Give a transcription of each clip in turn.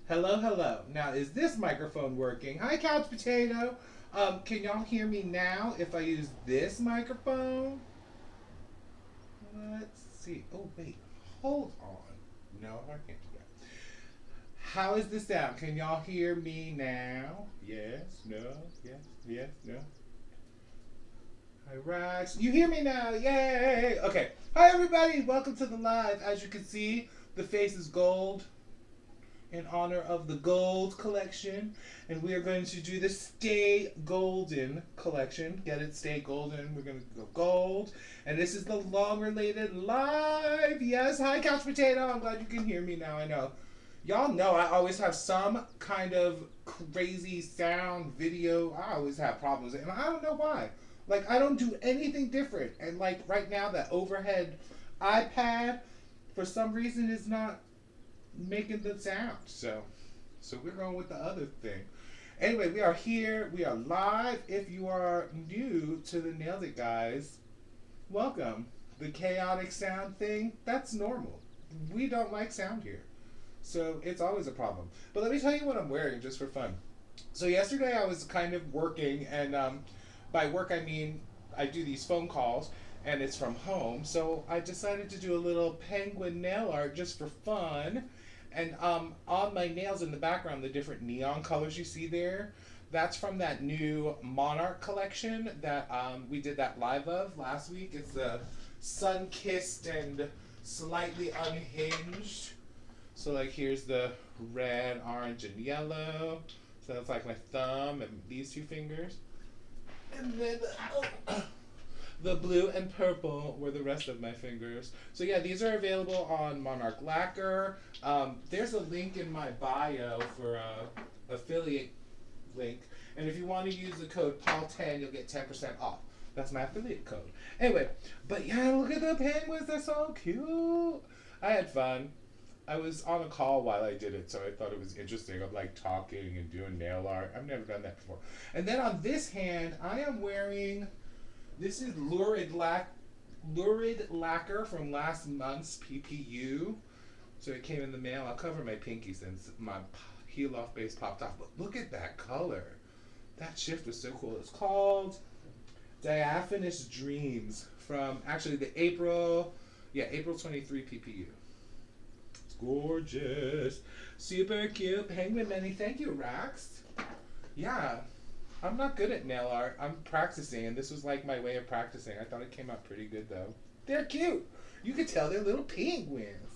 Hello, hello. Now, is this microphone working? Hi, Couch Potato. Can y'all hear me now if I use this microphone? Let's see. Oh, wait. Hold on. No, I can't do that. How is this sound? Can y'all hear me now? Yes, no, yes, yes, no. Hi, Rax. You hear me now? Yay! Okay. Hi, everybody. Welcome to the live. As you can see, the face is gold in honor of the gold collection, and we are going to do the Stay Golden collection. Get it? Stay Golden. We're going to go gold, and this is the long-related live. Yes, hi, Couch Potato. I'm glad you can hear me now. I know. Y'all know I always have some kind of crazy sound video. I always have problems, and I don't know why. Like, I don't do anything different, and like right now, that overhead iPad for some reason is not making the sound. So we're going with the other thing. Anyway, we are here. We are live. If you are new to the Nailed It guys, welcome. The chaotic sound thing, that's normal. We don't like sound here. So it's always a problem. But let me tell you what I'm wearing just for fun. So yesterday I was kind of working, and by work I mean I do these phone calls, and it's from home. So I decided to do a little penguin nail art just for fun. And on my nails in the background, the different neon colors you see there, that's from that new Monarch collection that we did that live of last week. It's the sun kissed and slightly unhinged. So like here's the red, orange, and yellow. So that's like my thumb and these two fingers. And then the blue and purple were the rest of my fingers. So yeah, these are available on Monarch Lacquer. There's a link in my bio for a affiliate link. And if you want to use the code PAUL10, you'll get 10% off. That's my affiliate code. Anyway, but yeah, look at the penguins. They're so cute. I had fun. I was on a call while I did it, so I thought it was interesting. I'm like talking and doing nail art. I've never done that before. And then on this hand, I am wearing, this is Lurid Lacquer from last month's PPU. So it came in the mail. I'll cover my pinky since my heel off base popped off. But look at that color. That shift was so cool. It's called Diaphanous Dreams from actually the April 23 PPU. It's gorgeous. Super cute. Penguin Many. Thank you, Rax. Yeah. I'm not good at nail art. I'm practicing, and this was like my way of practicing. I thought it came out pretty good, though. They're cute. You can tell they're little penguins.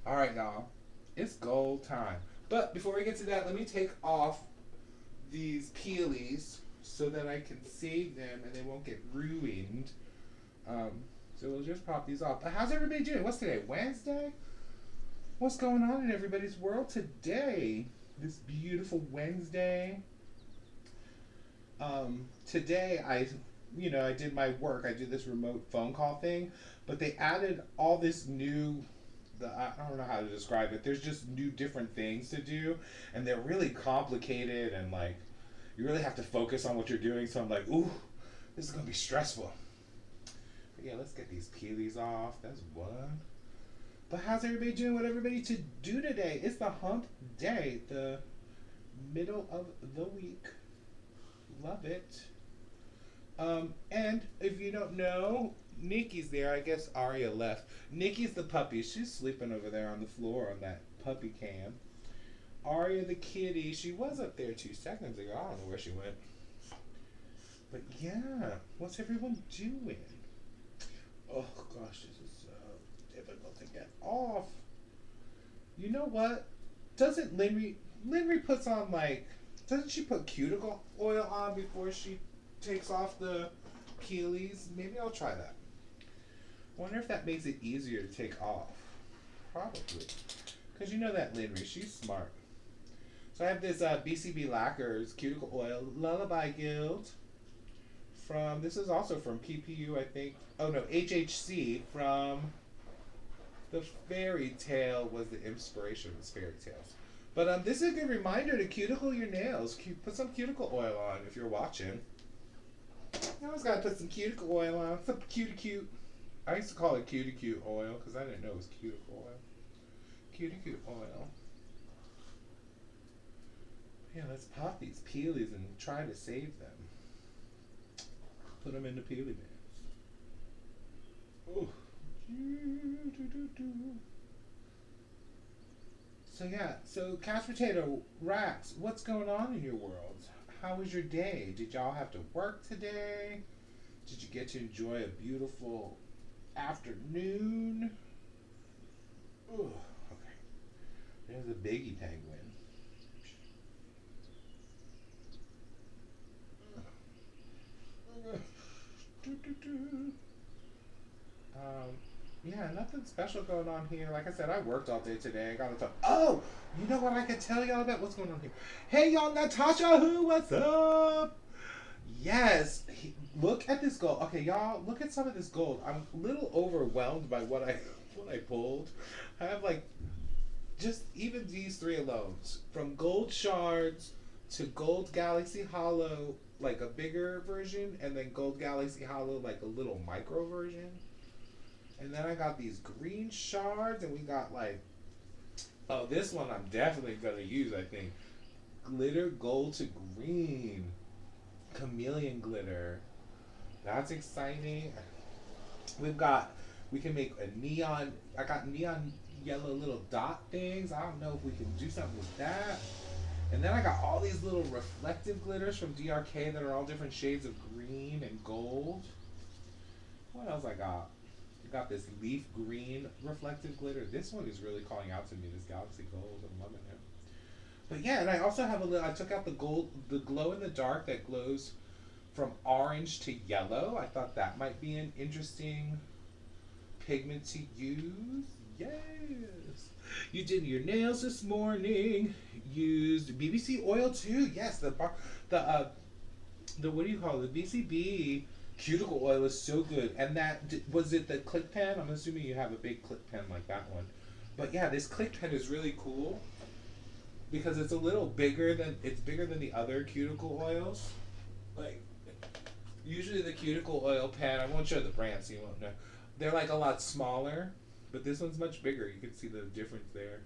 All right, y'all. It's gold time. But before we get to that, let me take off these peelies so that I can save them and they won't get ruined. So we'll just pop these off. But how's everybody doing? What's today? Wednesday? What's going on in everybody's world today? This beautiful Wednesday. Today I did my work. I did this remote phone call thing, but they added all this new, I don't know how to describe it. There's just new different things to do, and they're really complicated, and like you really have to focus on what you're doing. So I'm like, ooh, this is gonna be stressful. But yeah, let's get these peelies off. That's one. But how's everybody doing? What everybody to do today? It's the hump day, the middle of the week. Love it. And if you don't know, Nikki's there. I guess Aria left. Nikki's the puppy. She's sleeping over there on the floor on that puppy cam. Aria the kitty. She was up there 2 seconds ago. I don't know where she went. But yeah, what's everyone doing? Oh gosh, this is so difficult to get off. You know what? Doesn't Linry puts on like, doesn't she put cuticle oil on before she takes off the peelies? Maybe I'll try that. Wonder if that makes it easier to take off. Probably. Because you know that Linry, she's smart. So I have this BCB Lacquers cuticle oil Lullaby Guild from, this is also from PPU, I think. Oh no, HHC from the Fairy Tale was the inspiration of this fairy tales. But this is a good reminder to cuticle your nails. Put some cuticle oil on if you're watching. You always gotta put some cuticle oil on. Some cute. I used to call it cute oil because I didn't know it was cuticle oil. Cute oil. Yeah, let's pop these peelies and try to save them. Put them into peely bins. Ooh. So yeah, so couch potato Rax, what's going on in your world? How was your day? Did y'all have to work today? Did you get to enjoy a beautiful afternoon? Ooh, okay. There's a biggie penguin. Um, yeah, nothing special going on here. Like I said, I worked all day today. I got to talk. Oh, you know what I can tell y'all about? What's going on here? Hey, y'all, Natasha, who? What's up? Yes, look at this gold. Okay, y'all, look at some of this gold. I'm a little overwhelmed by what I what I pulled. I have like just even these three alone, from gold shards to gold galaxy hollow, like a bigger version, and then gold galaxy hollow, like a little micro version. And then I got these green shards, and we got like, oh, this one I'm definitely gonna use. I think glitter gold to green, chameleon glitter. That's exciting. We've got, we can make a neon. I got neon yellow little dot things. I don't know if we can do something with that. And then I got all these little reflective glitters from DRK that are all different shades of green and gold. What else I got? I got this leaf green reflective glitter. This one is really calling out to me, this Galaxy Gold. I'm loving it. But yeah, and I also have a little, I took out the gold, the glow in the dark that glows from orange to yellow. I thought that might be an interesting pigment to use. Yes. You did your nails this morning. Used BBC oil too. Yes, the what do you call it? The BCB cuticle oil is so good. And that was it the click pen? I'm assuming you have a big click pen like that one. But yeah, this click pen is really cool because it's a little bigger than the other cuticle oils. Like usually the cuticle oil pen, I won't show the brand so you won't know. They're like a lot smaller, but this one's much bigger. You can see the difference there.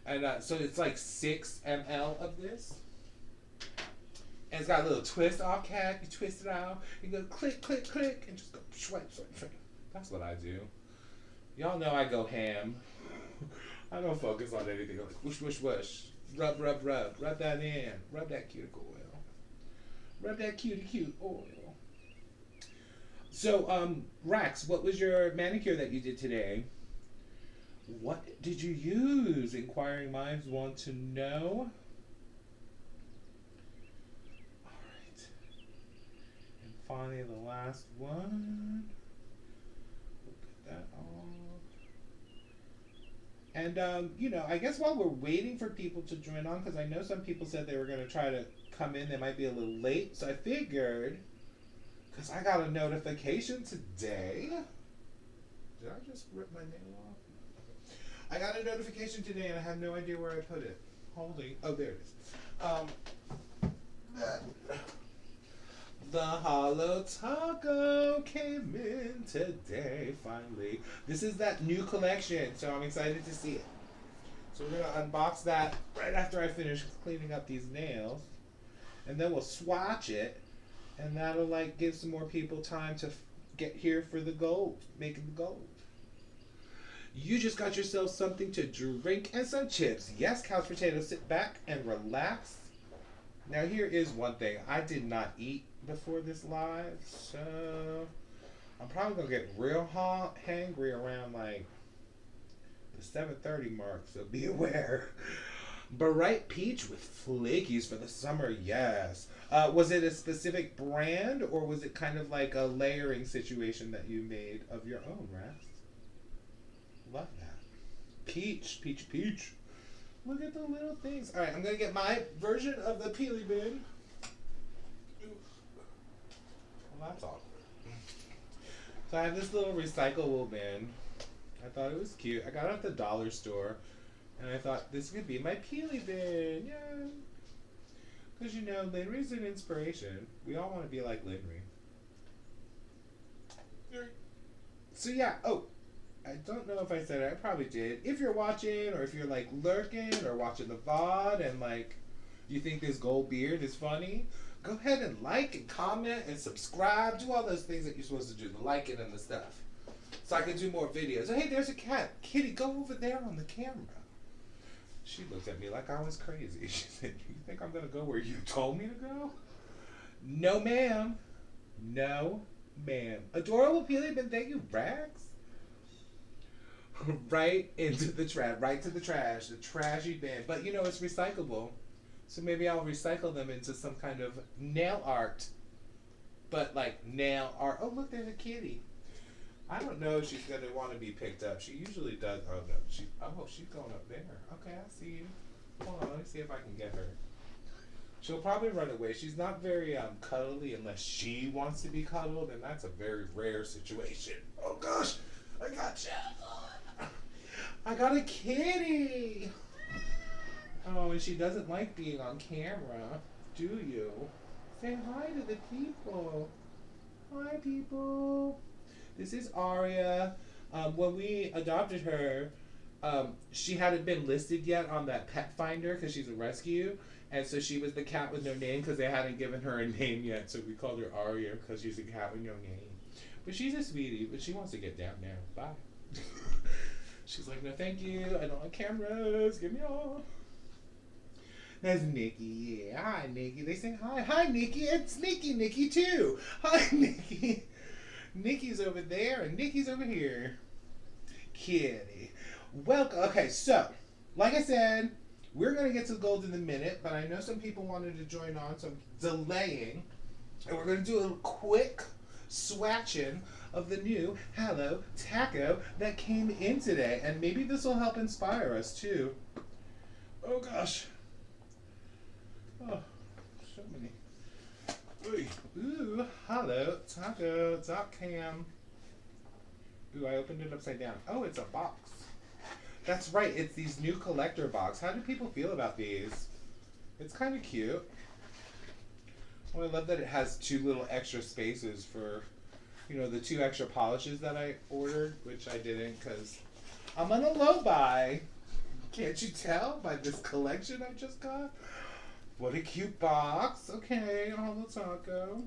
And so it's like 6 ml of this. And it's got a little twist off cap. You twist it out. You go click, click, click, and just go swipe, swipe, swipe. That's what I do. Y'all know I go ham. I don't focus on anything. I'm like whoosh, whoosh, whoosh. Rub, rub, rub. Rub that in. Rub that cuticle oil. Rub that cutie cute oil. So, Rax, what was your manicure that you did today? What did you use? Inquiring minds want to know. Alright. And finally, the last one. We'll get that off. And, you know, I guess while we're waiting for people to join on, because I know some people said they were going to try to come in, they might be a little late, so I figured, because I got a notification today. Did I just rip my nail off? I got a notification today and I have no idea where I put it. Holding. Oh, there it is. The Holo Taco came in today, finally. This is that new collection, so I'm excited to see it. So we're going to unbox that right after I finish cleaning up these nails. And then we'll swatch it. And that'll like give some more people time to get here for the gold, making the gold. You just got yourself something to drink and some chips. Yes, couch potato, sit back and relax. Now here is one thing. I did not eat before this live, so I'm probably gonna get real hangry around like the 7:30 mark, so be aware. Bright peach with flakies for the summer, yes. Was it a specific brand or was it kind of like a layering situation that you made of your own, Rax? Love that. Peach, peach, peach. Look at the little things. All right, I'm going to get my version of the peely bin. Well, that's all. So I have this little recyclable bin. I thought it was cute. I got it at the dollar store. And I thought this could be my peely bin. Yeah. Because, you know, Linry's an inspiration. We all want to be like Linry. So, yeah. Oh. I don't know if I said it. I probably did. If you're watching, or if you're like lurking, or watching the VOD, and like you think this gold beard is funny, go ahead and like and comment and subscribe. Do all those things that you're supposed to do, the liking and the stuff, so I can do more videos. Hey, there's a cat. Kitty, go over there on the camera. She looked at me like I was crazy. She said, "You think I'm gonna go where you told me to go?" No, ma'am. No, ma'am. Adorable Pelion, thank you, Rags. Right into the trash, right to the trash, the trashy bin. But you know, it's recyclable. So maybe I'll recycle them into some kind of nail art. But like nail art. Oh, look, there's a kitty. I don't know if she's going to want to be picked up. She usually does. Oh, no. She's going up there. Okay, I see you. Hold on, let me see if I can get her. She'll probably run away. She's not very cuddly unless she wants to be cuddled, and that's a very rare situation. Oh, gosh. I got you. I got a kitty. Oh, and she doesn't like being on camera, do you? Say hi to the people. Hi, people. This is Aria. When we adopted her, she hadn't been listed yet on that pet finder because she's a rescue. And so she was the cat with no name because they hadn't given her a name yet. So we called her Aria because she's a cat with no name. But she's a sweetie, but she wants to get down now. Bye. She's like, no, thank you. I don't like cameras. Get me off. That's Nikki. Yeah, hi, Nikki. They say hi. Hi, Nikki. It's Sneaky Nikki, too. Hi, Nikki. Nikki's over there, and Nikki's over here. Kitty. Welcome. Okay, so, like I said, we're going to get to the gold in a minute, but I know some people wanted to join on, so I'm delaying. And we're going to do a quick swatching of the new Holo Taco that came in today. And maybe this will help inspire us too. Oh gosh. Oh, so many. Ooh, Holo Taco .cam. Ooh, I opened it upside down. Oh, it's a box. That's right, it's these new collector box. How do people feel about these? It's kind of cute. Well, I love that it has 2 little extra spaces for, you know, the 2 extra polishes that I ordered, which I didn't because I'm on a low buy. Can't you tell by this collection I just got? What a cute box. Okay, Holo Taco.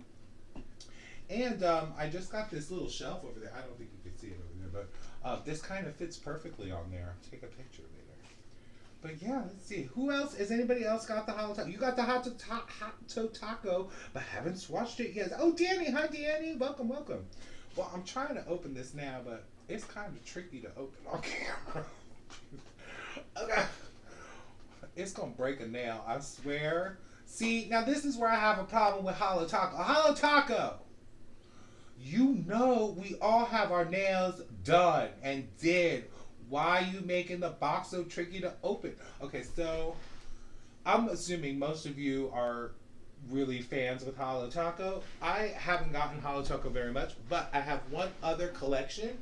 And I just got this little shelf over there. I don't think you can see it over there, but this kind of fits perfectly on there. Take a picture later. But yeah, let's see. Who else? Has anybody else got the Holo Taco? You got the Holo Taco, but haven't swatched it yet. Oh, Danny. Hi, Danny. Welcome, welcome. Well, I'm trying to open this now, but it's kind of tricky to open on camera. Okay. It's going to break a nail, I swear. See, now this is where I have a problem with Holo Taco. Holo Taco! You know we all have our nails done and did. Why are you making the box so tricky to open? Okay, so I'm assuming most of you are really fans with Holo Taco. I haven't gotten Holo Taco very much, but I have one other collection.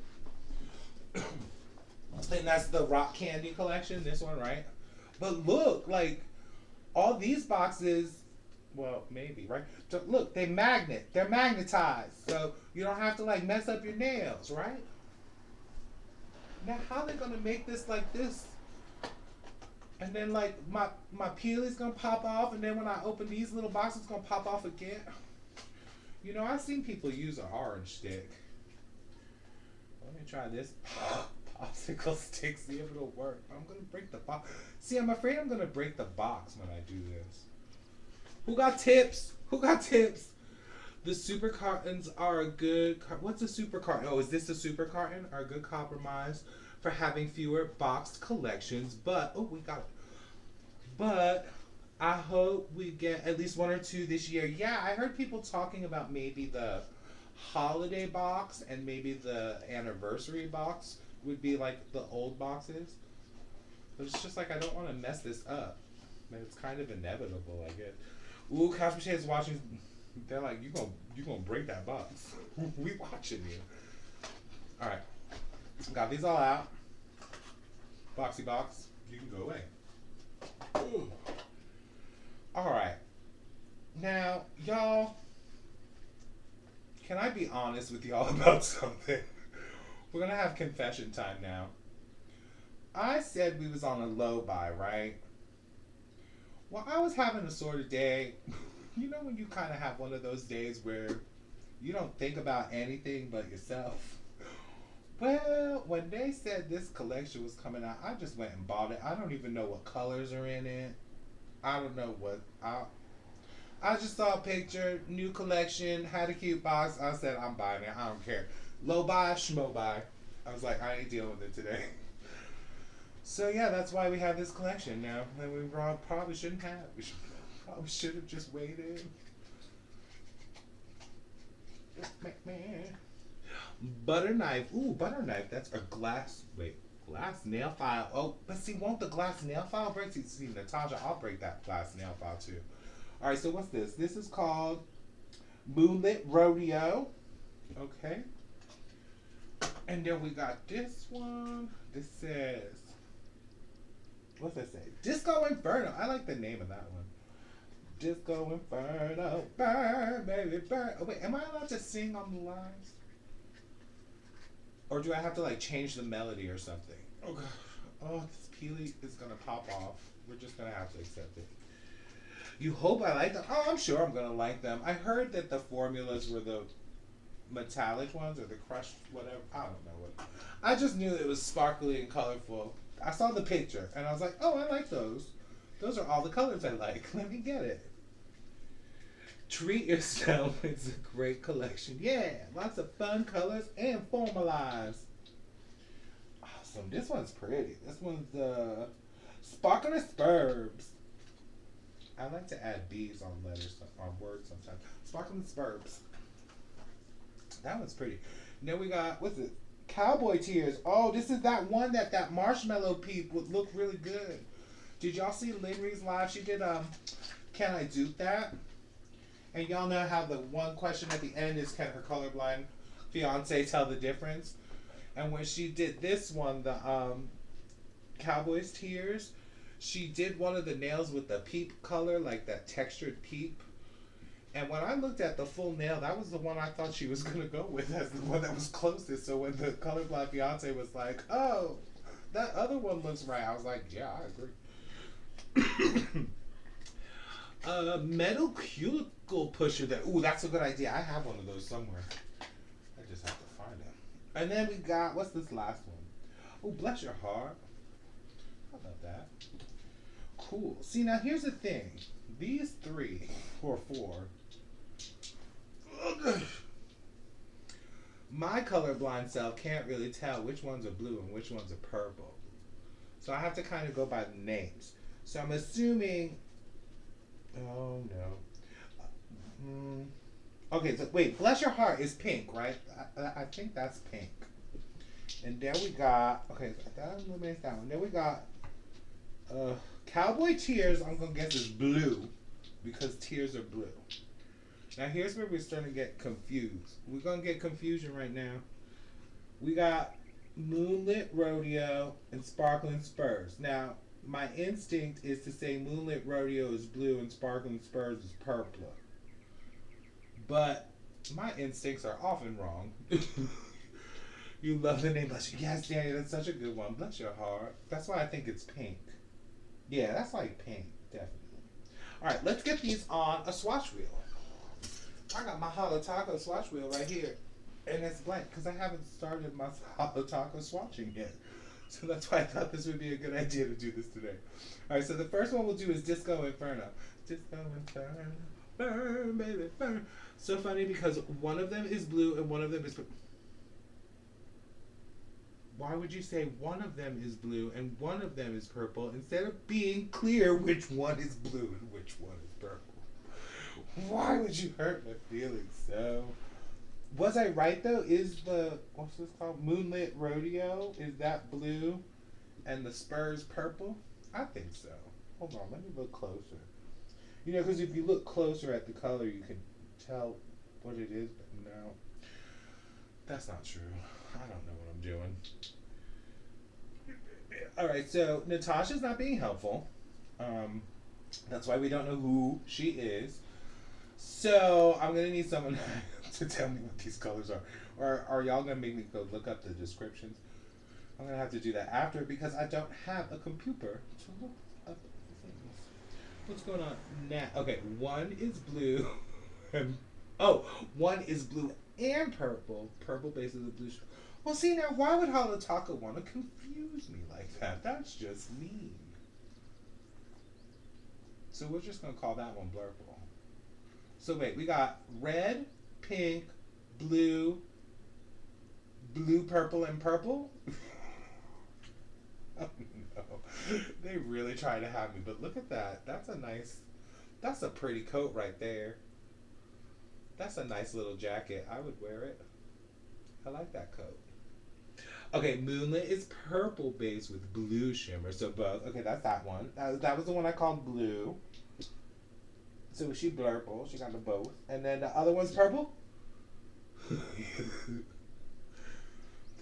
And that's the rock candy collection, this one, right? But look, like, all these boxes, well, maybe, right? So look, they're magnetized. So you don't have to, like, mess up your nails, right? Now, how are they going to make this like this? And then, like, my peel is going to pop off, and then when I open these little boxes, it's going to pop off again. You know, I've seen people use an orange stick. Let me try this. Popsicle stick, see if it'll work. I'm going to break the box. See, I'm afraid I'm going to break the box when I do this. Who got tips? Who got tips? The super cartons are a good... What's a super carton? Oh, is this a super carton? Are a good compromise for having fewer boxed collections. But, oh, we got it. But I hope we get at least 1 or 2 this year. Yeah, I heard people talking about maybe the holiday box and maybe the anniversary box would be like the old boxes. But it's just like I don't want to mess this up. I mean, it's kind of inevitable, I guess. Ooh, Couch Potato is watching. They're like, you gonna break that box. We watching you. All right, got these all out. Boxy box, you can go away. Ooh. All right. Now, y'all, can I be honest with y'all about something? We're gonna have confession time now. I said we was on a low buy, right? Well, I was having a sort of day. You know when you kind of have one of those days where you don't think about anything but yourself? Well, when they said this collection was coming out, I just went and bought it. I don't even know what colors are in it. I don't know what I just saw a picture, new collection, had a cute box. I said I'm buying it. I don't care. Low buy, schmo buy. I was like, I ain't dealing with it today. So yeah, that's why we have this collection now, and we probably shouldn't have. Probably should have just waited. Butter knife. Ooh, butter knife. That's a glass. Wait, glass nail file. Oh, but see, won't the glass nail file break? See, Natasha, I'll break that glass nail file too. All right, so what's this? This is called Moonlit Rodeo. Okay. And then we got this one. This says, what's that say? Disco Inferno. I like the name of that one. Disco Inferno. Burn, baby, burn. Oh, wait, am I allowed to sing on the lines? Or do I have to like change the melody or something? Oh gosh. Oh, this peely is gonna pop off. We're just gonna have to accept it. You hope I like them? Oh, I'm sure I'm gonna like them. I heard that the formulas were the metallic ones or the crushed whatever. I don't know what. I just knew it was sparkly and colorful. I saw the picture and I was like, oh, I like those. Those are all the colors I like. Let me get it. Treat yourself. It's a great collection. Yeah, lots of fun colors and formalized. Awesome. This one's pretty. This one's Sparkling Spurbs. I like to add B's on letters, on words sometimes. Sparkling Spurbs. That one's pretty. And then we got, what's it? Cowboy Tears. Oh, this is that one that marshmallow peep would look really good. Did y'all see Lynn Reed's live? She did Can I Dupe That? And y'all know how the one question at the end is, can her colorblind fiance tell the difference? And when she did this one, the Cowboy's Tears, she did one of the nails with the peep color, like that textured peep. And when I looked at the full nail, that was the one I thought she was going to go with as the one that was closest. So when the colorblind fiance was like, oh, that other one looks right, I was like, yeah, I agree. Metal cuticle pusher. Ooh, that's a good idea. I have one of those somewhere. I just have to find it. And then we got, what's this last one? Oh, bless your heart. How about that? Cool. See, now here's the thing. These three, or four, my colorblind self can't really tell which ones are blue and which ones are purple. So I have to kind of go by the names. So I'm assuming, oh no. Okay, so wait, bless your heart is pink, right? I think that's pink. And then we got, okay, that eliminates that one. Then we got Cowboy Tears, I'm going to guess is blue because tears are blue. Now here's where we're starting to get confused. We're going to get confusion right now. We got Moonlit Rodeo and Sparkling Spurs. Now, my instinct is to say Moonlit Rodeo is blue and Sparkling Spurs is purple. But my instincts are often wrong. You love the name. Bless you. Yes, Danny, that's such a good one. Bless your heart. That's why I think it's pink. Yeah, that's like pink, definitely. All right, let's get these on a swatch wheel. I got my Holo Taco swatch wheel right here. And it's blank because I haven't started my Holo Taco swatching yet. So that's why I thought this would be a good idea to do this today. All right, so the first one we'll do is Disco Inferno. Disco Inferno, burn, baby, burn. So funny because one of them is blue and one of them is purple. Why would you say one of them is blue and one of them is purple instead of being clear which one is blue and which one is purple? Why would you hurt my feelings so? Was I right though? Is the, what's this called? Moonlit Rodeo? Is that blue and the Spurs purple? I think so. Hold on, let me look closer. You know, because if you look closer at the color, you can tell what it is, but no. That's not true. I don't know what I'm doing. Alright, so Natasha's not being helpful. That's why we don't know who she is. So I'm gonna need someone to tell me what these colors are, or are y'all gonna make me go look up the descriptions? I'm gonna have to do that after because I don't have a computer to look up things. What's going on now? Okay, one is blue, and oh, one is blue and purple. Purple base is a blue. Well, see now, why would Holo Taco want to confuse me like that? That's just mean. So we're just gonna call that one Blurple. So wait, we got red, pink, blue, blue, purple, and purple. Oh no, they really try to have me. But look at that. That's a pretty coat right there. That's a nice little jacket. I would wear it. I like that coat. Okay, Moonlit is purple base with blue shimmer. So both. Okay, that's that one. That was the one I called blue. So she blurple. She got the both. And then the other one's purple. They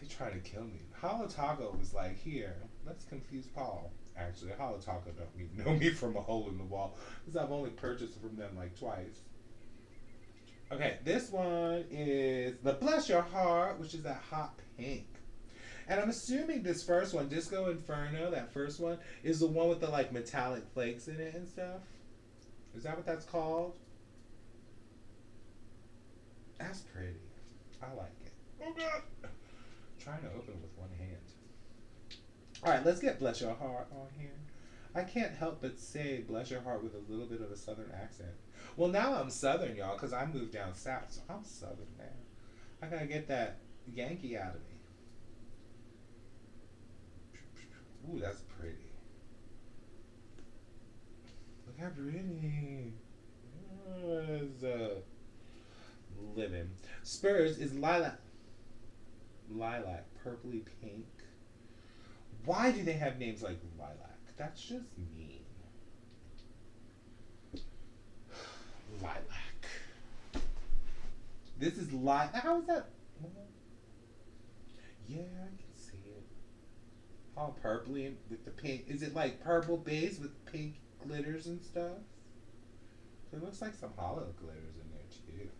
trying to kill me. Holo Taco was like, here, let's confuse Paul. Actually, Holo Taco don't even know me from a hole in the wall because I've only purchased from them like twice. Okay, this one is the Bless Your Heart, which is that hot pink. And I'm assuming this first one, Disco Inferno, that first one, is the one with the like metallic flakes in it and stuff. Is that what that's called? That's pretty. I like it. Oh god. Trying to open with one hand. Alright, let's get Bless Your Heart on here. I can't help but say Bless Your Heart with a little bit of a southern accent. Well, now I'm southern, y'all, because I moved down south, so I'm southern now. I gotta get that Yankee out of me. Ooh, that's pretty. Look how pretty. It's living. Spurs is lilac. Lilac, purpley pink. Why do they have names like lilac? That's just mean. Lilac. This is lilac. How is that? Yeah, I can see it. All purpley and with the pink. Is it like purple base with pink glitters and stuff? There looks like some hollow glitters in there too.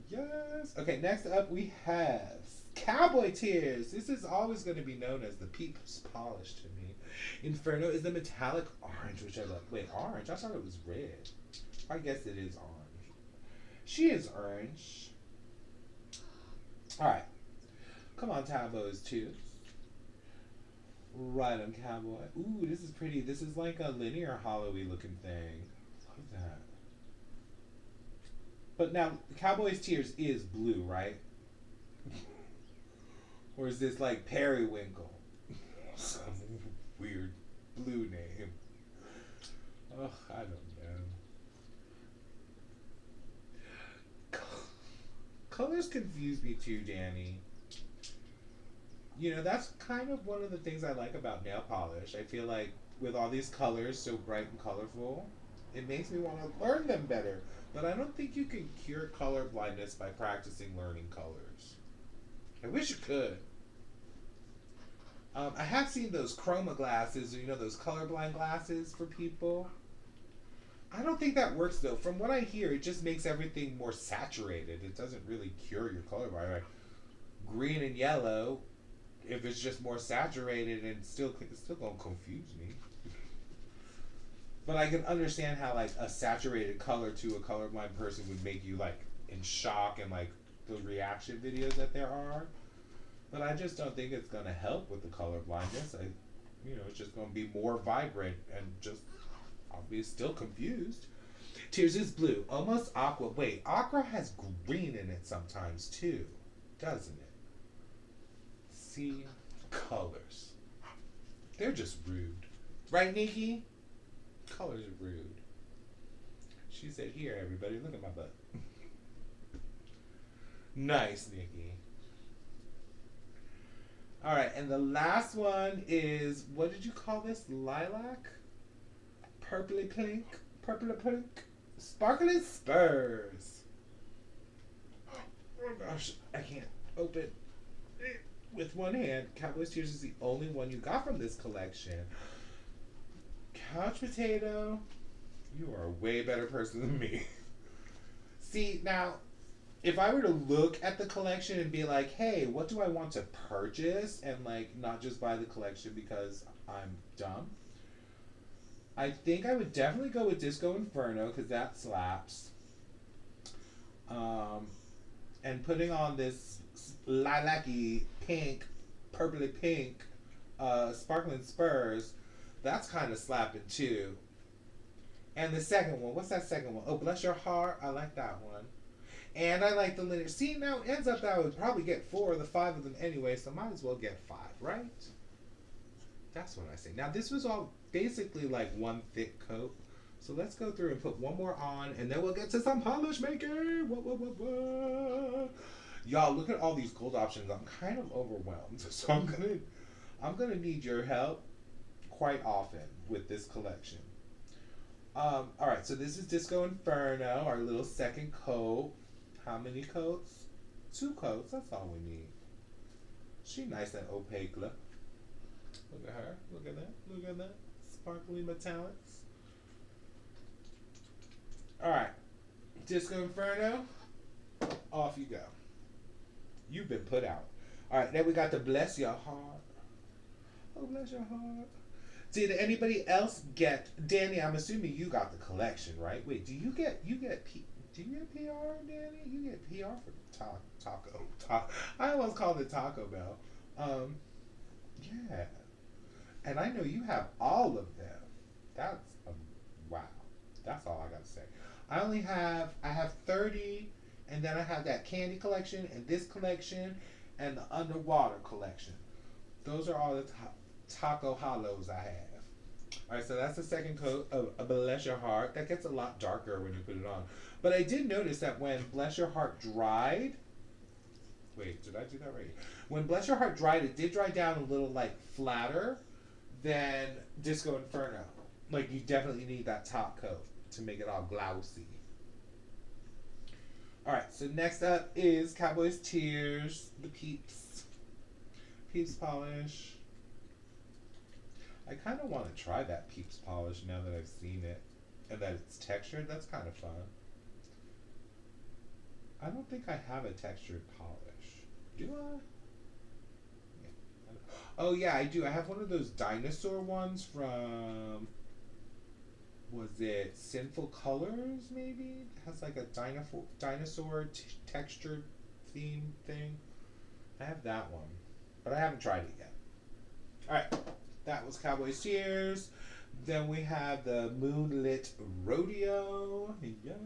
Yes. Okay, next up we have Cowboy Tears. This is always going to be known as the Peeps Polish to me. Inferno is the metallic orange, which I love. Wait, orange? I thought it was red. I guess it is orange. She is orange. Alright. Come on, Tabos too. Right on, Cowboy. Ooh, this is pretty. This is like a linear hollowy looking thing. Love that. But now, Cowboy's Tears is blue, right? Or is this like Periwinkle? Some weird blue name. Ugh, I don't know. Colors confuse me too, Danny. You know, that's kind of one of the things I like about nail polish. I feel like with all these colors so bright and colorful, it makes me want to learn them better. But I don't think you can cure color blindness by practicing learning colors. I wish you could. I have seen those chroma glasses, you know, those colorblind glasses for people. I don't think that works though. From what I hear, it just makes everything more saturated. It doesn't really cure your color blind. Like green and yellow, if it's just more saturated, and it's still gonna confuse me. But I can understand how like a saturated color to a colorblind person would make you like in shock and like those reaction videos that there are. But I just don't think it's gonna help with the color blindness. It's just gonna be more vibrant and just I'll be still confused. Tears is blue, almost aqua. Wait, aqua has green in it sometimes too, doesn't it? See, colors. They're just rude, right, Nikki? Colors are rude. She said, "Here, everybody, look at my butt." Nice, Nikki. All right, and the last one is, what did you call this? Lilac? Purpley pink? Purpley pink? Sparkling Spurs. Oh gosh, I can't open it with one hand. Cowboys Tears is the only one you got from this collection. Couch Potato, you are a way better person than me. See, now, if I were to look at the collection and be like, hey, what do I want to purchase? And, like, not just buy the collection because I'm dumb. I think I would definitely go with Disco Inferno because that slaps. Um, and putting on this lilac-y pink, purpley pink, sparkling spurs, that's kind of slapping too. And the second one, what's that second one? Oh, Bless Your Heart. I like that one. And I like the linear. See, now it ends up that I would probably get four of the five of them anyway, so might as well get five, right? That's what I say. Now, this was all basically like one thick coat. So let's go through and put one more on, and then we'll get to some polish making. What? Y'all, look at all these gold options. I'm kind of overwhelmed, so I'm gonna need your help quite often with this collection. All right, so this is Disco Inferno, our little second coat. How many coats? Two coats. That's all we need. She nice and opaque. Look at her. Look at that. Look at that. Sparkly metallics. All right, Disco Inferno. Off you go. You've been put out. All right, then we got the Bless Your Heart. Oh, bless your heart. Did anybody else get Danny? I'm assuming you got the collection, right? Wait, do you get do you get PR, Danny? You get PR for Taco. I almost called it Taco Bell. Yeah, and I know you have all of them. That's wow. That's all I gotta say. I have 30, and then I have that candy collection and this collection and the underwater collection. Those are all the taco hollows I have. All right, so that's the second coat of Bless Your Heart. That gets a lot darker when you put it on. But I did notice that when Bless Your Heart dried, wait, did I do that right? When Bless Your Heart dried, it did dry down a little like flatter than Disco Inferno. Like you definitely need that top coat to make it all glossy. All right, so next up is Cowboys Tears, the Peeps polish. I kind of want to try that Peeps polish now that I've seen it and that it's textured. That's kind of fun. I don't think I have a textured polish. Do I? Yeah. Oh yeah, I do. I have one of those dinosaur ones from, was it Sinful Colors maybe? It has like a dinosaur textured theme thing. I have that one, but I haven't tried it yet. All right. That was Cowboys Tears. Then we have the Moonlit Rodeo. Yes.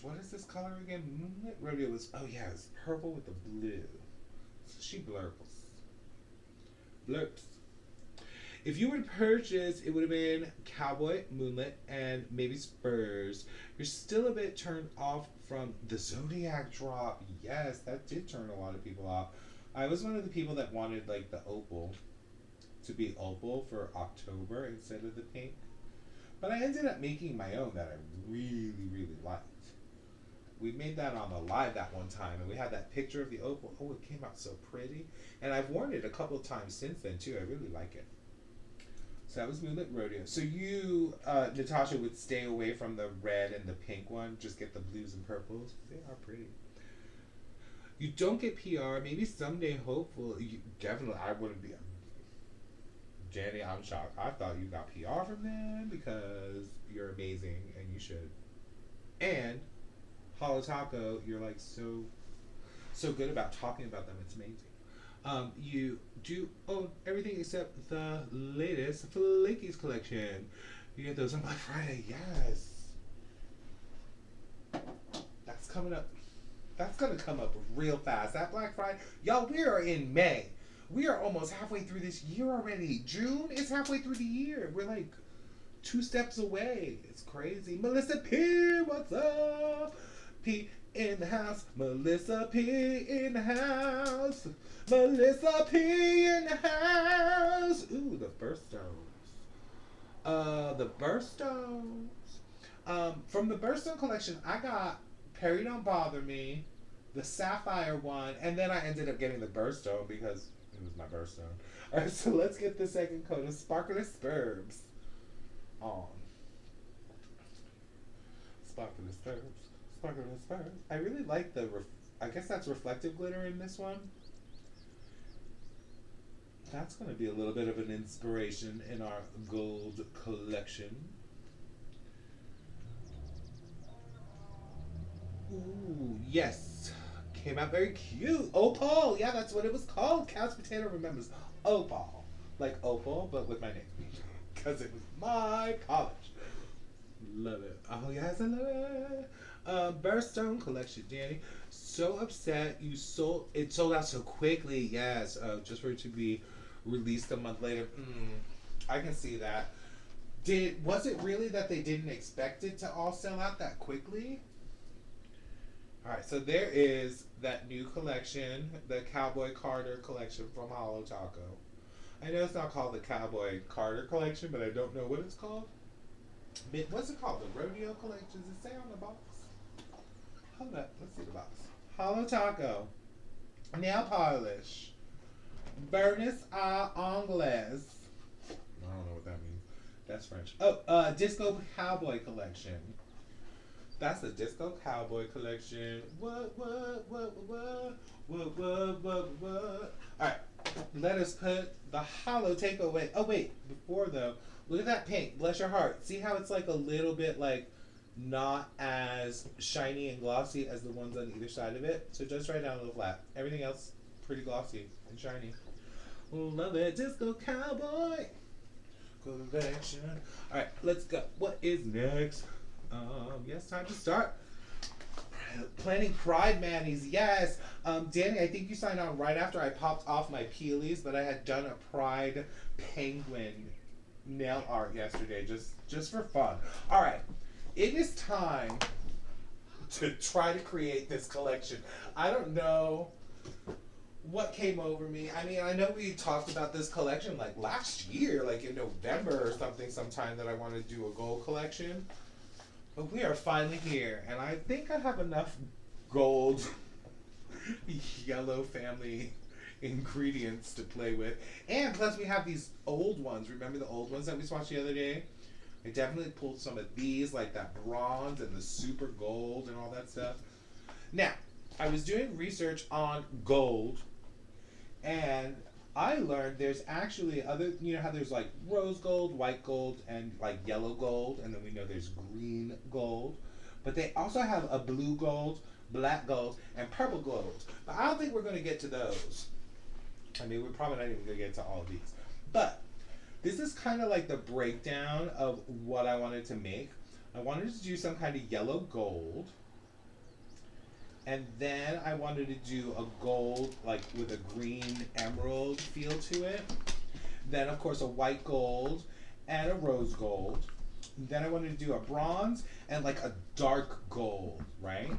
What is this color again? Moonlit Rodeo was, oh yeah, it's purple with the blue. So she blurps. Blurps. If you would purchase, it would have been Cowboy, Moonlit, and maybe Spurs. You're still a bit turned off from the Zodiac drop. Yes, that did turn a lot of people off. I was one of the people that wanted like the opal to be opal for October instead of the pink. But I ended up making my own that I really, really liked. We made that on the live that one time, and we had that picture of the opal. Oh, it came out so pretty. And I've worn it a couple of times since then, too. I really like it. So that was Moonlit Rodeo. So you, Natasha, would stay away from the red and the pink one. Just get the blues and purples. They are pretty. You don't get PR. Maybe someday, hopefully. Definitely, I wouldn't be... Jenny, I'm shocked. I thought you got PR from them because you're amazing and you should. And Holo Taco, you're like so good about talking about them. It's amazing. You do own everything except the latest Flakies collection. You get those on Black Friday. Yes. That's coming up. That's gonna come up real fast. That Black Friday. Y'all, we are in May. We are almost halfway through this year already. June is halfway through the year. We're like 2 steps away. It's crazy. Melissa P, what's up? P in the house. Melissa P in the house. Melissa P in the house. Ooh, the birthstones. The birthstones. From the birthstone collection, I got Perry Don't Bother Me, the sapphire one, and then I ended up getting the birthstone because it was my birthstone. Alright, so let's get the second coat of Sparkly Spurbs on. Sparkling spurs. Sparkling spurs. I really like the, I guess that's reflective glitter in this one. That's going to be a little bit of an inspiration in our gold collection. Ooh, yes. Came out very cute. Opal. Yeah, that's what it was called. Couch Potato remembers. Opal. Like Opal, but with my name. Because it was my college. Love it. Oh, yes, I love it. Birthstone collection, Danny. So upset you sold it sold out so quickly. Yes, just for it to be released a month later. I can see that. Was it really that they didn't expect it to all sell out that quickly? All right, so there is that new collection, the Cowboy Carter collection from Holo Taco. I know it's not called the Cowboy Carter collection, but I don't know what it's called. What's it called? The Rodeo collection? Does it say on the box? Hold up, let's see the box. Holo Taco, nail polish, Bernice à Anglaise. I don't know what that means. That's French. Oh, Disco Cowboy collection. That's the Disco Cowboy collection. What? Alright, let us put the Holo Taco away. Oh, wait, before though, look at that pink. Bless your heart. See how it's like a little bit like not as shiny and glossy as the ones on either side of it? So just right down a little flat. Everything else pretty glossy and shiny. Love it. Disco Cowboy collection. Alright, let's go. What is next? Yes, time to start planning Pride Manis. Yes, Danny, I think you signed on right after I popped off my peelies, but I had done a Pride penguin nail art yesterday, just for fun. All right, it is time to try to create this collection. I don't know what came over me. I mean, I know we talked about this collection like last year, like in November or something, sometime that I wanted to do a gold collection. But we are finally here, and I think I have enough gold yellow family ingredients to play with. And plus we have these old ones. Remember the old ones that we swatched the other day? I definitely pulled some of these, like that bronze and the super gold and all that stuff. Now, I was doing research on gold, and I learned there's actually other, you know how there's like rose gold, white gold, and like yellow gold, and then we know there's green gold. But they also have a blue gold, black gold, and purple gold. But I don't think we're going to get to those. I mean, we're probably not even going to get to all of these. But this is kind of like the breakdown of what I wanted to make. I wanted to do some kind of yellow gold. And then I wanted to do a gold, like with a green emerald feel to it. Then, of course, a white gold and a rose gold. Then I wanted to do a bronze and like a dark gold, right?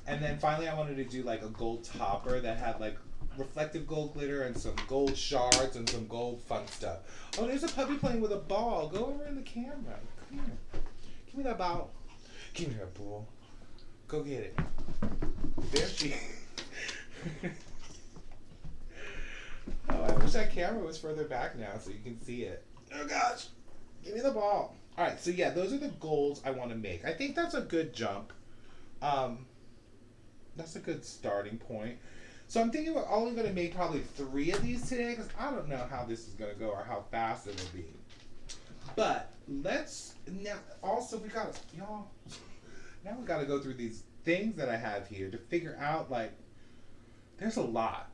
And then finally I wanted to do like a gold topper that had like reflective gold glitter and some gold shards and some gold fun stuff. Oh, there's a puppy playing with a ball. Go over in the camera. Come here. Give me that ball. Give me that ball. Go get it. There she is. Oh, I wish that camera was further back now so you can see it. Oh gosh. Give me the ball. Alright, so yeah, those are the goals I want to make. I think that's a good jump. That's a good starting point. So I'm thinking we're only going to make probably 3 of these today because I don't know how this is going to go or how fast it'll be. But let's now. Also, we got y'all. Now we got to go through these things that I have here to figure out. Like, there's a lot.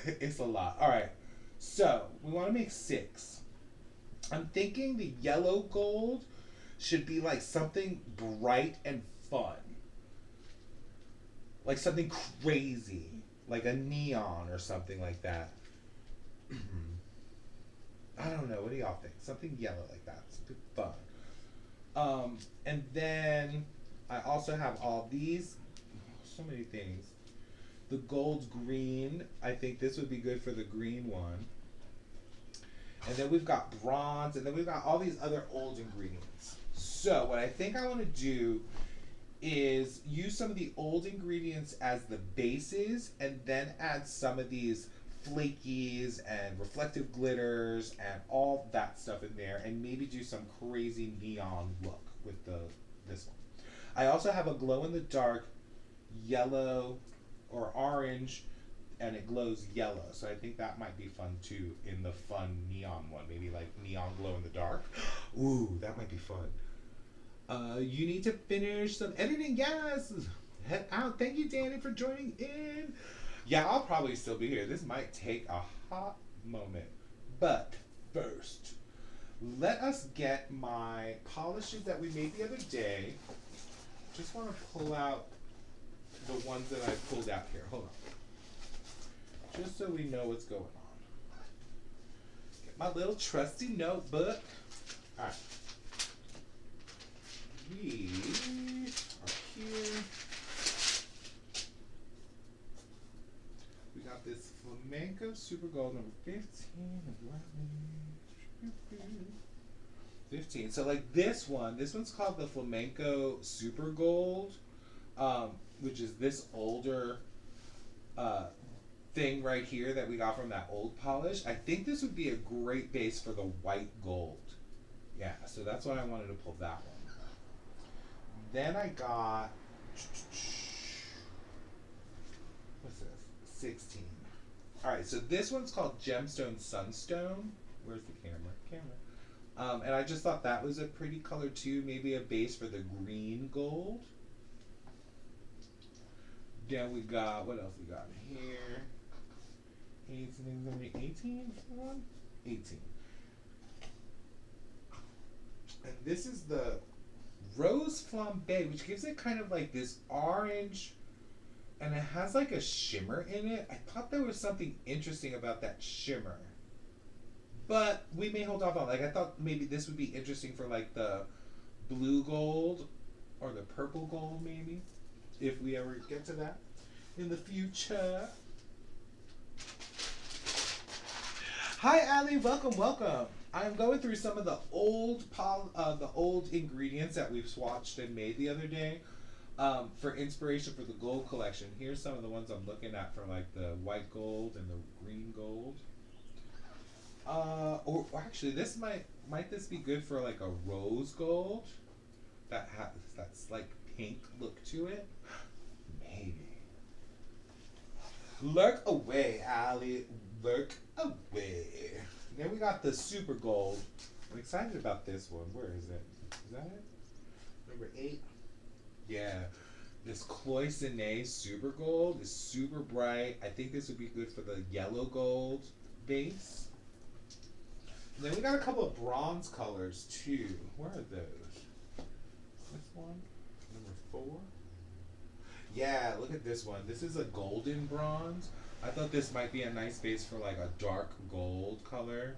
It's a lot. All right. So we want to make 6. I'm thinking the yellow gold should be like something bright and fun. Like something crazy. Like a neon or something like that. I don't know. What do y'all think? Something yellow like that. Something fun. And then I also have all these. So many things. The gold's green. I think this would be good for the green one. And then we've got bronze. And then we've got all these other old ingredients. So what I think I want to do is use some of the old ingredients as the bases and then add some of these flakies and reflective glitters and all that stuff in there and maybe do some crazy neon look with this one. I also have a glow in the dark yellow or orange, and it glows yellow. So I think that might be fun too in the fun neon one. Maybe like neon glow in the dark. Ooh, that might be fun. You need to finish some editing. Yes. Head out. Thank you, Danny, for joining in. Yeah, I'll probably still be here. This might take a hot moment. But first, let us get my polishes that we made the other day. Just want to pull out the ones that I pulled out here. Hold on. Just so we know what's going on. Get my little trusty notebook. All right. We are here. We got this Flamenco Super Gold number 15. 15. So like this one's called the Flamenco Super Gold, which is this older thing right here that we got from that old polish. I think this would be a great base for the white gold. Yeah, so that's why I wanted to pull that one. Then I got, what's this? 16. All right, so this one's called Gemstone Sunstone. Where's the camera? And I just thought that was a pretty color too. Maybe a base for the green gold. Then we got, what else we got here? 18? 18. And this is the Rose Flambe, which gives it kind of like this orange, and it has like a shimmer in it. I thought there was something interesting about that shimmer. But we may hold off on, like, I thought maybe this would be interesting for like the blue gold or the purple gold maybe, if we ever get to that in the future. Hi Ali, welcome, welcome. I'm going through some of the old ingredients that we've swatched and made the other day for inspiration for the gold collection. Here's some of the ones I'm looking at for like the white gold and the green gold. Or actually, this might this be good for like a rose gold that has that slight pink look to it? Maybe. Lurk away, Ali. Lurk away. Then we got the super gold. I'm excited about this one. Where is it? Is that it? Number 8. Yeah. This Cloisonne super gold is super bright. I think this would be good for the yellow gold base. And then we got a couple of bronze colors too. Where are those? This one? Number 4? Yeah, look at this one. This is a golden bronze. I thought this might be a nice base for like a dark gold color.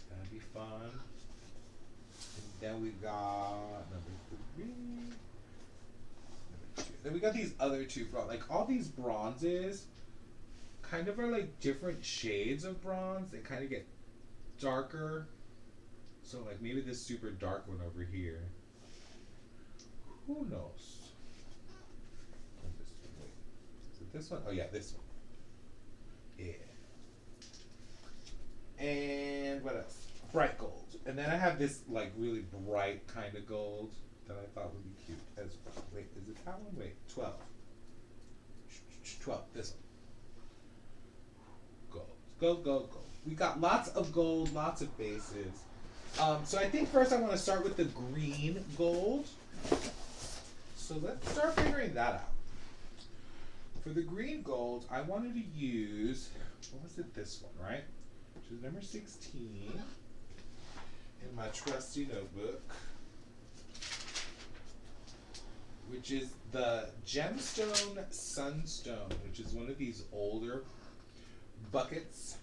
That'd be fun. And then we got number 3. Number 2. Then we got these other two like all these bronzes kind of are like different shades of bronze. They kind of get darker. So like maybe this super dark one over here. Who knows? This one? Oh yeah, this one. Yeah. And what else? Bright gold. And then I have this like really bright kind of gold that I thought would be cute as well. Wait, is it that one? Wait, 12. 12, this one. Gold, gold, gold. We got lots of gold, lots of bases. So I think first I want to start with the green gold. So let's start figuring that out. For the green gold, I wanted to use, what was it, this one, right? Which is number 16 in my trusty notebook, which is the Gemstone Sunstone, which is one of these older buckets.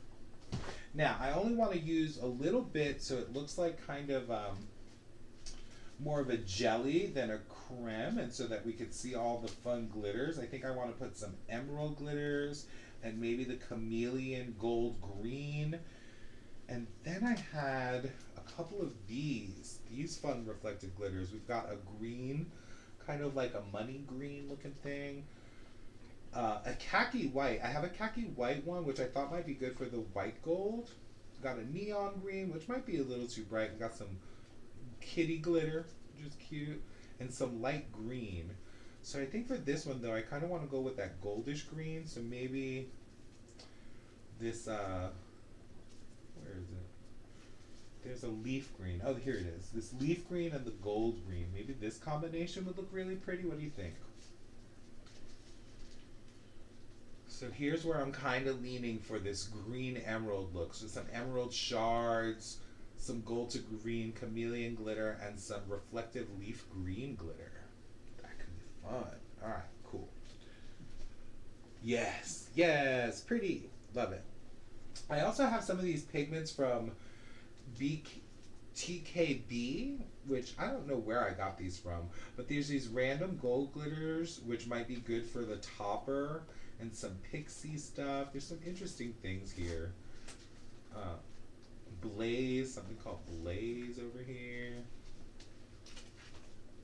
Now, I only want to use a little bit so it looks like kind of more of a jelly than a creme, and so that we could see all the fun glitters. I think I want to put some emerald glitters and maybe the chameleon gold green. And then I had a couple of these fun reflective glitters. We've got a green, kind of like a money green looking thing. A khaki white. I have a khaki white one, which I thought might be good for the white gold. Got a neon green, which might be a little too bright. We got some kitty glitter, which is cute. and some light green. So I think for this one though, I kind of want to go with that goldish green. So maybe this, where is it? There's a leaf green. Oh, here it is. This leaf green and the gold green. Maybe this combination would look really pretty. What do you think? So here's where I'm kind of leaning for this green emerald look. So some emerald shards, some gold to green chameleon glitter, and some reflective leaf green glitter. That could be fun. All right, cool. Yes, yes, pretty. Love it. I also have some of these pigments from TKB, which I don't know where I got these from, but there's these random gold glitters, which might be good for the topper, and some pixie stuff. There's some interesting things here. Blaze, something called Blaze over here.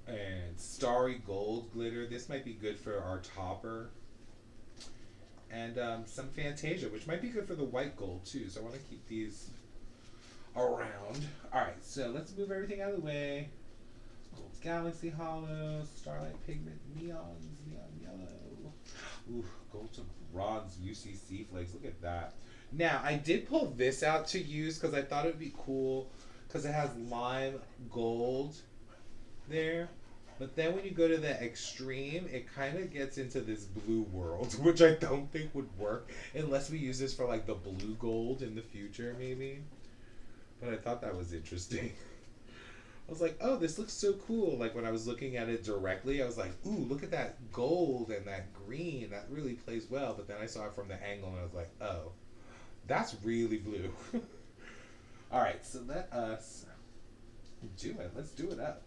And Starry Gold glitter. This might be good for our topper. And some Fantasia, which might be good for the white gold too. So I want to keep these around. Alright, so let's move everything out of the way. Gold Galaxy Hollow, Starlight Pigment, Neons, Neon Yellow. Ooh, gold to bronze UCC flakes. Look at that. Now, I did pull this out to use because I thought it would be cool because it has lime gold there. But then when you go to the extreme, it kind of gets into this blue world, which I don't think would work unless we use this for like the blue gold in the future, maybe. But I thought that was interesting. I was like, oh, this looks so cool. Like when I was looking at it directly, I was like, ooh, look at that gold and that green. That really plays well. But then I saw it from the angle and I was like, oh, that's really blue. All right, so let us do it. Let's do it up.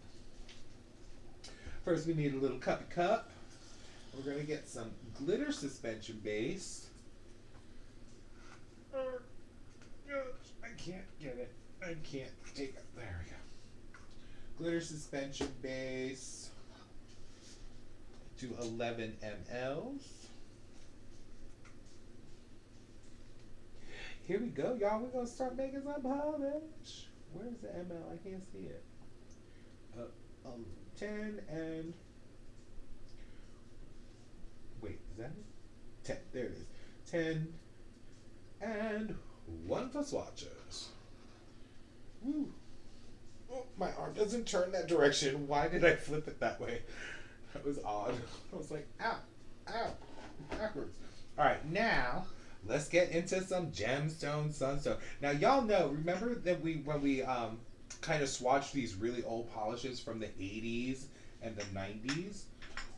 First, we need a little cuppy cup. We're going to get some glitter suspension base. I can't get it. I can't take it. There we go. Glitter suspension base to 11 mLs. Here we go, y'all. We're going to start making some polish. Where's the ml? I can't see it. 10 and... Wait, is that it? 10. There it is. 10 and 1 for swatches. Woo. Oh, my arm doesn't turn that direction. Why did I flip it that way? That was odd. I was like, ow, ow, backwards. All right, now let's get into some gemstone sunstone. Now, y'all know, remember that when we kind of swatched these really old polishes from the 80s and the 90s?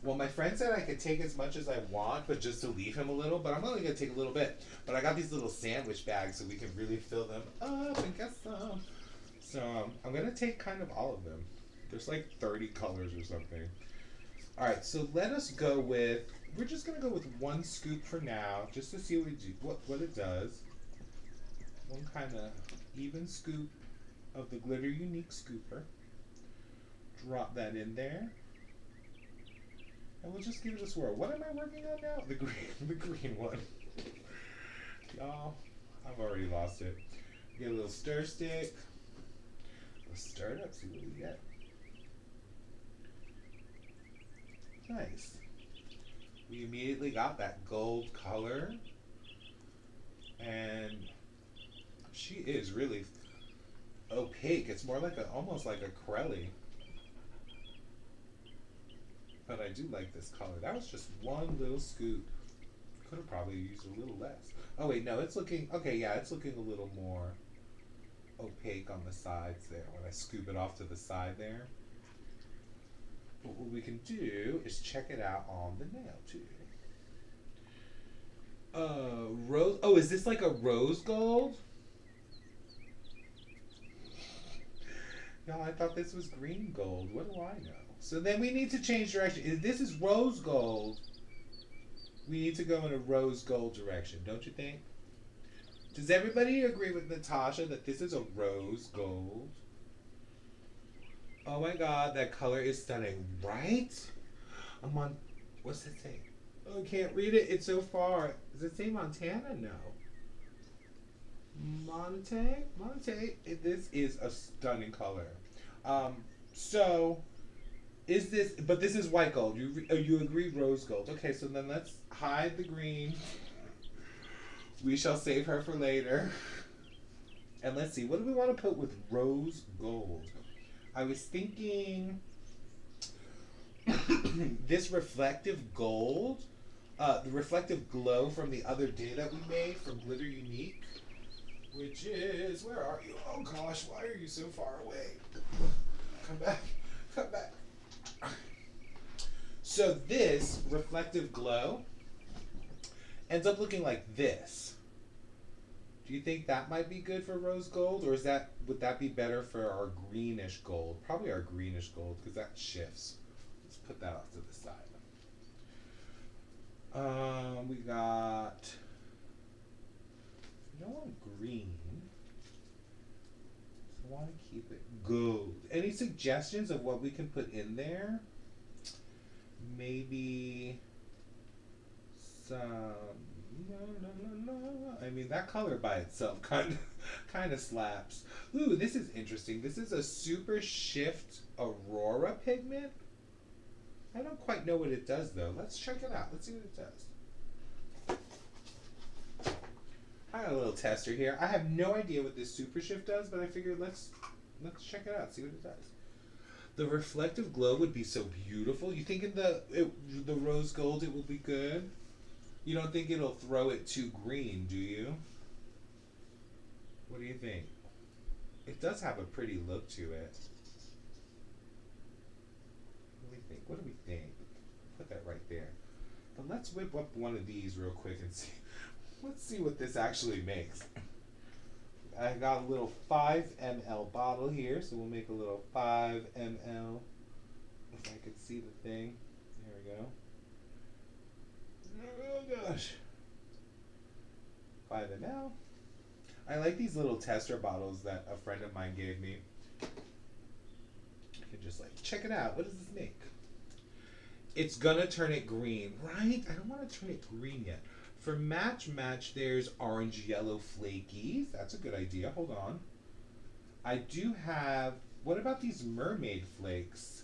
Well, my friend said I could take as much as I want, but just to leave him a little, but I'm only going to take a little bit. But I got these little sandwich bags so we can really fill them up and get some. So I'm going to take kind of all of them. There's like 30 colors or something. All right, so let us go with, we're just going to go with 1 scoop for now, just to see what it, what it does. One kind of even scoop of the Glitter Unique Scooper. Drop that in there. And we'll just give it a swirl. What am I working on now? The green one. Y'all, I've already lost it. Get a little stir stick. Let's stir it up, see what we get. Nice. We immediately got that gold color. And she is really opaque. It's more like almost like a Crelly. But I do like this color. That was just 1 little scoop. Could have probably used a little less. Oh wait, no, it's looking, okay, yeah, it's looking a little more opaque on the sides there when I scoop it off to the side there. But what we can do is check it out on the nail too. Rose, oh, is this like a rose gold? No, I thought this was green gold. What do I know? So then we need to change direction. If this is rose gold, we need to go in a rose gold direction, don't you think? Does everybody agree with Natasha that this is a rose gold? Oh my god, that color is stunning, right? I'm on, what's it say? Oh, I can't read it, it's so far. Does it say Montana? No. Monte, this is a stunning color. So Is this, but this is white gold. You agree rose gold. Okay, so then let's hide the green. We shall save her for later. And let's see, what do we want to put with rose gold? I was thinking this reflective gold, the reflective glow from the other day that we made from Glitter Unique, which is, where are you? Oh gosh, why are you so far away? Come back, come back. So this reflective glow ends up looking like this. Do you think that might be good for rose gold, or would that be better for our greenish gold? Probably our greenish gold, because that shifts. Let's put that off to the side. We got, we don't want green, so I want to keep it gold. Any suggestions of what we can put in there? Maybe some, I mean, that color by itself kind of slaps. Ooh, this is interesting. This is a Super Shift Aurora pigment. I don't quite know what it does though. Let's check it out. Let's see what it does. I got a little tester here. I have no idea what this Super Shift does, but I figured let's check it out. See what it does. The reflective glow would be so beautiful. You think in the rose gold it will be good? You don't think it'll throw it too green, do you? What do you think? It does have a pretty look to it. What do we think? What do we think? Put that right there. But let's whip up one of these real quick and see. Let's see what this actually makes. I got a little 5 ml bottle here, so we'll make a little 5 ml. If I could see the thing. There we go. Oh gosh. 5 ml. I like these little tester bottles that a friend of mine gave me. You can just like, check it out. What does this make? It's gonna turn it green, right? I don't want to turn it green yet. For match, there's orange yellow flakies. That's a good idea. Hold on. I do have, what about these mermaid flakes?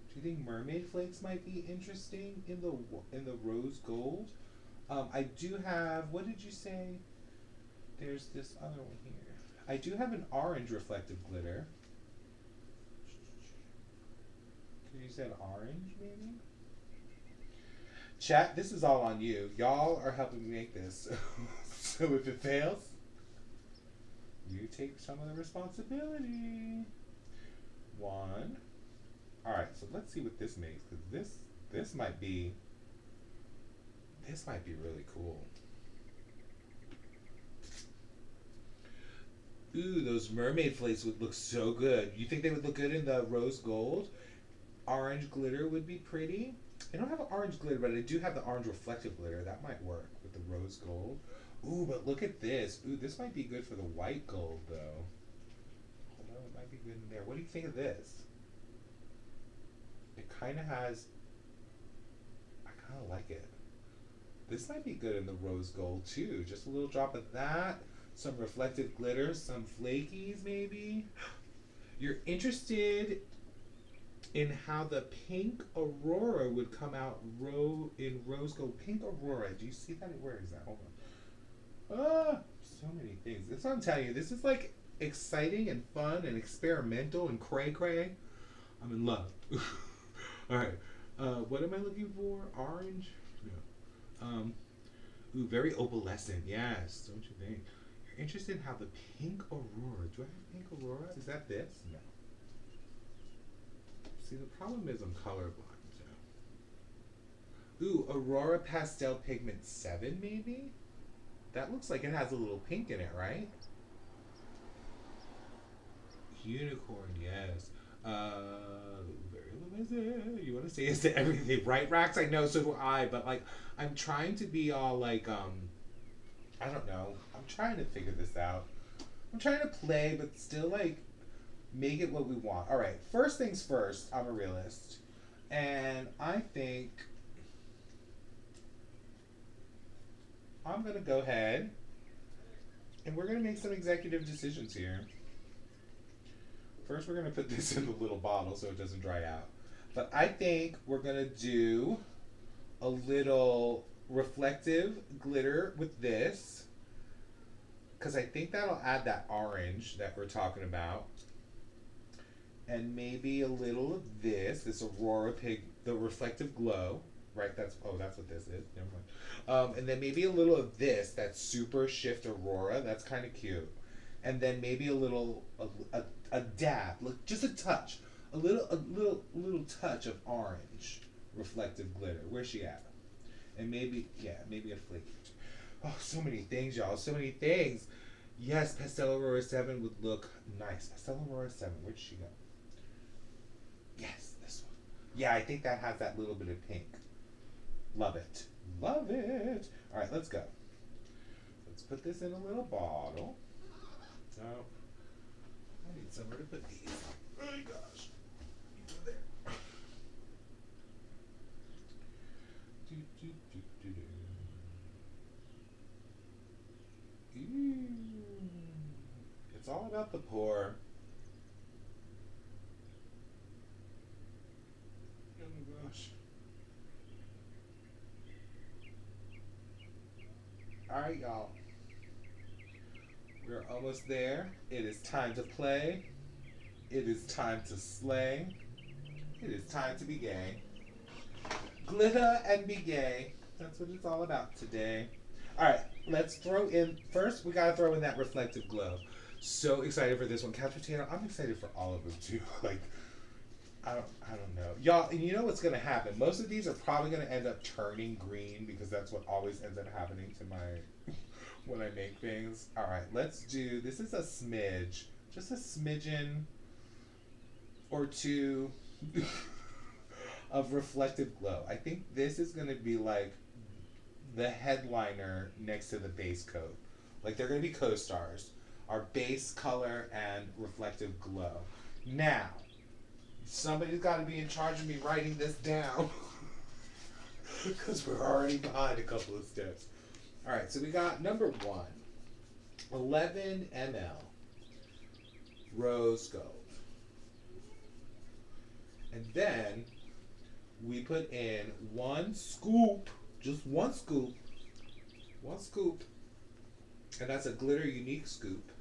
Do you think mermaid flakes might be interesting in the rose gold? I do have, what did you say? There's this other one here. I do have an orange reflective glitter. You said orange, maybe? Chat, this is all on you. Y'all are helping me make this. So if it fails, you take some of the responsibility. 1. Alright, so let's see what this makes, because this might be really cool. Ooh, those mermaid flakes would look so good. You think they would look good in the rose gold? Orange glitter would be pretty. I don't have an orange glitter, but I do have the orange reflective glitter. That might work with the rose gold. Ooh, but look at this. Ooh, this might be good for the white gold, though. Hold on, it might be good in there. What do you think of this? It kind of has, I kind of like it. This might be good in the rose gold, too. Just a little drop of that. Some reflective glitter. Some flakies, maybe. You're interested in how the pink Aurora would come out in rose gold. Pink Aurora, do you see that? Where is that? Hold on. Ah, so many things. That's what I'm telling you. This is like exciting and fun and experimental and cray-cray. I'm in love. Alright. What am I looking for? Orange? No. Ooh, very opalescent. Yes, don't you think? You're interested in how the pink Aurora. Do I have pink Aurora? Is that this? No. See, the problem is I'm colorblind. So. Ooh, Aurora Pastel Pigment 7, maybe? That looks like it has a little pink in it, right? Unicorn, yes. Very limited. You want to say yes to everything, right, Rax? I know, so do I, but like, I'm trying to be all like, I don't know. I'm trying to figure this out. I'm trying to play, but still like, make it what we want. All right, first things first, I'm a realist. And I think I'm going to go ahead and we're going to make some executive decisions here. First, we're going to put this in the little bottle so it doesn't dry out. But I think we're gonna do a little reflective glitter with this because I think that'll add that orange that we're talking about. And maybe a little of this Aurora Pig, the reflective glow, right? That's what this is. Never mind. And then maybe a little of this, that super shift Aurora. That's kind of cute. And then maybe a dab, look, just a touch, a little touch of orange reflective glitter. Where's she at? And maybe maybe a flake. Oh, so many things, y'all. So many things. Yes, Pastel Aurora 7 would look nice. Pastel Aurora 7, where'd she go? Yes, this one. Yeah, I think that has that little bit of pink. Love it. Love it. All right, let's go. Let's put this in a little bottle. Oh, I need somewhere to put these. Oh my gosh. You go there. Do, do, do, do, do. It's all about the pour. Oh my gosh. Alright, y'all. We're almost there. It is time to play. It is time to slay. It is time to be gay. Glitter and be gay. That's what it's all about today. Alright, let's throw in. First, we gotta throw in that reflective glow. So excited for this one. Couch Potato, I'm excited for all of them too. Like, I don't know. Y'all, and you know what's gonna happen? Most of these are probably gonna end up turning green because that's what always ends up happening to my when I make things. Alright, let's do, this is a smidge. Just a smidgen or two of reflective glow. I think this is gonna be like the headliner next to the base coat. Like they're gonna be co-stars. Our base color and reflective glow. Now, somebody's got to be in charge of me writing this down because we're already behind a couple of steps. All right, so we got number 1, 11 ml rose gold. And then we put in 1 scoop, just 1 scoop, and that's a glitter unique scoop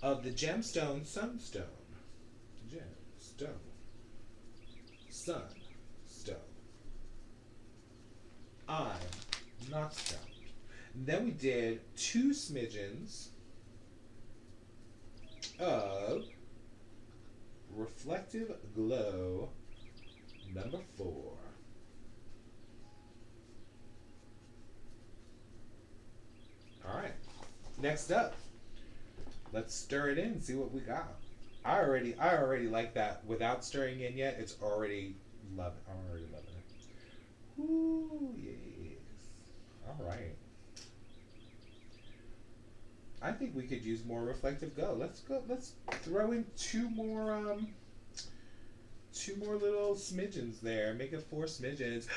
of the gemstone sunstone. Sunstone. I'm not stoned. Then we did 2 smidgens of reflective glow number 4. All right. Next up, let's stir it in, see what we got. I already like that without stirring in yet. It's already love it. I'm already loving it. Ooh, yes. All right. I think we could use more reflective glow. Let's throw in two more little smidgens there. Make it 4 smidgens.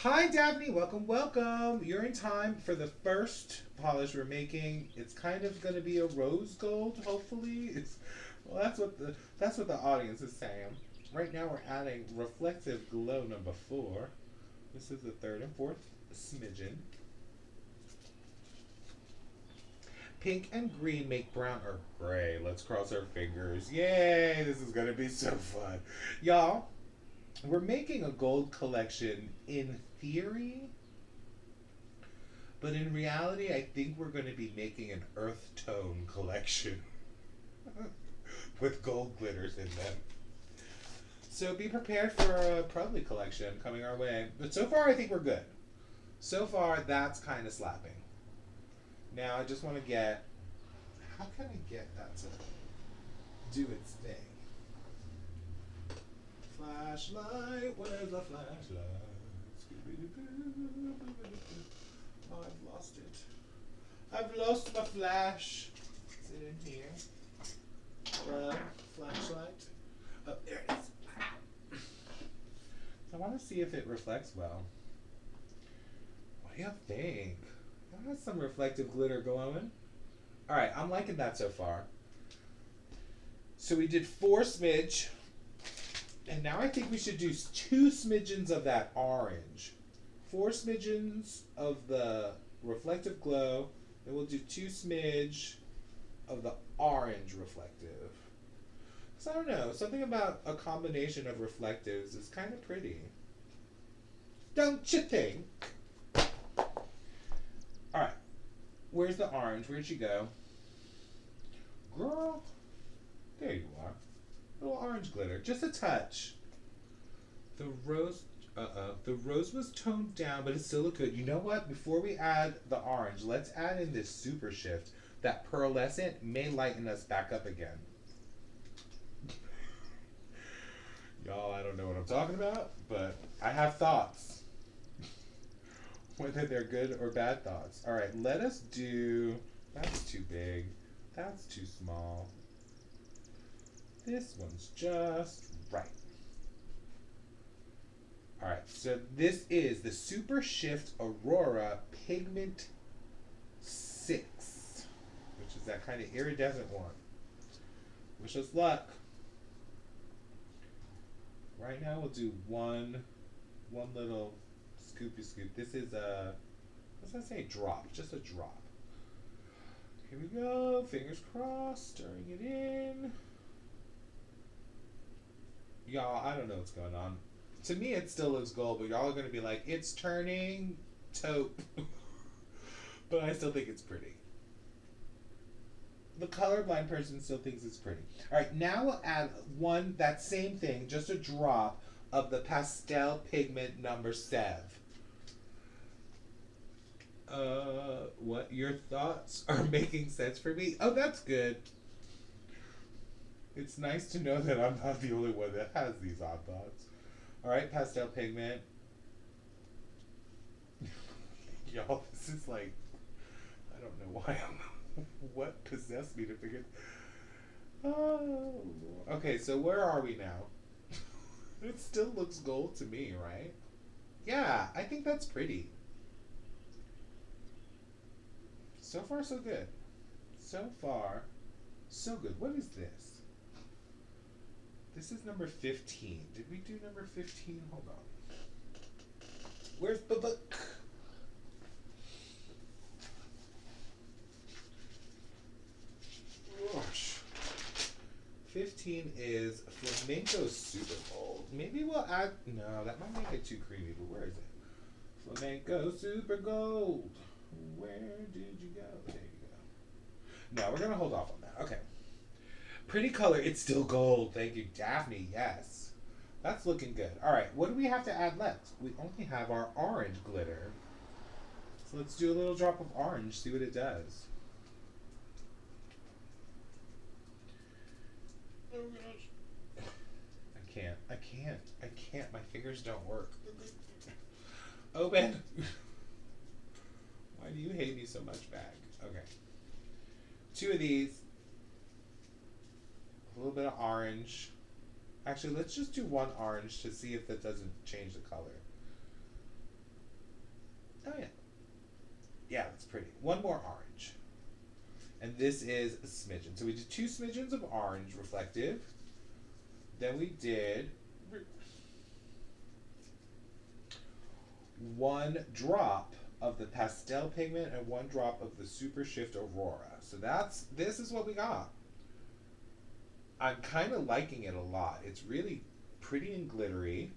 Hi, Daphne. Welcome, welcome. You're in time for the first polish we're making. It's kind of going to be a rose gold, hopefully. That's what the audience is saying. Right now we're adding reflective glow number 4. This is the 3rd and 4th smidgen. Pink and green make brown or gray. Let's cross our fingers. Yay! This is going to be so fun. Y'all, we're making a gold collection in theory, but in reality, I think we're going to be making an earth tone collection with gold glitters in them. So be prepared for a probably collection coming our way. But so far, I think we're good. So far, that's kind of slapping. Now I just want to get, how can I get that to do its thing? Flashlight, where's the flashlight? Oh, I've lost it. I've lost my flash. Is it in here? Flashlight. Oh, there it is. I want to see if it reflects well. What do you think? That has some reflective glitter going. Alright, I'm liking that so far. So we did 4 smidge And now I think we should do 2 smidgens of that orange. 4 smidgens of the reflective glow. Then we'll do 2 smidge of the orange reflective. Because I don't know, something about a combination of reflectives is kind of pretty. Don't you think? Alright, where's the orange? Where'd she go? Girl, there you are. A little orange glitter, just a touch. The rose, the rose was toned down, but it still looked good. You know what? Before we add the orange, let's add in this super shift. That pearlescent may lighten us back up again. Y'all, I don't know what I'm talking about, but I have thoughts. Whether they're good or bad thoughts. Alright, let us do... That's too big. That's too small. This one's just right. Alright, so this is the Super Shift Aurora Pigment 6, which is that kind of iridescent one. Wish us luck. Right now we'll do one little scoopy scoop. This is a, what's that say? Drop, just a drop. Here we go, fingers crossed, stirring it in. Y'all, I don't know what's going on. To me, it still looks gold, but y'all are going to be like, it's turning taupe. But I still think it's pretty. The colorblind person still thinks it's pretty. Alright, now we'll add that same thing, just a drop of the pastel pigment number 7. What? Your thoughts are making sense for me? Oh, that's good. It's nice to know that I'm not the only one that has these odd thoughts. Alright, pastel pigment. Y'all, this is like, I don't know why what possessed me to figure. Oh, okay, so where are we now? It still looks gold to me, right? Yeah, I think that's pretty. So far, so good. So far, so good. What is this? This is number 15. Did we do number 15? Hold on. Where's the book? Gosh. 15 is Flamenco Super Gold. Maybe we'll add... No, that might make it too creamy, but where is it? Flamenco Super Gold. Where did you go? There you go. No, we're going to hold off on that. Okay. Pretty color. It's still gold. Thank you, Daphne. Yes. That's looking good. All right. What do we have to add left? We only have our orange glitter. So let's do a little drop of orange, see what it does. Oh gosh. I can't. My fingers don't work. Open. Why do you hate me so much, bag? Okay. 2 of these. A little bit of orange. Actually, let's just do 1 orange to see if that doesn't change the color. Oh yeah. Yeah, that's pretty. 1 more orange. And this is a smidgen. So we did 2 smidgens of orange reflective. Then we did 1 drop of the pastel pigment and 1 drop of the Super Shift Aurora. So this is what we got. I'm kind of liking it a lot. It's really pretty and glittery.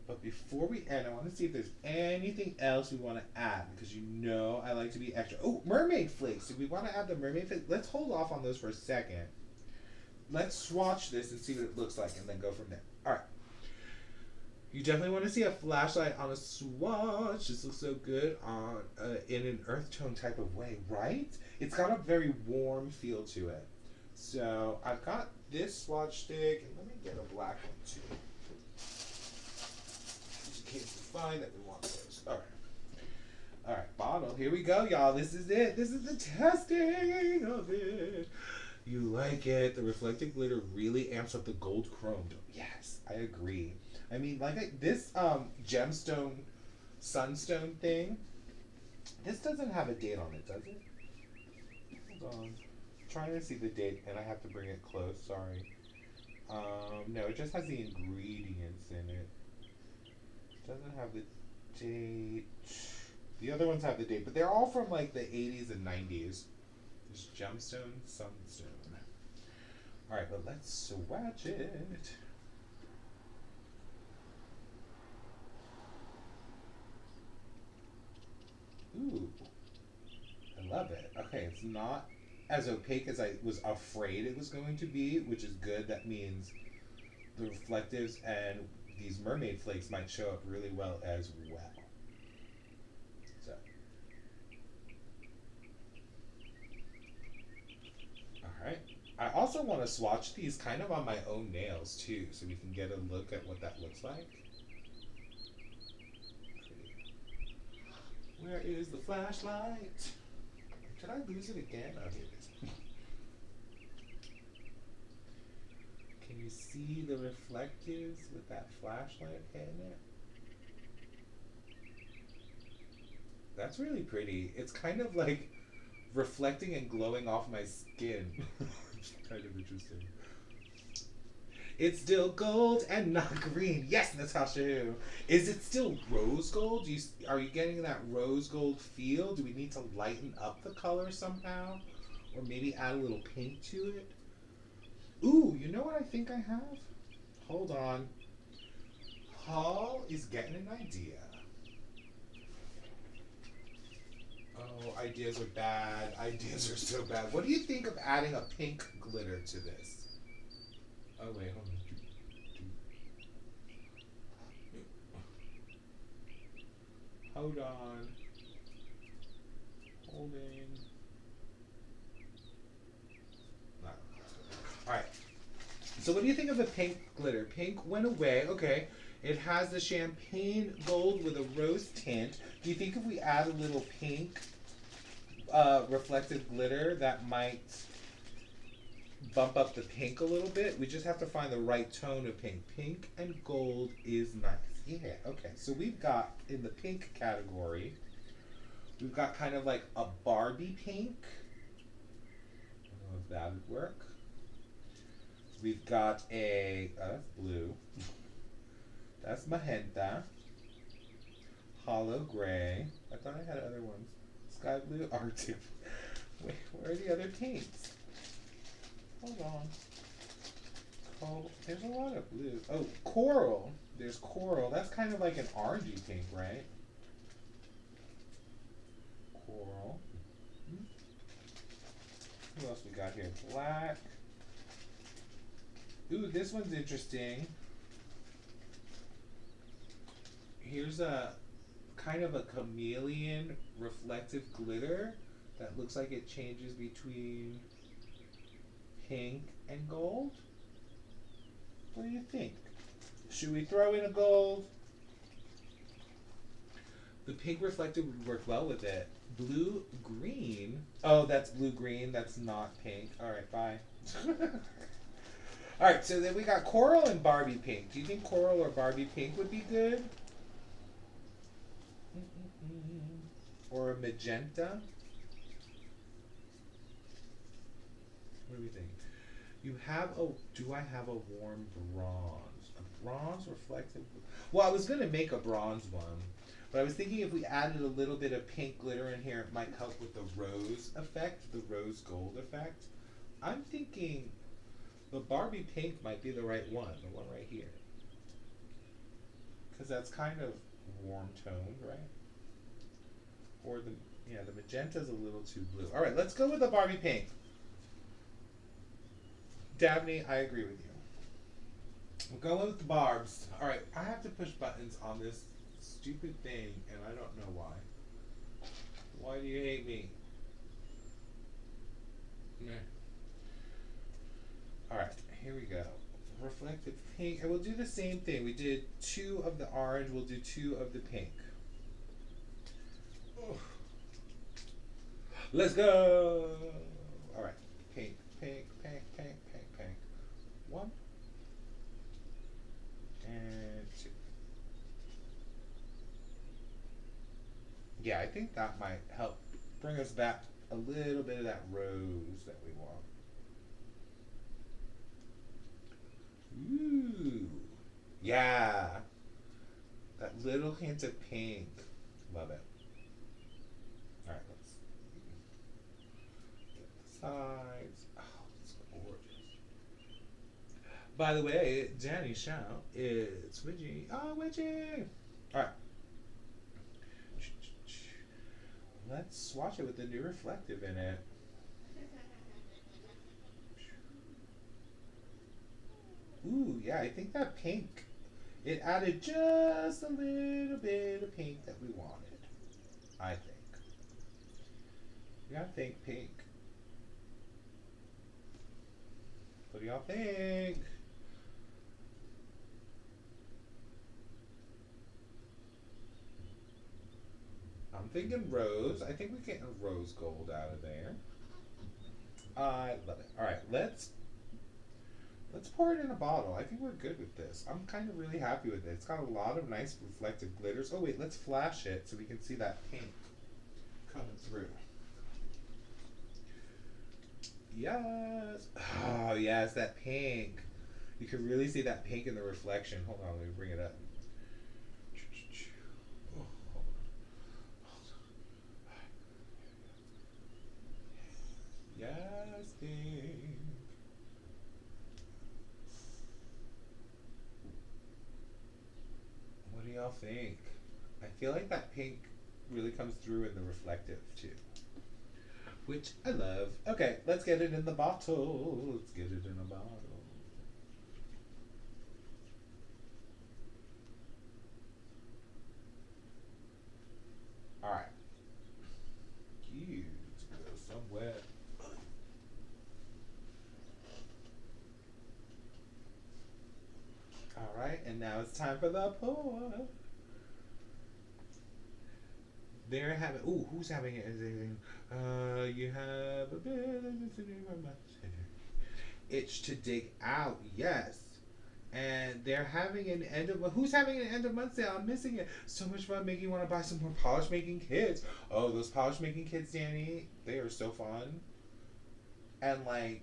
But before we end, I want to see if there's anything else we want to add, because you know I like to be extra. Oh, mermaid flakes. Do we want to add the mermaid flakes? Let's hold off on those for a second. Let's swatch this and see what it looks like and then go from there. All right. You definitely want to see a flashlight on a swatch. This looks so good on in an earth tone type of way, right? It's got a very warm feel to it. So I've got this swatch stick, and let me get a black one too. Just in case we find that we want those. Alright. Alright, bottle. Here we go, y'all. This is it. This is the testing of it. You like it. The reflective glitter really amps up the gold chrome. Yes, I agree. I mean, like this gemstone sunstone thing, this doesn't have a date on it, does it? Hold on. I'm trying to see the date, and I have to bring it close. Sorry. No, it just has the ingredients in it. Doesn't have the date. The other ones have the date, but they're all from like the 80s and 90s. There's gemstone, sunstone. All right, but let's swatch it. Ooh, I love it. Okay, it's not as opaque as I was afraid it was going to be, which is good. That means the reflectives and these mermaid flakes might show up really well as well. So, all right. I also want to swatch these kind of on my own nails too, so we can get a look at what that looks like. Where is the flashlight? Did I lose it again? Oh, here it is. Can you see the reflectives with that flashlight hitting it? That's really pretty. It's kind of like reflecting and glowing off my skin. It's kind of interesting. It's still gold and not green. Yes, Natasha. Is it still rose gold? Are you getting that rose gold feel? Do we need to lighten up the color somehow? Or maybe add a little pink to it? Ooh, you know what I think I have? Hold on. Paul is getting an idea. Oh, ideas are bad. Ideas are so bad. What do you think of adding a pink glitter to this? Oh, wait, hold on. Hold on. Holding. No. Alright. So what do you think of the pink glitter? Pink went away. Okay. It has the champagne gold with a rose tint. Do you think if we add a little pink reflective glitter that might bump up the pink a little bit? We just have to find the right tone of pink. Pink and gold is nice. Yeah, okay. So we've got, in the pink category, we've got kind of like a Barbie pink. I don't know if that would work. We've got a, that's blue. That's magenta. Hollow gray. I thought I had other ones. Sky blue, Arctic. Wait, where are the other pinks? Hold on. Oh, there's a lot of blue. Oh, coral. There's coral. That's kind of like an orangey pink, right? Coral. Who else we got here? Black. Ooh, this one's interesting. Here's a kind of a chameleon reflective glitter that looks like it changes between pink and gold. What do you think? Should we throw in a gold? The pink reflective would work well with it. Blue green. Oh, that's blue green. That's not pink. All right, bye. All right, so then we got coral and Barbie pink. Do you think coral or Barbie pink would be good? Or a magenta? What do we think? You have a, do I have a warm bronze? A bronze reflective? Well, I was going to make a bronze one, but I was thinking if we added a little bit of pink glitter in here, it might help with the rose effect, the rose gold effect. I'm thinking the Barbie pink might be the right one, the one right here. Because that's kind of warm toned, right? Or the, yeah, the magenta's a little too blue. All right, let's go with the Barbie pink. Dabney, I agree with you. We're going with the barbs. All right, I have to push buttons on this stupid thing, and I don't know why. Why do you hate me? Nah. All right, here we go. Reflective pink, and we'll do the same thing. We did 2 of the orange, we'll do 2 of the pink. Oof. Let's go. All right, pink, pink, pink, pink, pink, pink. 1 and 2. Yeah, I think that might help bring us back a little bit of that rose that we want. Ooh. Yeah. That little hint of pink. Love it. Alright, let's get the sides. Oh, it's gorgeous. By the way, Danny shout it's Widgie. Oh, Widgie! Alright. Let's swatch it with the new reflective in it. Ooh, yeah, I think that pink, it added just a little bit of pink that we wanted. I think. We gotta think pink. What do y'all think? I'm thinking rose. I think we get a rose gold out of there. I love it. All right, let's pour it in a bottle. I think we're good with this. I'm kind of really happy with it. It's got a lot of nice reflective glitters. Oh wait, let's flash it so we can see that pink coming through. Yes. Oh yes, that pink. You can really see that pink in the reflection. Hold on, let me bring it up. Oh, hold on. Yes, pink. What do y'all think? I feel like that pink really comes through in the reflective too, which I love. Okay, let's get it in the bottle. Let's get it in a bottle. All right. You go somewhere. All right, and now it's time for the pour. They're having. Ooh, who's having it? You have a bit of itch to dig out. Yes. And they're having an end of. Who's having an end of month sale? I'm missing it. So much fun, making you want to buy some more polish making kits. Oh, those polish making kits, Danny, they are so fun. And like,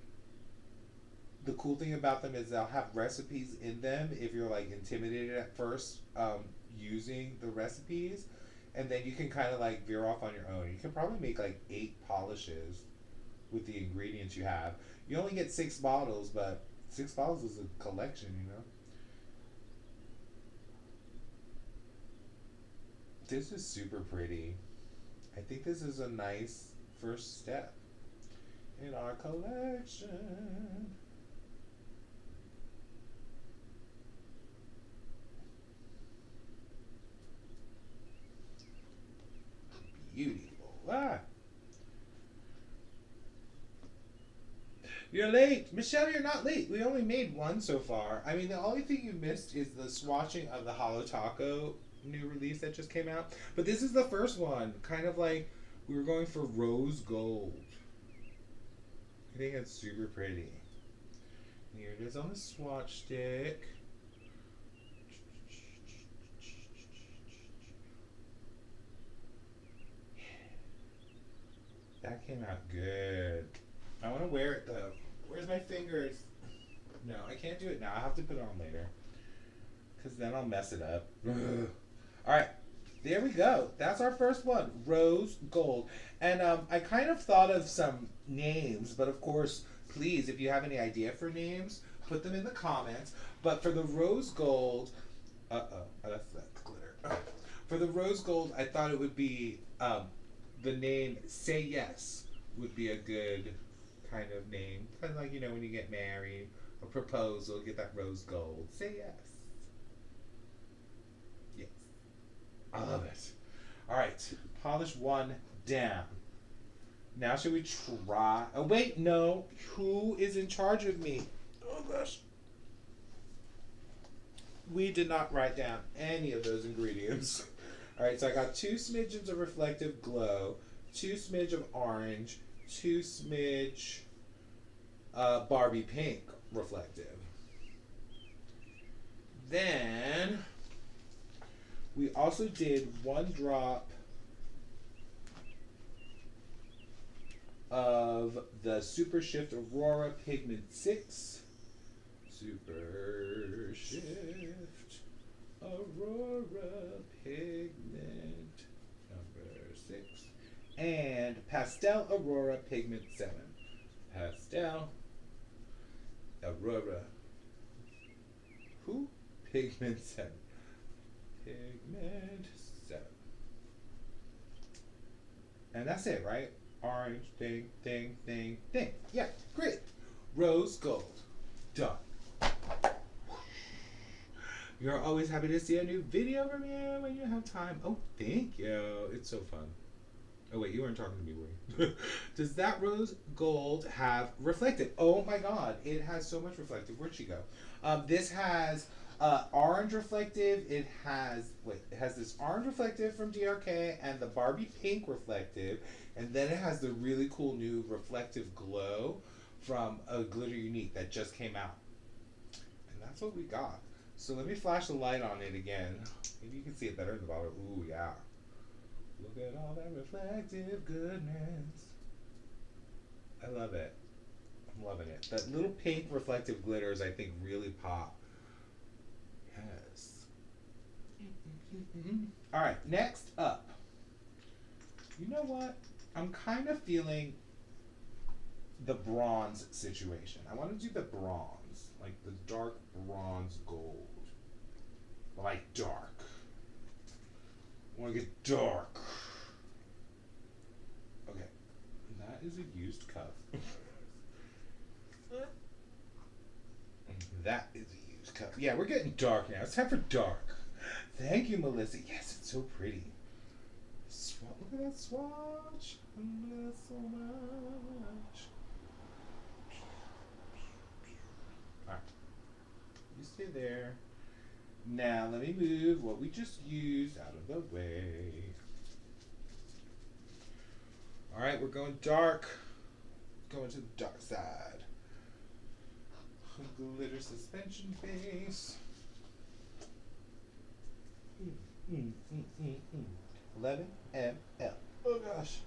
the cool thing about them is they'll have recipes in them if you're like intimidated at first using the recipes, and then you can kind of like veer off on your own. You can probably make like 8 polishes with the ingredients you have. You only get 6 bottles, but 6 bottles is a collection, you know. This is super pretty. I think this is a nice first step in our collection. Beautiful. Ah. You're late. Michelle, you're not late. We only made one so far. I mean, the only thing you missed is the swatching of the Holo Taco new release that just came out. But this is the first one. Kind of like we were going for rose gold. I think it's super pretty. Here it is on the swatch stick. That came out good. I want to wear it though. Where's my fingers? No, I can't do it now. I have to put it on later. Because then I'll mess it up. Alright, there we go. That's our first one. Rose gold. And I kind of thought of some names, but of course, please, if you have any idea for names, put them in the comments. But for the rose gold, that's glitter. For the rose gold, I thought it would be the name Say Yes would be a good kind of name. Kind of like, you know, when you get married, a proposal, get that rose gold. Say yes. Yes. I love it. All right. Polish one down. Now should we try? Oh, wait, no. Who is in charge of me? Oh, gosh. We did not write down any of those ingredients. All right, so I got 2 smidgens of reflective glow, 2 smidge of orange, 2 smidge Barbie pink reflective. Then we also did 1 drop of the Super Shift Aurora Pigment 6. Super Shift Aurora Pigment number 6. And Pastel Aurora Pigment 7. Pastel Aurora. Who? Pigment 7. Pigment 7. And that's it, right? Orange, thing. Yeah, great. Rose gold. Done. You're always happy to see a new video from you when you have time. Oh, thank you. It's so fun. Oh, wait, you weren't talking to me, were you? Does that rose gold have reflective? Oh my god, it has so much reflective. Where'd she go? This has orange reflective. It has this orange reflective from DRK and the Barbie pink reflective, and then it has the really cool new reflective glow from a Glitter Unique that just came out. And that's what we got. So let me flash the light on it again. Maybe you can see it better in the bottle. Ooh, yeah. Look at all that reflective goodness. I love it. I'm loving it. That little pink reflective glitters, I think, really pop. Yes. All right, next up. You know what? I'm kind of feeling the bronze situation. I want to do the bronze, like the dark bronze gold. Like dark. I want to get dark. Okay, that is a used cup. That is a used cup. Yeah, we're getting dark now. It's time for dark. Thank you, Melissa. Yes, it's so pretty. Look at that swatch. I love that so much. Alright. You stay there. Now, let me move what we just used out of the way. Alright, we're going dark. Going to the dark side. Glitter suspension base. 11 ml. Oh gosh.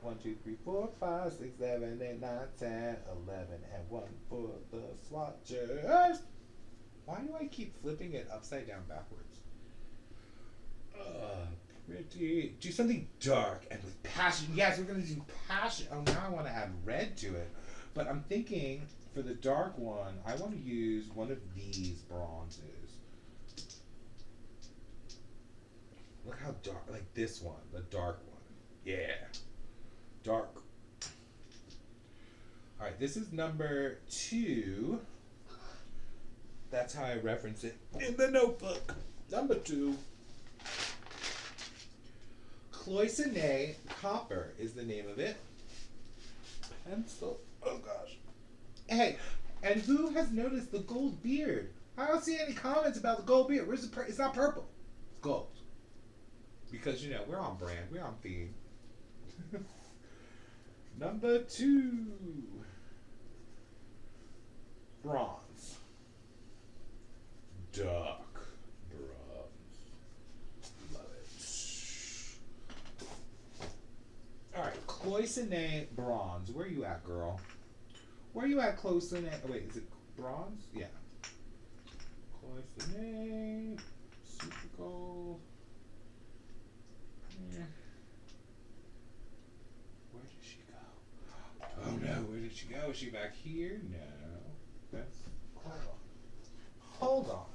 1, 2, 3, 4, 5, 6, 7, 8, 9, 10, 11, and 1 for the swatchers. Why do I keep flipping it upside down backwards? Pretty. Do something dark and with passion. Yes, we're going to do passion. Oh, now I want to add red to it. But I'm thinking for the dark one, I want to use one of these bronzes. Look how dark, like this one, the dark one. Yeah. Dark. All right, this is number 2. That's how I reference it in the notebook. Number 2. Cloisonne Copper is the name of it. Pencil. Oh gosh. Hey, and who has noticed the gold beard? I don't see any comments about the gold beard. Where's the it's not purple. It's gold. Because, you know, we're on brand. We're on theme. Number 2. Bronze. Dark bronze. Love it. Alright, Cloisonne Bronze. Where you at, girl? Where you at, Cloisonne? Oh, wait, is it bronze? Yeah. Cloisonne. Super gold. Yeah. Where did she go? Oh no, where did she go? Is she back here? No. That's. Hold on.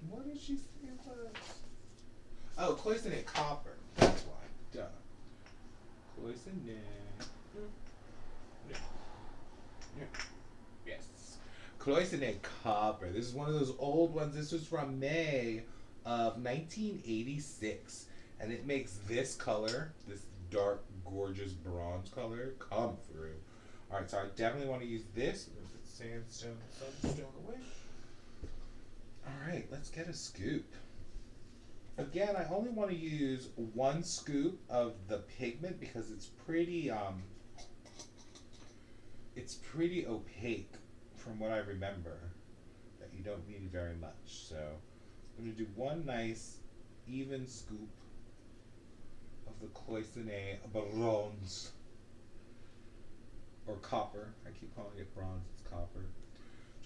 What did she say it was? Oh, Cloisonne Copper. That's why. Duh. Cloisonne. Yes. Cloisonne Copper. This is one of those old ones. This was from May of 1986. And it makes this color, this dark, gorgeous bronze color, come through. Alright, so I definitely want to use this. We're going to put sandstone, sunstone away. Alright, let's get a scoop. Again, I only want to use 1 scoop of the pigment because it's pretty opaque from what I remember. That you don't need very much. So I'm going to do 1 nice, even scoop of the Cloisonne bronze. Or copper. I keep calling it bronze, it's copper.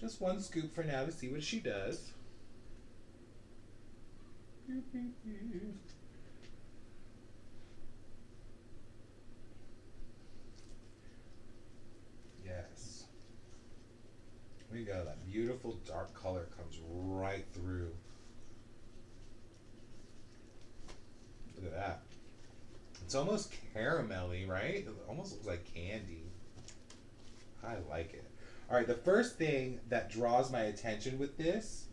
Just one scoop for now to see what she does. Yes. There you go. That beautiful dark color comes right through. Look at that. It's almost caramelly, right? It almost looks like candy. I like it. All right, the first thing that draws my attention with this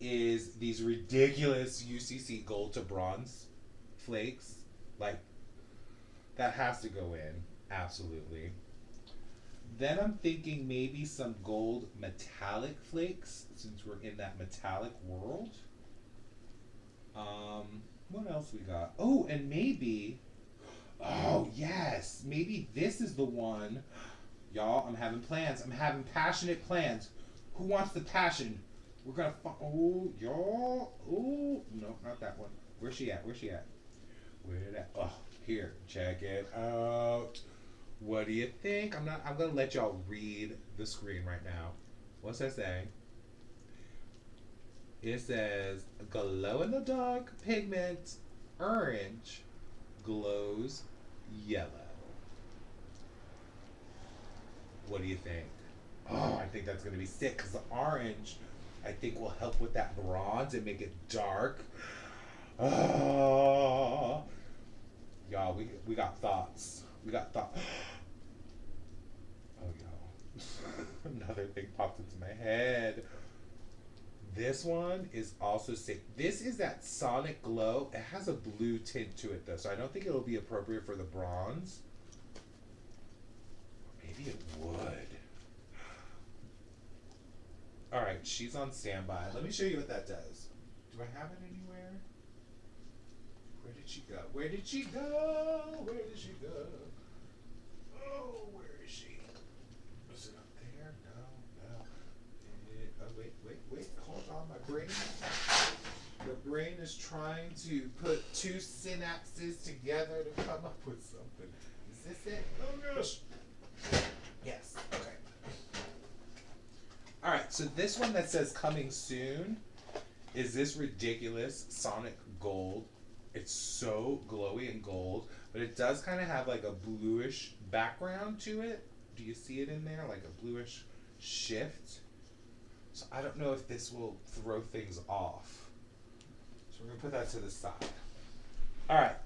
is these ridiculous UCC gold to bronze flakes. Like, that has to go in, absolutely. Then I'm thinking maybe some gold metallic flakes, since we're in that metallic world. What else we got? Oh, and maybe, oh yes, maybe this is the one. Y'all, I'm having plans. I'm having passionate plans. Who wants the passion? We're gonna, oh, y'all, oh, no, not that one. Where's she at? Where's she at? Where that? Oh, here, check it out. What do you think? I'm gonna let y'all read the screen right now. What's that saying? It says glow in the dark pigment orange glows yellow. What do you think? Oh, I think that's gonna be sick because the orange I think will help with that bronze and make it dark. Oh, y'all, we got thoughts. We got thoughts. Oh, y'all. Another thing popped into my head. This one is also sick. This is that Sonic Glow. It has a blue tint to it, though, so I don't think it'll be appropriate for the bronze. Maybe it would. All right, she's on standby. Let me show you what that does. Do I have it anywhere? Where did she go? Where did she go? Where did she go? Oh, where is she? Is it up there? No, no. Oh, wait. Hold on, my brain. The brain is trying to put two synapses together to come up with something. Is this it? Oh, gosh. Yes, okay. All right, so this one that says coming soon is this ridiculous Sonic Gold. It's so glowy and gold, but it does kind of have like a bluish background to it. Do you see it in there? Like a bluish shift. So I don't know if this will throw things off. So we're gonna put that to the side. All right.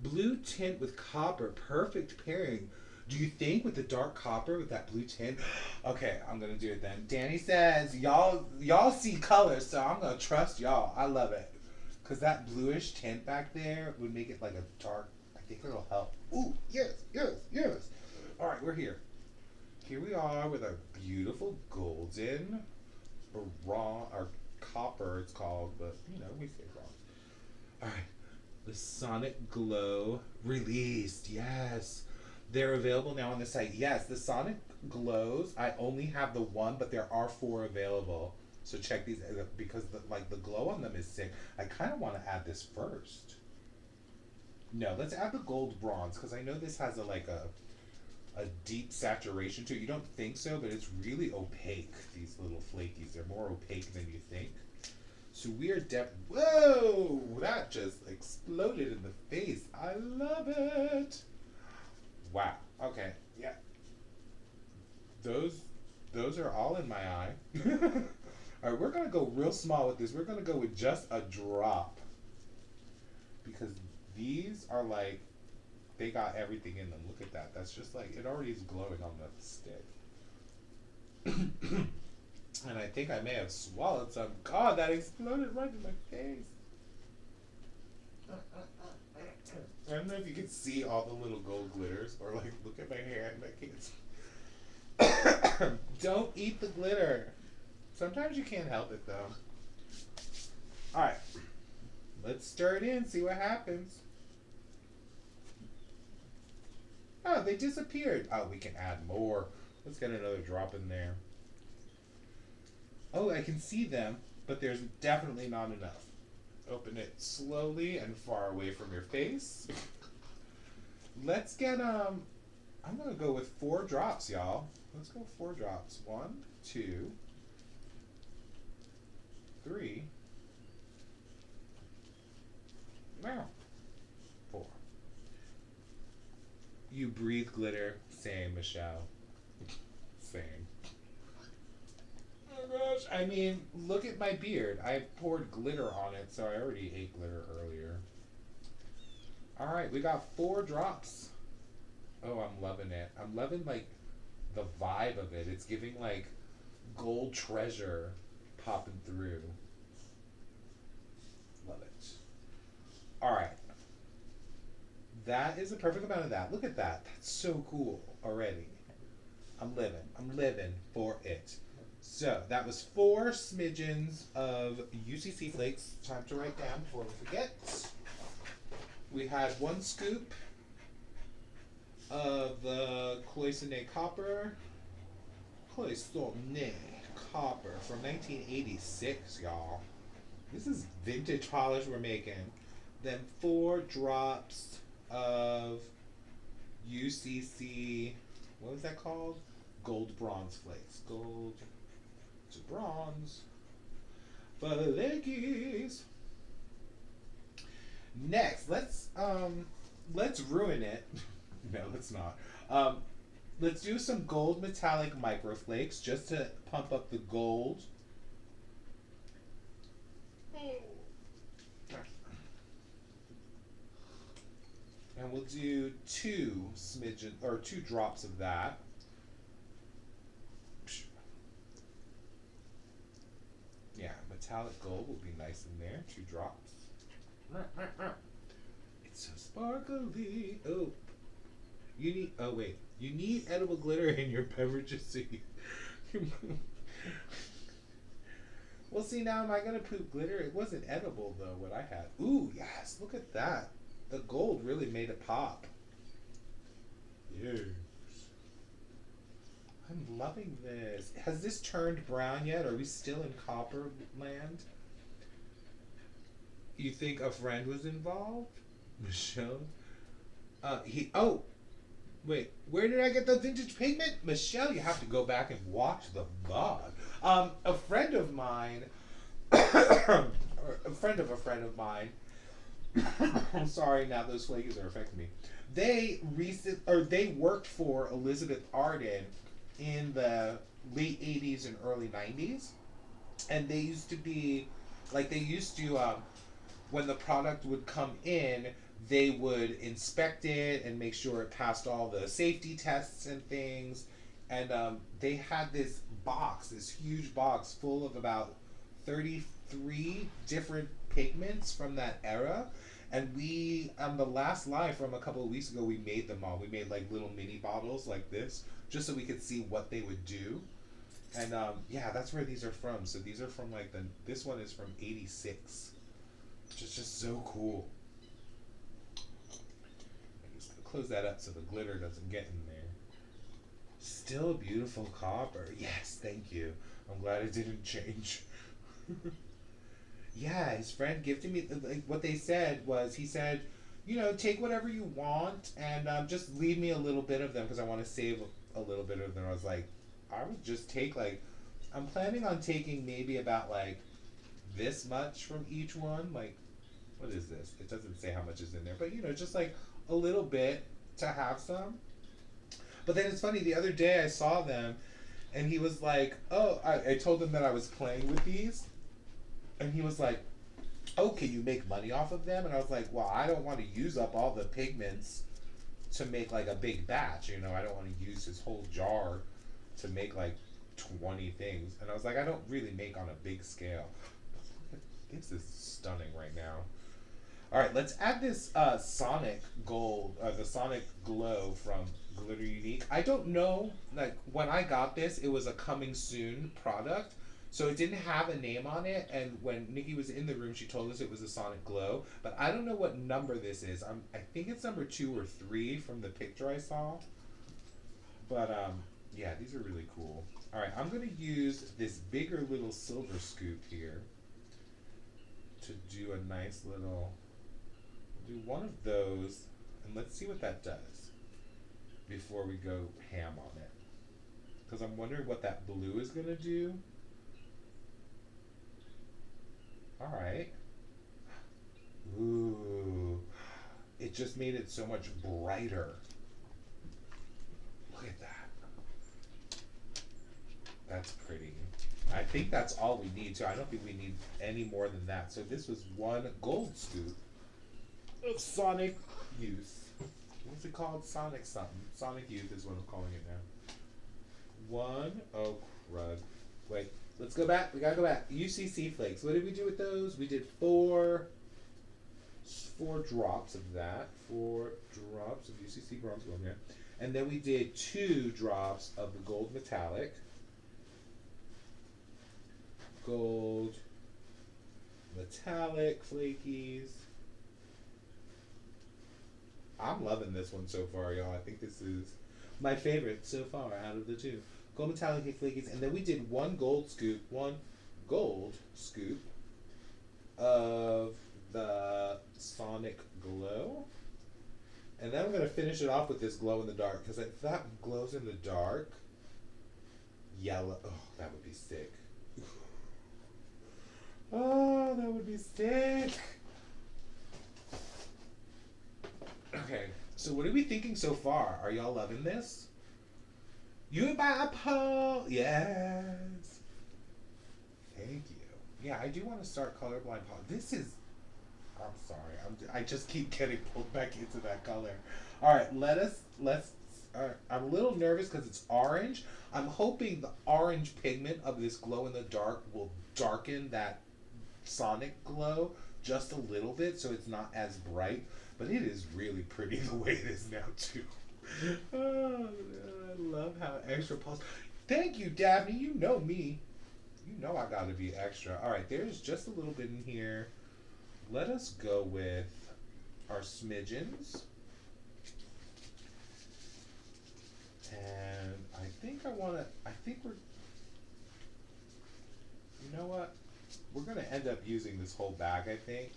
Blue tint with copper, perfect pairing. Do you think with the dark copper with that blue tint? Okay, I'm gonna do it then. Danny says y'all see colors, so I'm gonna trust y'all. I love it. Cause that bluish tint back there would make it like a dark. I think it'll help. Ooh, yes. All right, we're here. Here we are with our beautiful golden, raw or copper. It's called, but you know we say wrong. All right, the Sonic Glow released. Yes, they're available now on the site. Yes, the Sonic Glows. I only have the one, but there are 4 available. So check these because the glow on them is sick. I kind of want to add this first. No, let's add the gold bronze because I know this has a deep saturation to it. You don't think so, but it's really opaque. These little flakies, they're more opaque than you think. So we are whoa! That just exploded in the face. I love it. Wow. Okay. Yeah. Those are all in my eye. All right, we're going to go real small with this. We're going to go with just a drop. Because these are like, they got everything in them. Look at that. That's just like, it already is glowing on the stick. And I think I may have swallowed some. God, that exploded right in my face. I don't know if you can see all the little gold glitters. Or like, look at my hand. I can't. Don't eat the glitter. Sometimes you can't help it though. Alright. Let's stir it in, see what happens. Oh, they disappeared. Oh, we can add more. Let's get another drop in there. Oh, I can see them, but there's definitely not enough. Open it slowly and far away from your face. Let's get, I'm gonna go with 4 drops, y'all. Let's go 4 drops. 1, 2, 3, now 4. You breathe glitter. Same, Michelle. Same. Oh gosh. I mean, look at my beard. I poured glitter on it, so I already ate glitter earlier. Alright, we got 4 drops. Oh, I'm loving it. I'm loving, like, the vibe of it. It's giving, like, gold treasure popping through. Love it. Alright. That is the perfect amount of that. Look at that. That's so cool already. I'm living. I'm living for it. So that was 4 smidgens of UCC flakes. Time to write down before we forget. We had 1 scoop of the Cloisonne Copper. Cloisonne Copper from 1986, y'all. This is vintage polish we're making. Then 4 drops of UCC, what was that called? Gold bronze flakes. Gold to bronze flakes. Next, let's ruin it. No, let's not. Let's do some gold metallic microflakes just to pump up the gold. And we'll do 2 smidgen or 2 drops of that. Yeah, metallic gold will be nice in there. 2 drops. It's so sparkly. Oh, you need. Oh wait, you need edible glitter in your beverages. So well, see, now am I gonna poop glitter? It wasn't edible though. What I had. Ooh, yes. Look at that. The gold really made it pop. Yes. I'm loving this. Has this turned brown yet? Are we still in copper land? You think a friend was involved? Michelle? Oh, wait. Where did I get the vintage pigment? Michelle, you have to go back and watch the vlog. A friend of mine, a friend of mine, I'm sorry, now those flakies are affecting me. They worked for Elizabeth Arden in the late 80s and early 90s. And they used to be, like, when the product would come in, they would inspect it and make sure it passed all the safety tests and things. And they had this huge box full of about 33 different pigments from that era. And we, on the last live from a couple of weeks ago, we made them all. We made like little mini bottles like this, just so we could see what they would do. And yeah, that's where these are from. So these are from like this one is from 86. Which is just so cool. I'm just gonna close that up so the glitter doesn't get in there. Still beautiful copper. Yes, thank you. I'm glad it didn't change. Yeah, his friend gifted me, like, what they said was, he said, take whatever you want and just leave me a little bit of them because I want to save a little bit of them. I was like, I would just take I'm planning on taking maybe about like this much from each one. Like, what is this? It doesn't say how much is in there, but just like a little bit to have some. But then it's funny, the other day I saw them and he was like, oh, I told him that I was playing with these. And he was like, oh, can you make money off of them? And I was like, well, I don't want to use up all the pigments to make like a big batch. I don't want to use his whole jar to make like 20 things. And I was like, I don't really make on a big scale. This is stunning right now. All right, let's add this Sonic Gold, the Sonic Glow from Glitter Unique. I don't know, like when I got this, it was a coming soon product. So it didn't have a name on it, and when Nikki was in the room, she told us it was a Sonic Glow. But I don't know what number this is. I think it's number 2 or 3 from the picture I saw. But yeah, these are really cool. All right, I'm gonna use this bigger little silver scoop here to do a nice little. We'll do one of those, and let's see what that does before we go ham on it. because I'm wondering what that blue is gonna do. All right. Ooh, it just made it so much brighter. Look at that. That's pretty. I think that's all we need too. I don't think we need any more than that. So this was one gold scoop of Sonic Youth. What's it called? Sonic something. Sonic Youth is what I'm calling it now. One, oh crud. Wait, let's go back. We gotta go back. UCC flakes. What did we do with those? We did four drops of that. 4 drops of UCC bronze gold, yeah. And then we did 2 drops of the gold metallic. Gold metallic flakies. I'm loving this one so far, y'all. I think this is my favorite so far out of the 2. Gold metallic flakies, and then we did one gold scoop of the Sonic Glow. And then I'm going to finish it off with this glow in the dark, because if that glows in the dark, yellow, oh, that would be sick. Oh, that would be sick. Okay, so what are we thinking so far? Are y'all loving this? You buy a pole? Yes. Thank you. Yeah, I do want to start colorblind pole. This is, I'm sorry, I just keep getting pulled back into that color. All right, let's, I'm a little nervous because it's orange. I'm hoping the orange pigment of this glow in the dark will darken that Sonic glow just a little bit so it's not as bright, but it is really pretty the way it is now too. Oh, I love how extra pulse. Thank you, Daphne. You know me. You know I gotta be extra. All right, there's just a little bit in here. Let us go with our smidgens. And I think we're, you know what? We're gonna end up using this whole bag, I think.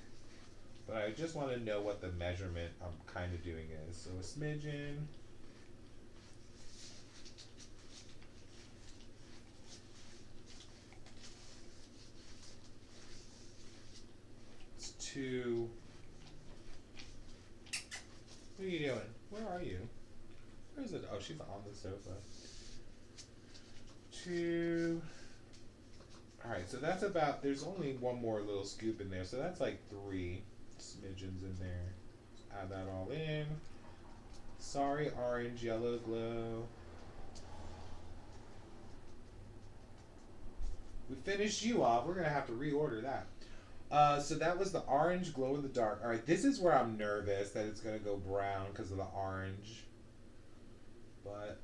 But I just want to know what the measurement I'm kind of doing is. So a smidgen. It's 2. What are you doing? Where are you? Where is it? Oh, she's on the sofa. 2. Alright, so that's about, there's only one more little scoop in there, so that's like 3 smidgens in there. Just add that all in. Sorry, orange, yellow glow. We finished you off. We're going to have to reorder that. So that was the orange glow in the dark. Alright, this is where I'm nervous that it's going to go brown because of the orange. But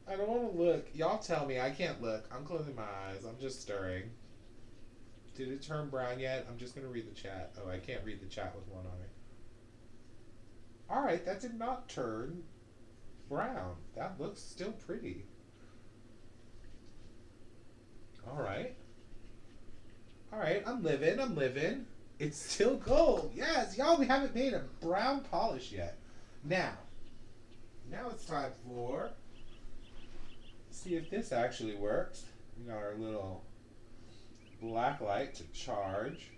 I don't want to look. Y'all tell me. I can't look. I'm closing my eyes. I'm just stirring. Did it turn brown yet? I'm just going to read the chat. Oh, I can't read the chat with one eye. Alright, that did not turn brown. That looks still pretty. Alright. Alright, I'm living. It's still gold. Yes, y'all, we haven't made a brown polish yet. Now it's time for, see if this actually works. We got our little black light to charge.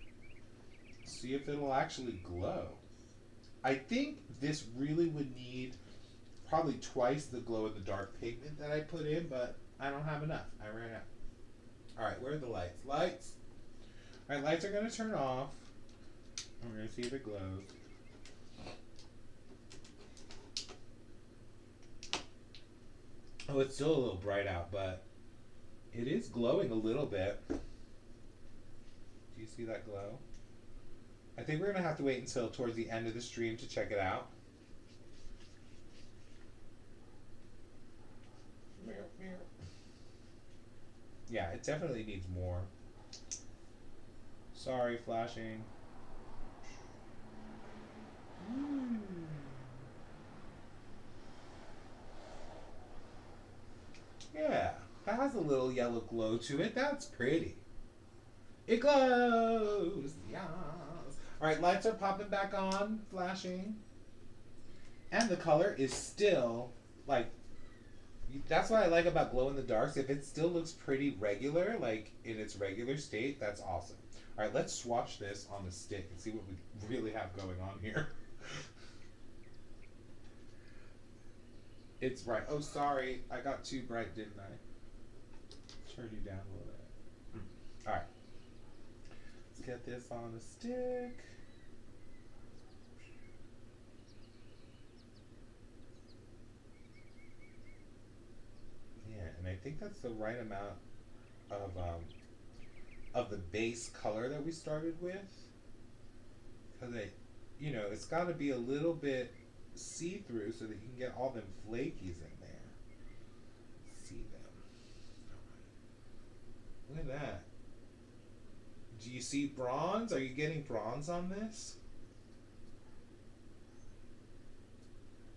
See if it'll actually glow. I think this really would need probably twice the glow in the dark pigment that I put in, but I don't have enough. I ran out. Alright, where are the lights? Lights! Alright, lights are going to turn off. And we're going to see if it glows. Oh, it's still a little bright out, but it is glowing a little bit. Do you see that glow? I think we're going to have to wait until towards the end of the stream to check it out. Yeah, it definitely needs more. Sorry, flashing. Yeah, that has a little yellow glow to it. That's pretty. It glows. Yes. Alright, lights are popping back on, flashing. And the color is still, like, That's what I like about glow in the darks. If it still looks pretty regular, like in its regular state, that's awesome. All right, let's swatch this on the stick and see what we really have going on here. It's bright. Oh, sorry, I got too bright, didn't I? Turn you down a little bit. All right, let's get this on the stick. Yeah, and I think that's the right amount of the base color that we started with, because it's got to be a little bit see through so that you can get all them flakies in there. See them. Look at that. Do you see bronze? Are you getting bronze on this?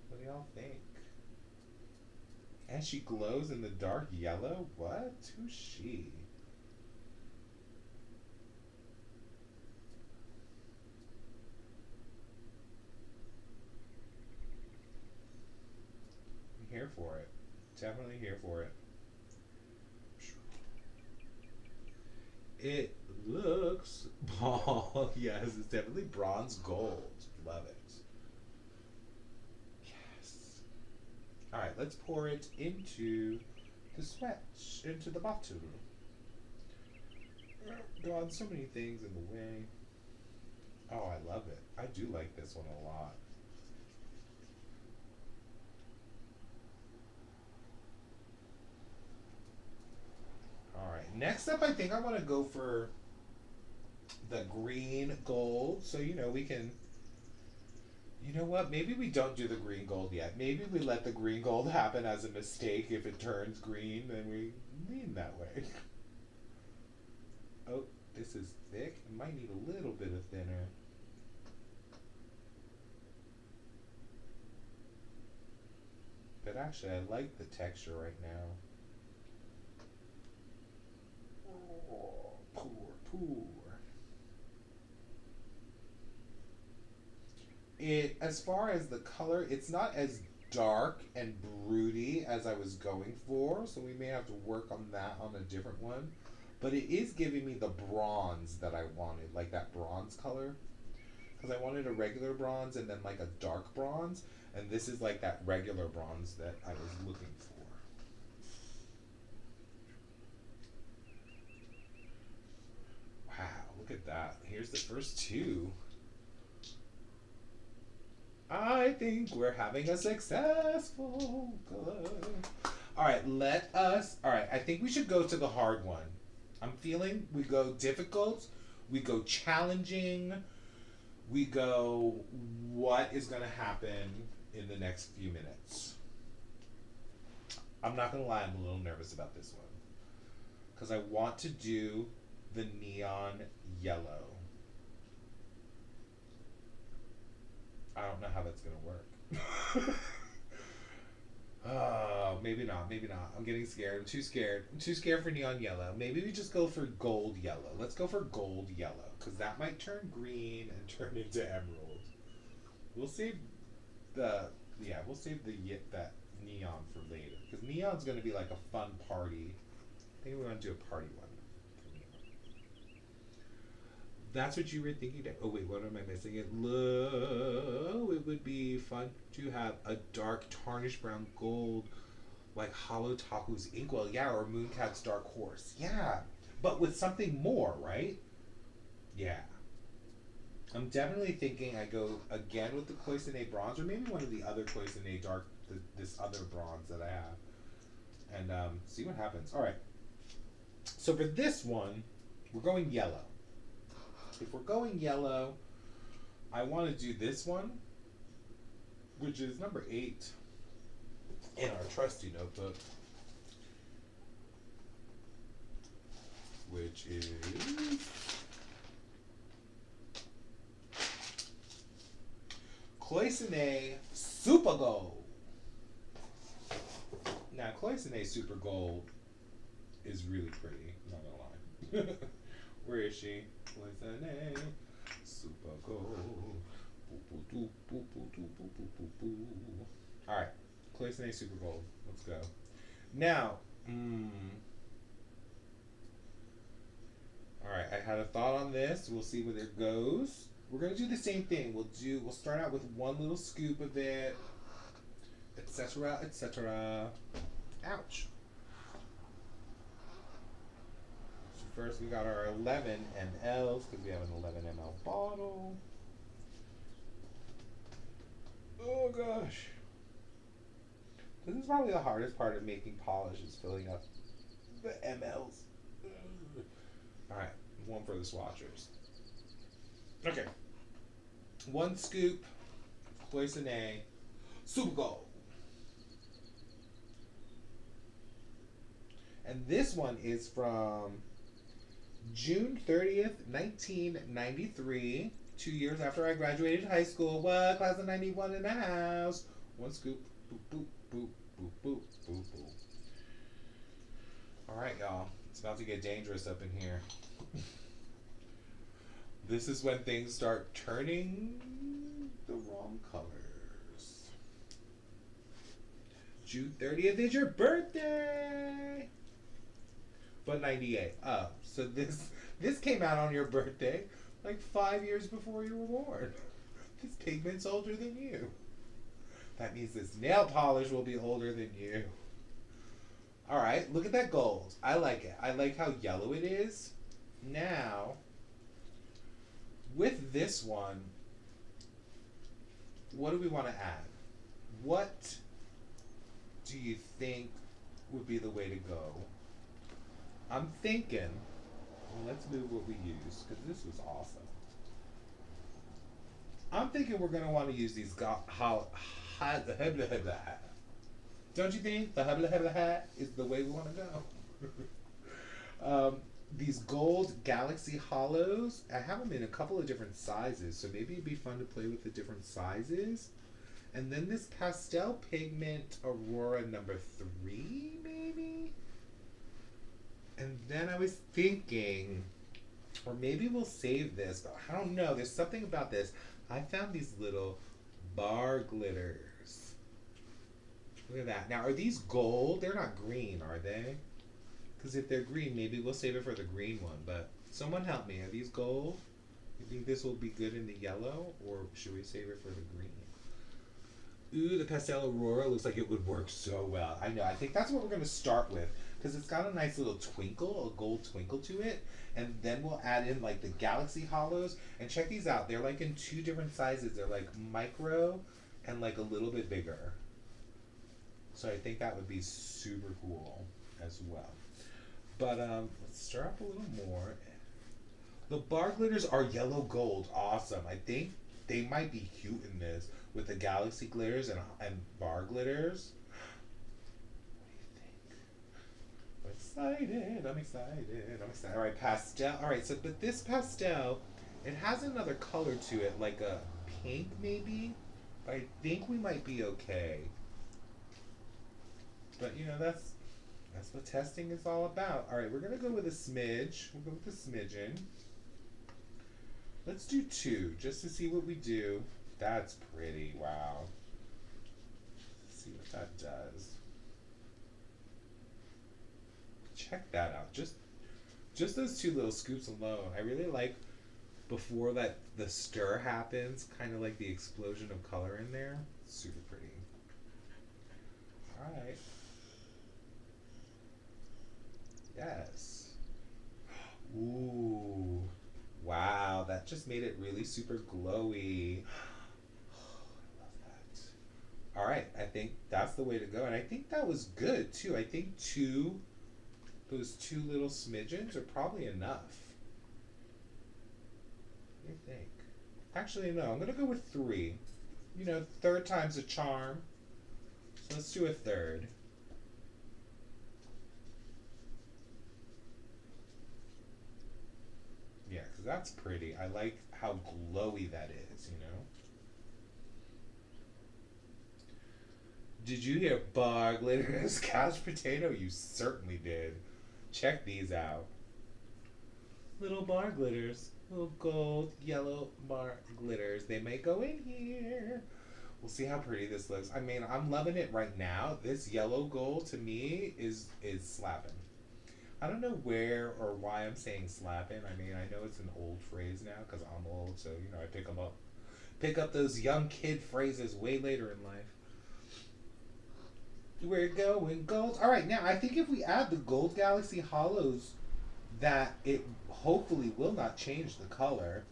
What do y'all think? And she glows in the dark yellow? What? Who's she? I'm here for it. Definitely here for it. It looks yes, it's definitely bronze gold. Love it. Yes. Alright, let's pour it into the swatch, into the bottle. God, so many things in the way. Oh, I love it. I do like this one a lot. Alright, next up I think I want to go for the green gold. So, we can. You know what? Maybe we don't do the green gold yet. Maybe we let the green gold happen as a mistake. If it turns green, then we lean that way. Oh, this is thick. It might need a little bit of thinner. But actually, I like the texture right now. Oh, pour. As far as the color, it's not as dark and broody as I was going for, so we may have to work on that on a different one. But it is giving me the bronze that I wanted, like that bronze color. Because I wanted a regular bronze and then like a dark bronze, and this is like that regular bronze that I was looking for. Wow, look at that. Here's the first two. I think we're having a successful good. All right, I think we should go to the hard one. I'm feeling we go difficult, we go challenging, we go what is going to happen in the next few minutes. I'm not going to lie, I'm a little nervous about this one because I want to do the neon yellow. I don't know how that's going to work. Oh, maybe not. Maybe not. I'm getting scared. I'm too scared. I'm too scared for neon yellow. Maybe we just go for gold yellow. Let's go for gold yellow because that might turn green and turn into emerald. We'll save the we'll save that neon for later because neon's going to be like a fun party. I think we want to do a party one. That's what you were thinking. Oh wait, what am I missing? It would be fun to have a dark tarnished brown gold, like Holo Taco's inkwell, yeah, or Mooncat's dark horse, yeah, but with something more, right? Yeah, I'm definitely thinking I go again with the Cloisonne bronze, or maybe one of the other Cloisonne dark, this other bronze that I have, and see what happens. All right. So for this one, we're going yellow. If we're going yellow, I want to do this one, which is number 8 in our trusty notebook, which is Cloisonne Super Gold. Now, Cloisonne Super Gold is really pretty, I'm not gonna lie. Where is she? Cloisonne Super Gold. Alright, Cloisonne Super Gold. Let's go. Now, all right, I had a thought on this. We'll see where it goes. We're gonna do the same thing. We'll start out with one little scoop of it, etc., etc. Ouch. So first we got our 11 mLs because we have an 11 ml bottle. Oh gosh. This is probably the hardest part of making polish is filling up the mLs. Alright, one for the swatchers. Okay. One scoop, Cloisonne, Super Gold. And this one is from June 30th, 1993. 2 years after I graduated high school. What? Class of 91 in the house. One scoop. Boop, boop, boop, boop, boop, boop, boop. Alright, y'all. It's about to get dangerous up in here. This is when things start turning the wrong colors. June 30th is your birthday! But 98. Oh, so this came out on your birthday like 5 years before you were born. This pigment's older than you. That means this nail polish will be older than you. Alright, look at that gold. I like it. I like how yellow it is. Now, with this one, what do we want to add? What do you think would be the way to go? I'm thinking, let's move what we use, because this was awesome. I'm thinking we're going to want to use these don't you think the hubla hat is the way we want to go? These gold Galaxy Holos, I have them in a couple of different sizes, so maybe it'd be fun to play with the different sizes. And then this pastel pigment Aurora number 3, maybe? And then I was thinking, or maybe we'll save this, but I don't know. There's something about this. I found these little bar glitters. Look at that. Now, are these gold? They're not green, are they? Because if they're green, maybe we'll save it for the green one. But someone help me. Are these gold? You think this will be good in the yellow? Or should we save it for the green? Ooh, the pastel Aurora looks like it would work so well. I know. I think that's what we're going to start with. Because it's got a nice little twinkle, a gold twinkle to it. And then we'll add in like the Galaxy Holos. And check these out. They're like in 2 different sizes. They're like micro and like a little bit bigger. So I think that would be super cool as well. But let's stir up a little more. The bar glitters are yellow gold. Awesome. I think they might be cute in this with the Galaxy glitters and bar glitters. What do you think? I'm excited. All right, pastel. All right, so but this pastel, it has another color to it, like a pink maybe. But I think we might be okay. But you know, that's what testing is all about. All right, we're gonna go with a smidge. We'll go with a smidgen. Let's do 2 just to see what we do. That's pretty. Wow. Let's see what that does. Check that out. Just those 2 little scoops alone. I really like before that the stir happens, kind of like the explosion of color in there. Super pretty. All right. Yes. Ooh. Wow, that just made it really super glowy. I love that. All right, I think that's the way to go. And I think that was good too. I think those 2 little smidgens are probably enough. What do you think? Actually, no, I'm going to go with 3. You know, 3rd time's a charm. So let's do a 3rd. Yeah, because that's pretty. I like how glowy that is, you know? Did you hear bar glitters, couch potato? You certainly did. Check these out. Little bar glitters. Little gold, yellow bar glitters. They may go in here. We'll see how pretty this looks. I mean, I'm loving it right now. This yellow gold to me is slapping. I don't know where or why I'm saying slapping. I mean, I know it's an old phrase now because I'm old, so you know I pick them up, pick up those young kid phrases way later in life. We're going gold. All right, now I think if we add the Gold Galaxy Hollows, that it hopefully will not change the color.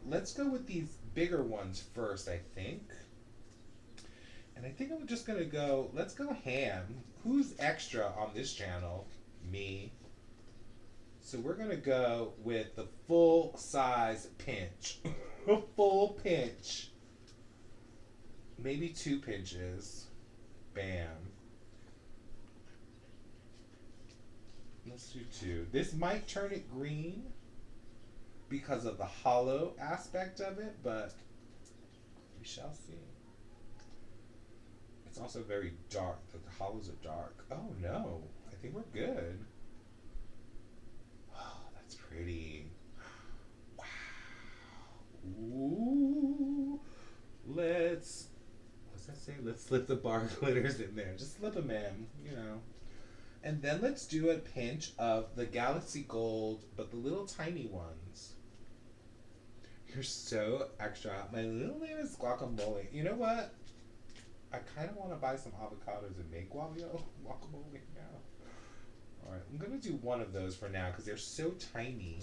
Let's go with these bigger ones first, I think. And I think I'm just gonna go. Let's go ham. Who's extra on this channel? Me. So we're gonna go with the full size pinch. A full pinch. Maybe 2 pinches. Bam. Let's do 2. This might turn it green because of the hollow aspect of it, but we shall see. It's also very dark. The hollows are dark. Oh no. I think we're good. Oh, that's pretty. Wow. Ooh. What's that say? Let's slip the bar glitters in there. Just slip them in, you know. And then let's do a pinch of the Galaxy Gold, but the little tiny ones. You're so extra. My little name is Guacamole. You know what? I kind of want to buy some avocados and make guacamole now. Alright, I'm going to do one of those for now because they're so tiny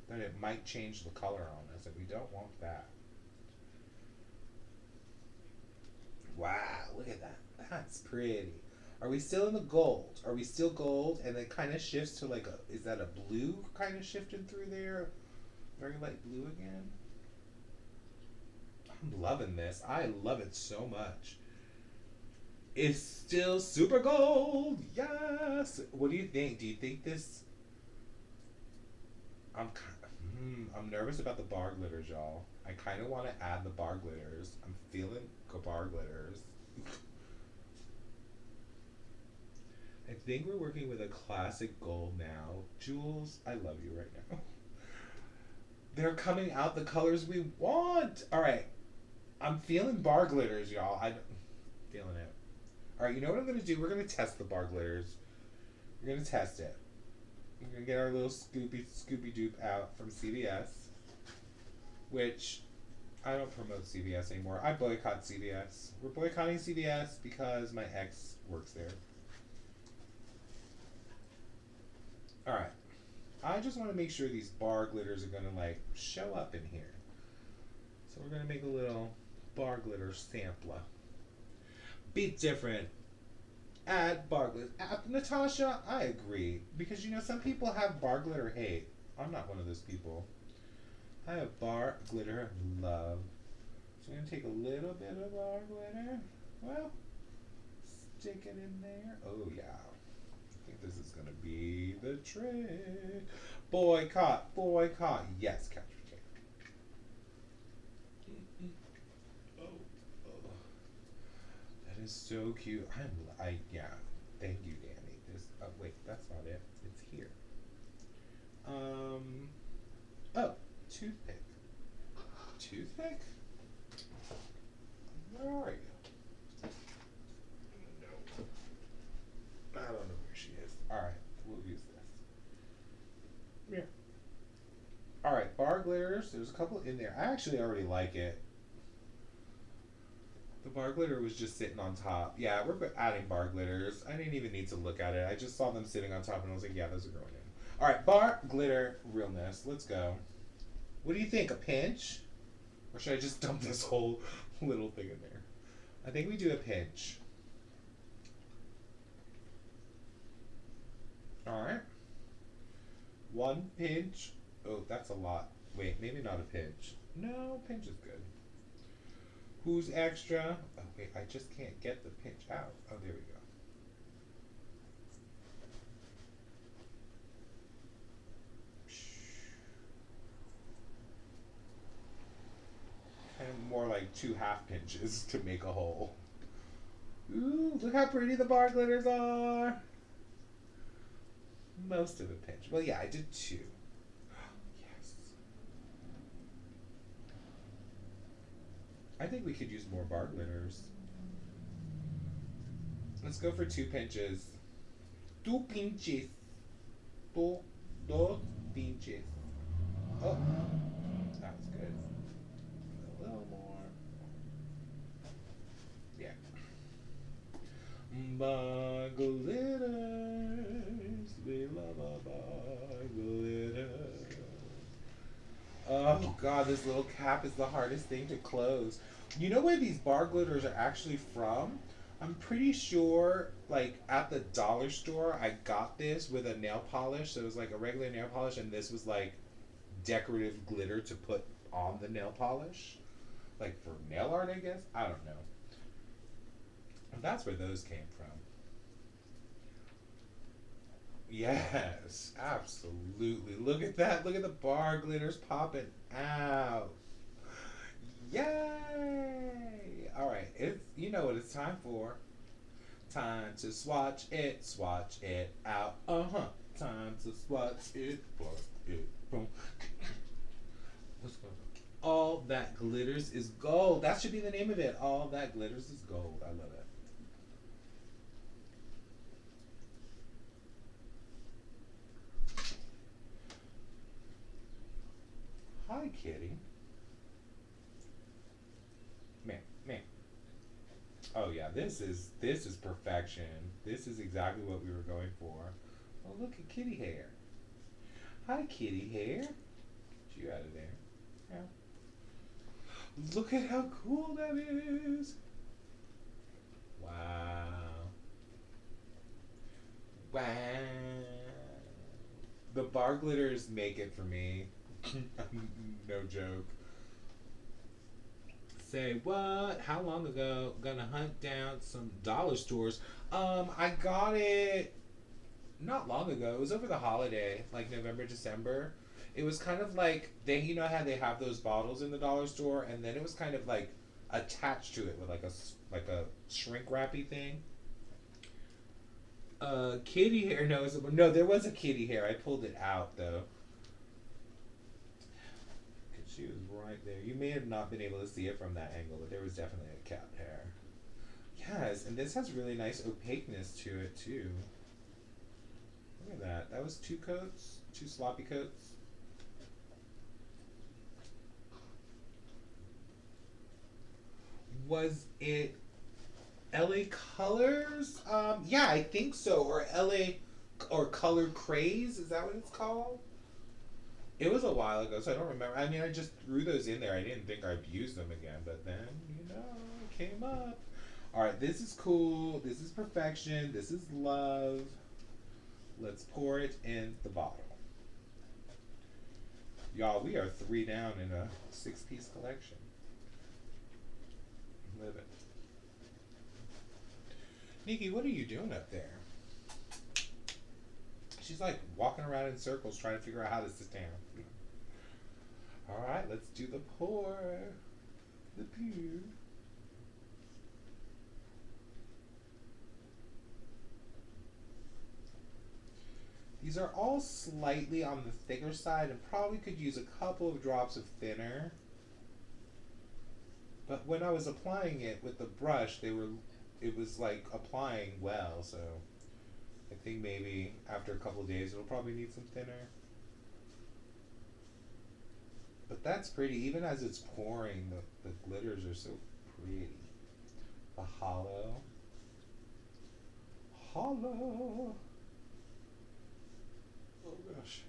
that it might change the color on us, and we don't want that. Wow, look at that. That's pretty. Are we still in the gold? Are we still gold? And it kind of shifts to like a, is that a blue kind of shifting through there? Very light blue again? I'm loving this. I love it so much. It's still super gold. Yes. What do you think? Do you think this? I'm nervous about the bar glitters, y'all. I kind of want to add the bar glitters. I'm feeling bar glitters. I think we're working with a classic gold now. Jules, I love you right now. They're coming out the colors we want. All right. I'm feeling bar glitters, y'all. I'm feeling it. All right, you know what I'm going to do? We're going to test the bar glitters. We're going to test it. We're going to get our little Scooby Doop out from CVS, which I don't promote CVS anymore. I boycott CVS. We're boycotting CVS because my ex works there. All right. I just want to make sure these bar glitters are going to like show up in here. So we're going to make a little bar glitter sampler. Be different. Add bar glitter. Natasha, I agree. Because you know, some people have bar glitter hate. I'm not one of those people. I have bar glitter love. So I'm going to take a little bit of bar glitter. Well, stick it in there. Oh yeah. I think this is going to be the trick. Boycott, boycott. Yes, Catcher Tape. That is so cute. Yeah. Thank you, Danny. Wait, that's not it. It's here. Oh, toothpick. Toothpick? Where are you? No. I don't know where she is. Alright, we'll use this. Yeah. Alright, bar glitters. There's a couple in there. I actually already like it. The bar glitter was just sitting on top. Yeah, we're adding bar glitters. I didn't even need to look at it. I just saw them sitting on top and I was like, yeah, those are going in. Alright, bar glitter realness. Let's go. What do you think? A pinch? Or should I just dump this whole little thing in there? I think we do a pinch. Alright. 1 pinch. Oh, that's a lot. Wait, maybe not a pinch. No, pinch is good. Who's extra? Oh, wait, I just can't get the pinch out. Oh, there we go. Kind of more like 2 half pinches to make a hole. Ooh, look how pretty the bar glitters are. Most of a pinch. Well, yeah, I did 2. Yes. I think we could use more bar glitters. Let's go for 2 pinches. 2 pinches. Dos pinches. Oh, that was good. A little more. Yeah. Bar glitters. We love our bar glitters. Oh god, this little cap is the hardest thing to close. You know where these bar glitters are actually from? I'm pretty sure, like, at the dollar store, I got this with a nail polish. So it was like a regular nail polish, and this was like decorative glitter to put on the nail polish. Like for nail art, I guess? I don't know. And that's where those came from. Yes, absolutely. Look at that. Look at the bar glitters popping out. Yay! All right, it's you know what it's time for. Time to swatch it out. Time to swatch it, plus it, boom. What's going on? All that glitters is gold. That should be the name of it. All that glitters is gold. I love it. Hi, kitty. Man, man. Oh yeah, this is perfection. This is exactly what we were going for. Oh look at kitty hair. Hi, kitty hair. Get you out of there. Yeah. Look at how cool that is. Wow. Wow. The bar glitters make it for me. No joke. Say what? How long ago? Gonna hunt down some dollar stores. I got it not long ago. It was over the holiday, like November, December. It was kind of like they, you know how they have those bottles in the dollar store, and then it was kind of like attached to it with like a shrink wrappy thing. Kitty hair. No, there was a kitty hair. I pulled it out though. She was right there. You may have not been able to see it from that angle, but there was definitely a cat hair. Yes, and this has really nice opaqueness to it too. Look at that. That was 2 coats, 2 sloppy coats. Was it LA Colors? Yeah, I think so. Or LA or Color Craze, is that what it's called? It was a while ago, so I don't remember. I mean, I just threw those in there. I didn't think I'd use them again, but then, it came up. All right, this is cool. This is perfection. This is love. Let's pour it in the bottle. Y'all, we are 3 down in a 6-piece collection. Live it. Nikki, what are you doing up there? She's like walking around in circles trying to figure out how to sit down. All right, let's do the pour. The pour. These are all slightly on the thicker side and probably could use a couple of drops of thinner. But when I was applying it with the brush, it was like applying well, so I think maybe after a couple of days it'll probably need some thinner. But that's pretty. Even as it's pouring, the glitters are so pretty. The hollow. Hollow. Oh gosh.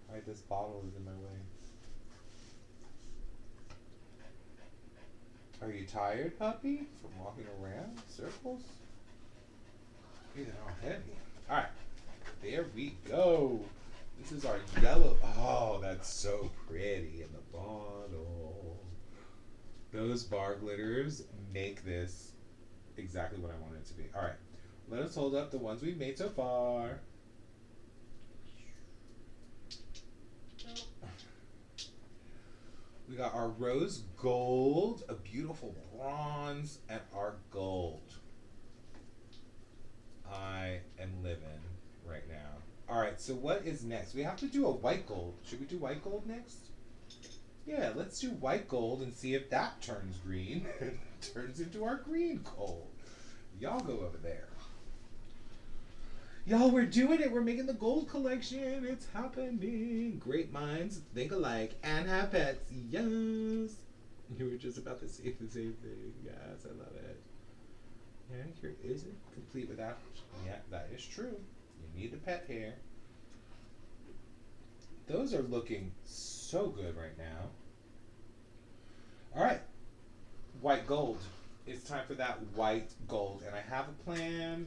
Alright, this bottle is in my way. Are you tired, puppy? From walking around in circles? Breathing all heavy. Alright. There we go. This is our yellow. Oh, that's so pretty in the bottle. Those bar glitters make this exactly what I want it to be. Alright. Let us hold up the ones we've made so far. We got our rose gold, a beautiful bronze, and our gold. I am living right now. All right, so what is next? We have to do a white gold. Should we do white gold next? Yeah, let's do white gold and see if that turns green. Turns into our green gold. Y'all go over there. Y'all, we're doing it. We're making the gold collection. It's happening. Great minds think alike and have pets. Yes. You were just about to say the same thing. Yes, I love it. Yeah, here isn't complete without. Yeah, that is true. You need the pet hair. Those are looking so good right now. All right, white gold. It's time for that white gold, and I have a plan.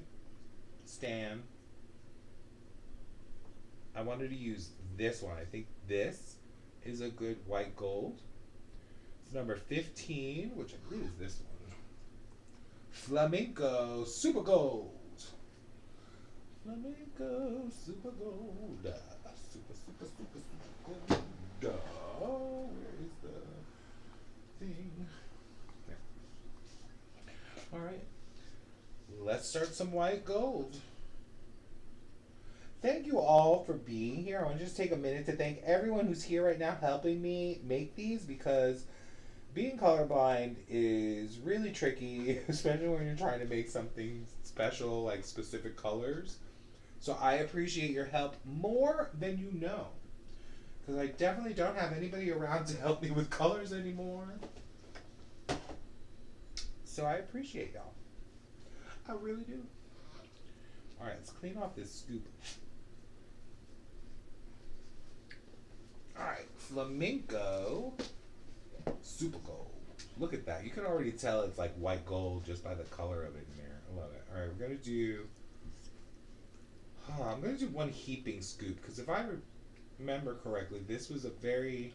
Stan, I wanted to use this one. I think this is a good white gold. It's number 15, which I believe is this one. Flamenco Super Gold. Flamenco Super Gold. Super gold. Oh, where is the thing? There. All right. Let's start some white gold. Thank you all for being here. I want to just take a minute to thank everyone who's here right now helping me make these, because being colorblind is really tricky, especially when you're trying to make something special like specific colors. So I appreciate your help more than you know, because I definitely don't have anybody around to help me with colors anymore. So I appreciate y'all. I really do. All right, let's clean off this scoop. All right, Flamenco Super Gold. Look at that. You can already tell it's like white gold just by the color of it in there. I love it. All right, we're going to do... I'm going to do one heaping scoop, because if I remember correctly, this was a very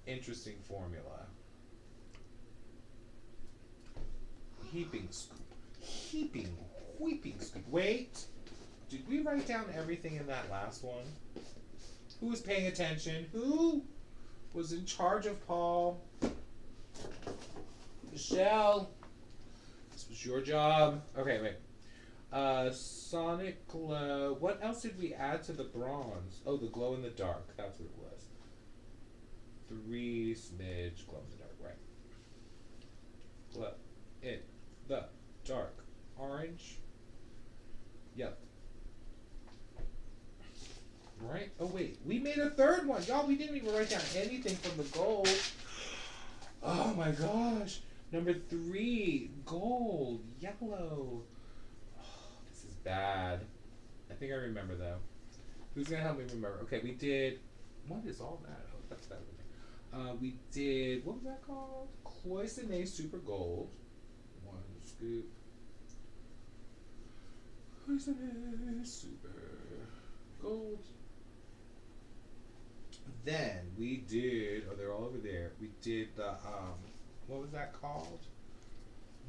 interesting formula. Heaping scoop. Heaping scoop. Wait. Did we write down everything in that last one? Who was paying attention? Who was in charge of Paul? Michelle. This was your job. Okay, wait. Sonic glow. What else did we add to the bronze? Oh, the glow in the dark. That's what it was. 3 smidge glow in the dark. Right. Glow in the dark. Orange. Yep. Right? Oh, wait. We made a third one. Y'all, we didn't even write down anything from the gold. Oh, my gosh. Number 3. Gold. Yellow. Oh, this is bad. I think I remember, though. Who's going to help me remember? Okay, we did... What is all that? Oh, that's bad. We did... What was that called? Cloisonne Super Gold. 1 scoop. Cloisonne Super Gold. Then we did, oh, they're all over there. We did the, what was that called?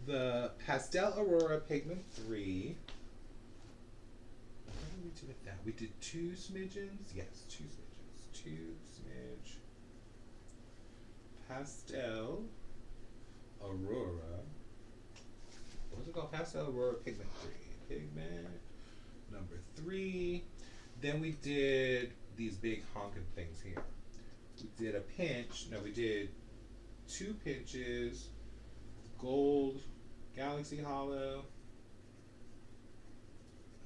The Pastel Aurora Pigment 3. What did we do with that? We did 2 smidgens? Yes, 2 smidgens. 2 smidge. Pastel Aurora. What was it called? Pastel Aurora Pigment 3. Pigment number 3. Then we did these big honking things here. We did a pinch. No, we did 2 pinches. Gold Galaxy Holo.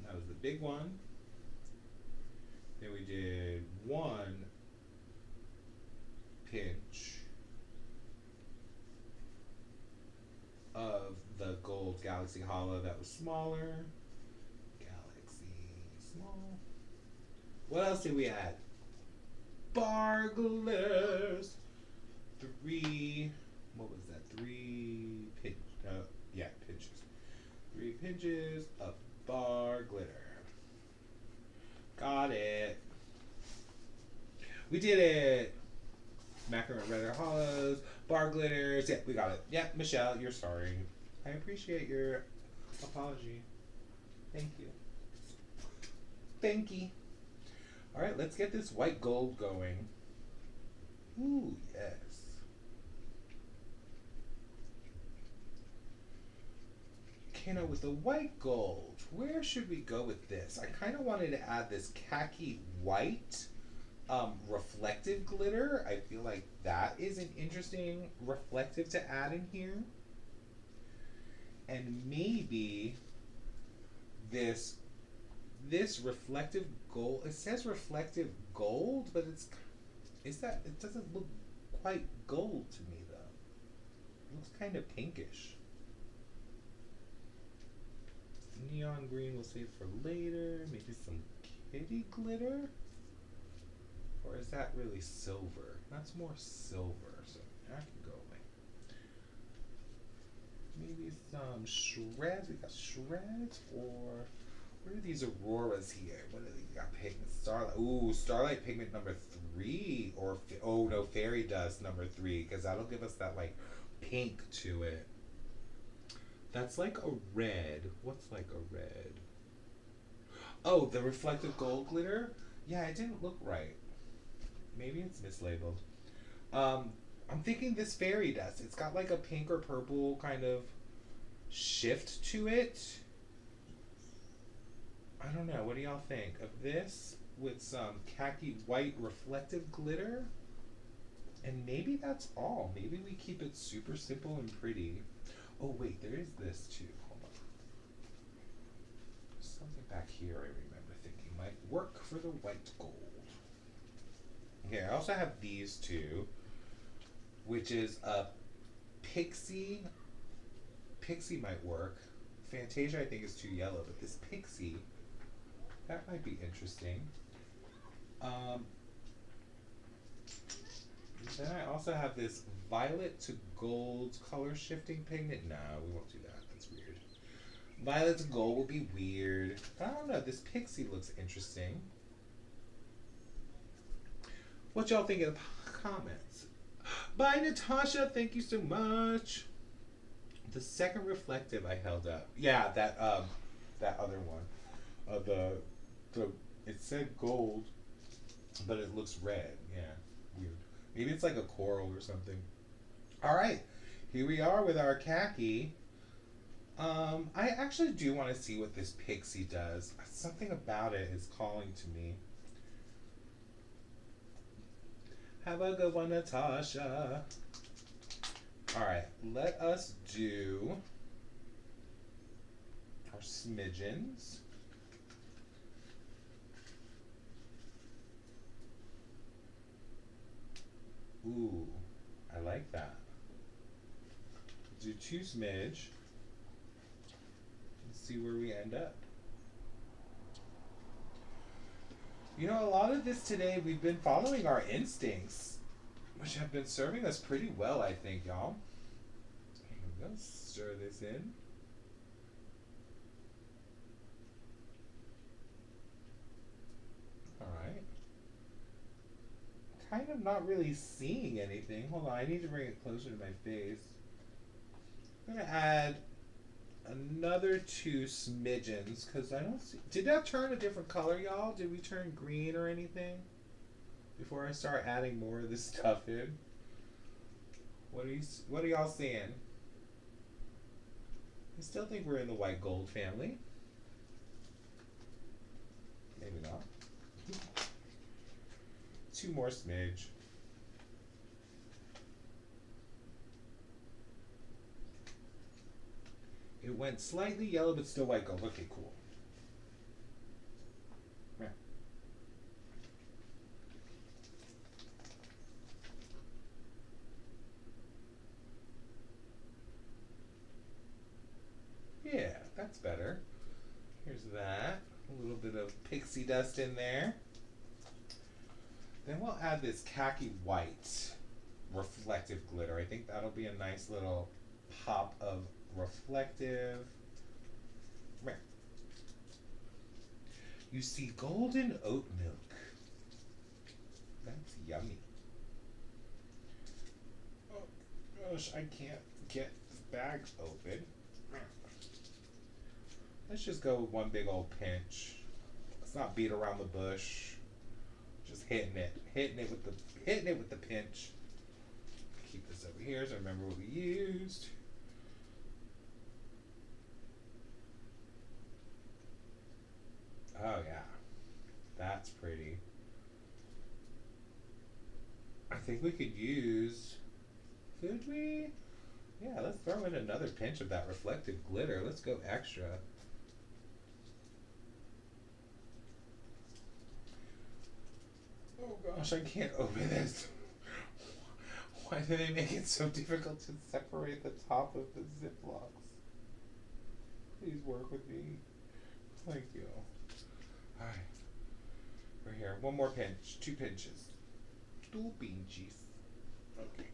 That was the big one. Then we did 1 pinch of the gold Galaxy Holo that was smaller. Galaxy small. What else did we add? Bar glitters. 3. What was that? 3 pinch. Yeah, pinches. 3 pinches of bar glitter. Got it. We did it. Macaron Red Hollows. Bar glitters. Yeah, we got it. Yeah, Michelle, you're sorry. I appreciate your apology. Thank you. Thank you. Alright, let's get this white gold going. Ooh, yes. Okay, now with the white gold, where should we go with this? I kind of wanted to add this khaki white reflective glitter. I feel like that is an interesting reflective to add in here. And maybe this this reflective gold. It says reflective gold, but is that it doesn't look quite gold to me though. It looks kind of pinkish. Neon green we'll save for later. Maybe some kitty glitter? Or is that really silver? That's more silver, so that can go away. Maybe some shreds. We got shreds, or what are these auroras here? What are these? We got pigment starlight. Ooh, starlight pigment number 3, or oh no, fairy dust number 3, because that'll give us that like pink to it. That's like a red. What's like a red? Oh, the reflective gold glitter? Yeah, it didn't look right. Maybe it's mislabeled. Um, I'm thinking this fairy dust. It's got like a pink or purple kind of shift to it. I don't know. What do y'all think of this with some khaki white reflective glitter? And maybe that's all. Maybe we keep it super simple and pretty. Oh wait, there is this too. Hold on. There's something back here I remember thinking might work for the white gold. Here, I also have these two, which is a Pixie. Pixie might work. Fantasia I think is too yellow, but this Pixie, that might be interesting. Then I also have this violet to gold color shifting pigment. No, we won't do that. That's weird. Violet to gold will be weird. I don't know. This Pixie looks interesting. What y'all think in the comments? Bye, Natasha. Thank you so much. The second reflective I held up. Yeah, that other one. The it said gold, but it looks red. Yeah, weird. Maybe it's like a coral or something. All right, here we are with our khaki. I actually do want to see what this Pixie does. Something about it is calling to me. Have a good one, Natasha. All right, let us do our smidgens. Ooh, I like that. Do 2 smidge. Let's see where we end up. You know, a lot of this today, we've been following our instincts, which have been serving us pretty well, I think, y'all. Here we go. Stir this in. All right. Kind of not really seeing anything. Hold on, I need to bring it closer to my face. I'm gonna add another 2 smidgens because I don't see. Did that turn a different color, y'all? Did we turn green or anything? Before I start adding more of this stuff in. What are y'all seeing? I still think we're in the white gold family. Maybe not. 2 more smidge. It went slightly yellow, but still white gold. Okay, cool. Yeah. Yeah, that's better. Here's that. A little bit of pixie dust in there. Then we'll add this khaki white reflective glitter. I think that'll be a nice little pop of reflective. You see golden oat milk. That's yummy. Oh gosh, I can't get the bag open. Let's just go with one big old pinch. Let's not beat around the bush. Just hitting it with the pinch. Keep this over here so I remember what we used. Oh yeah, that's pretty. think we could use. Could we? Yeah, let's throw in another pinch of that reflective glitter. Let's go extra. Oh gosh, I can't open this. Why do they make it so difficult to separate the top of the Ziplocs? Please work with me. Thank you. Alright. We're here. One more pinch. 2 pinches. 2 pinches. Okay.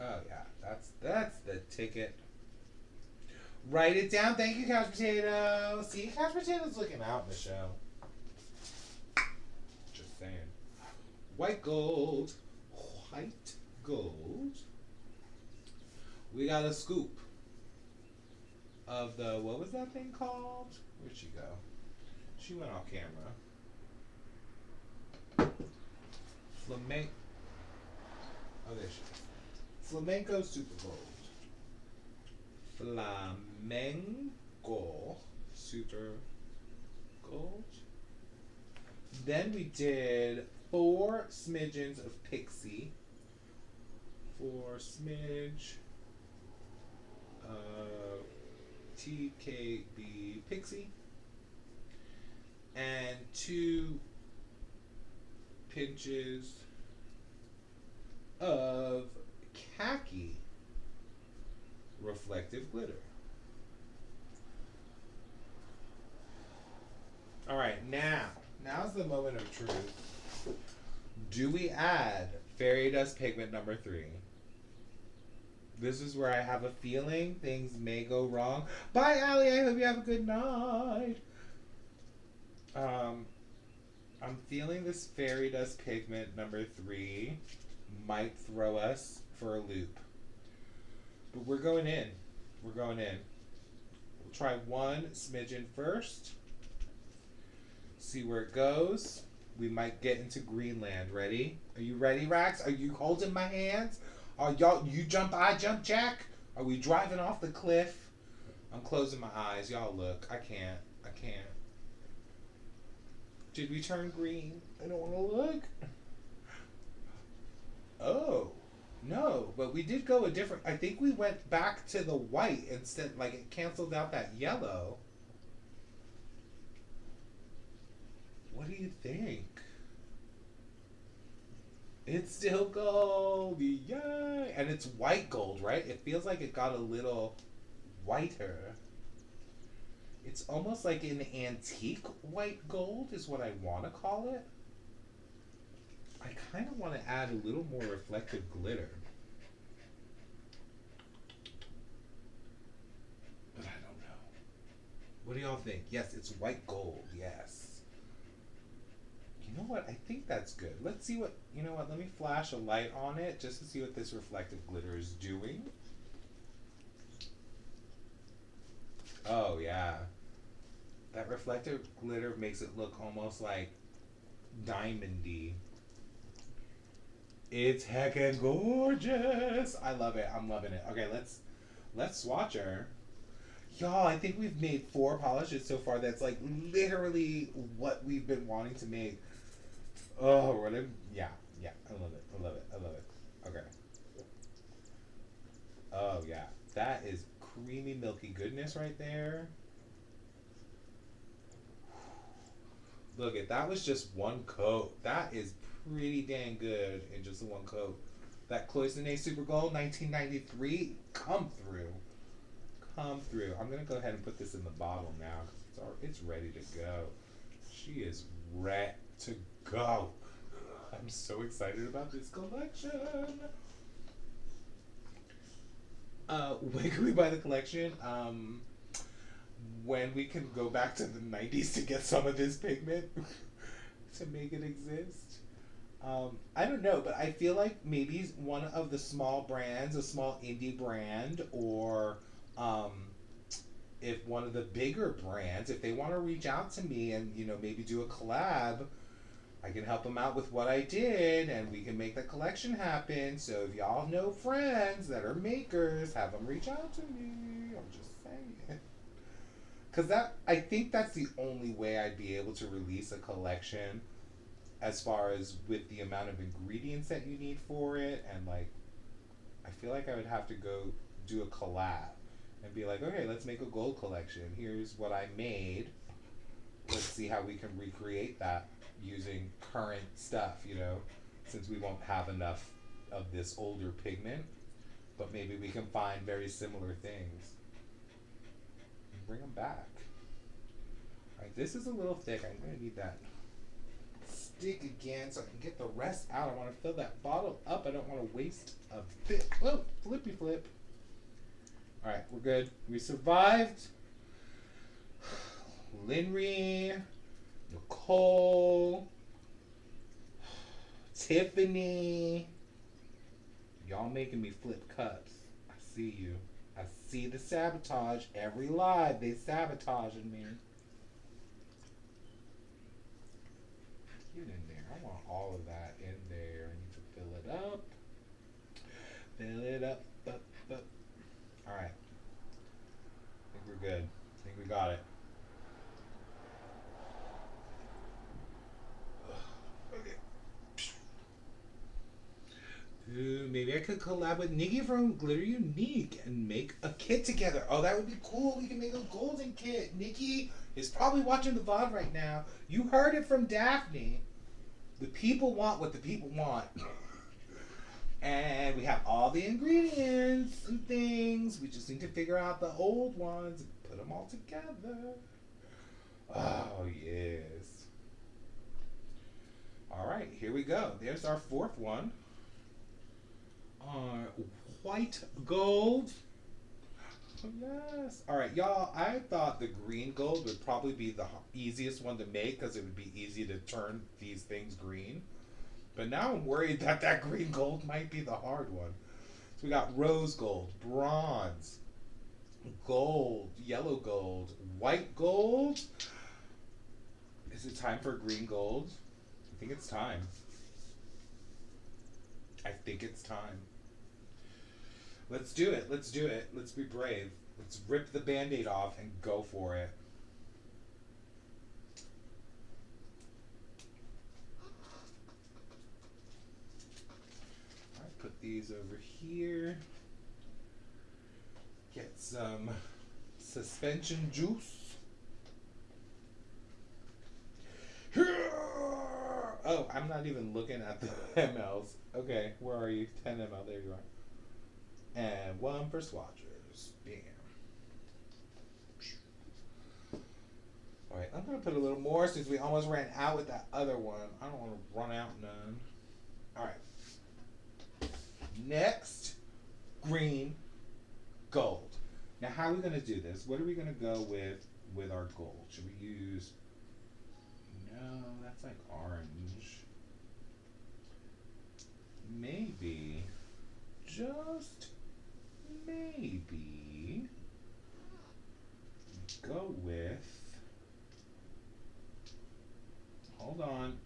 Oh yeah, that's the ticket. Write it down. Thank you, Couch Potato. See, Couch Potato's looking out in the show. Just saying. White gold. White gold. We got a scoop of the, what was that thing called? Where'd she go? She went off camera. Flamenco. Oh, there she is. Flamenco Super Gold. Flamenco Super Gold. Then we did 4 smidgens of Pixie. 4 smidge of TKB Pixie. And 2 pinches of khaki reflective glitter. Alright, now's the moment of truth. Do we add Fairy Dust Pigment number 3? This is where I have a feeling things may go wrong. Bye, Allie. I hope you have a good night. I'm feeling this Fairy Dust Pigment number 3 might throw us for a loop. But we're going in. We're going in. We'll try 1 smidgen first. See where it goes. We might get into Greenland. Ready? Are you ready, Rax? Are you holding my hands? Are y'all, you jump, I jump, Jack? Are we driving off the cliff? I'm closing my eyes. Y'all look. I can't. Did we turn green? I don't want to look. Oh. No, but we did go a different... I think we went back to the white instead. Like, it canceled out that yellow. What do you think? It's still gold. Yay! And it's white gold, right? It feels like it got a little whiter. It's almost like an antique white gold is what I want to call it. I kind of want to add a little more reflective glitter. But I don't know. What do y'all think? Yes, it's white gold. Yes. You know what? I think that's good. Let's see what... You know what? Let me flash a light on it just to see what this reflective glitter is doing. Oh, yeah. That reflective glitter makes it look almost like diamondy. It's heckin' gorgeous. I love it. I'm loving it. Okay, let's swatch her. Y'all, I think we've made 4 polishes so far. That's like literally what we've been wanting to make. Oh, really? Yeah. I love it. Okay. Oh, yeah. That is creamy, milky goodness right there. Look, that was just 1 coat. That is pretty dang good in just 1 coat. That Cloisonne Super Gold 1993, come through. I'm going to go ahead and put this in the bottle now. It's ready to go. She is ready to go. I'm so excited about this collection. When can we buy the collection? When we can go back to the 90s to get some of this pigment to make it exist. I don't know, but I feel like maybe one of the small brands, a small indie brand, or if one of the bigger brands, if they want to reach out to me and, you know, maybe do a collab, I can help them out with what I did and we can make the collection happen. So if y'all know friends that are makers, have them reach out to me. I'm just saying. Because that, I think that's the only way I'd be able to release a collection as far as with the amount of ingredients that you need for it. And like, I feel like I would have to go do a collab and be like, okay, let's make a gold collection. Here's what I made. Let's see how we can recreate that using current stuff, you know, since we won't have enough of this older pigment. But maybe we can find very similar things and bring them back. All right, this is a little thick. I'm going to need that stick again so I can get the rest out. I want to fill that bottle up. I don't want to waste a bit. Oh, flippy flip. All right, we're good. We survived. Linry, Nicole, Tiffany. Y'all making me flip cups. I see you. I see the sabotage. Every live, they sabotaging me. Get in there. I want all of that in there. I need to fill it up. Fill it up, up. All right. I think we're good. I think we got it. Ooh, maybe I could collab with Nikki from Glitter Unique and make a kit together. Oh, that would be cool. We can make a golden kit. Nikki is probably watching the VOD right now. You heard it from Daphne. The people want what the people want. And we have all the ingredients and things. We just need to figure out the old ones and put them all together. Oh, yes. All right, here we go. There's our fourth one. White gold. Oh, yes. All right, y'all. I thought the green gold would probably be the easiest one to make because it would be easy to turn these things green. But now I'm worried that that green gold might be the hard one. So we got rose gold, bronze, gold, yellow gold, white gold. Is it time for green gold? I think it's time. I think it's time. Let's do it. Let's do it. Let's be brave. Let's rip the Band-Aid off and go for it. All right, put these over here. Get some suspension juice. Oh, I'm not even looking at the mLs. Okay, where are you? 10 ml. There you are. And one for swatchers. Bam. Alright, I'm going to put a little more since we almost ran out with that other one. I don't want to run out none. Alright. Next, green, gold. Now, how are we going to do this? What are we going to go with our gold? Should we use... No, that's like orange. Maybe, just maybe, go with, hold on,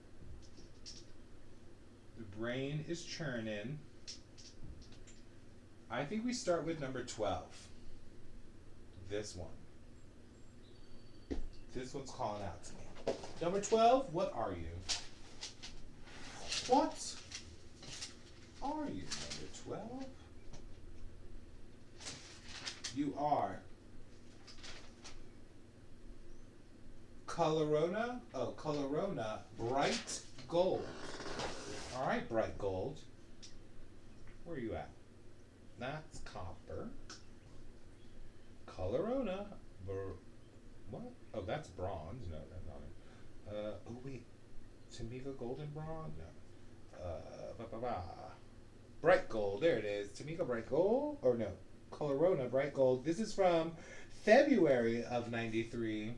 the brain is churning. I think we start with number 12. This one. This one's calling out to me. Number 12, what are you? What are you, number 12? You are Colorona. Oh, Colorona Bright Gold. All right, Bright Gold. Where are you at? That's copper. Colorona. What? Oh, that's bronze. No, that's not it. Oh, wait. Tamika Golden Bronze? No. Bright Gold. There it is. Tamika Bright Gold? Or no. Colorona Bright Gold. This is from February of 93.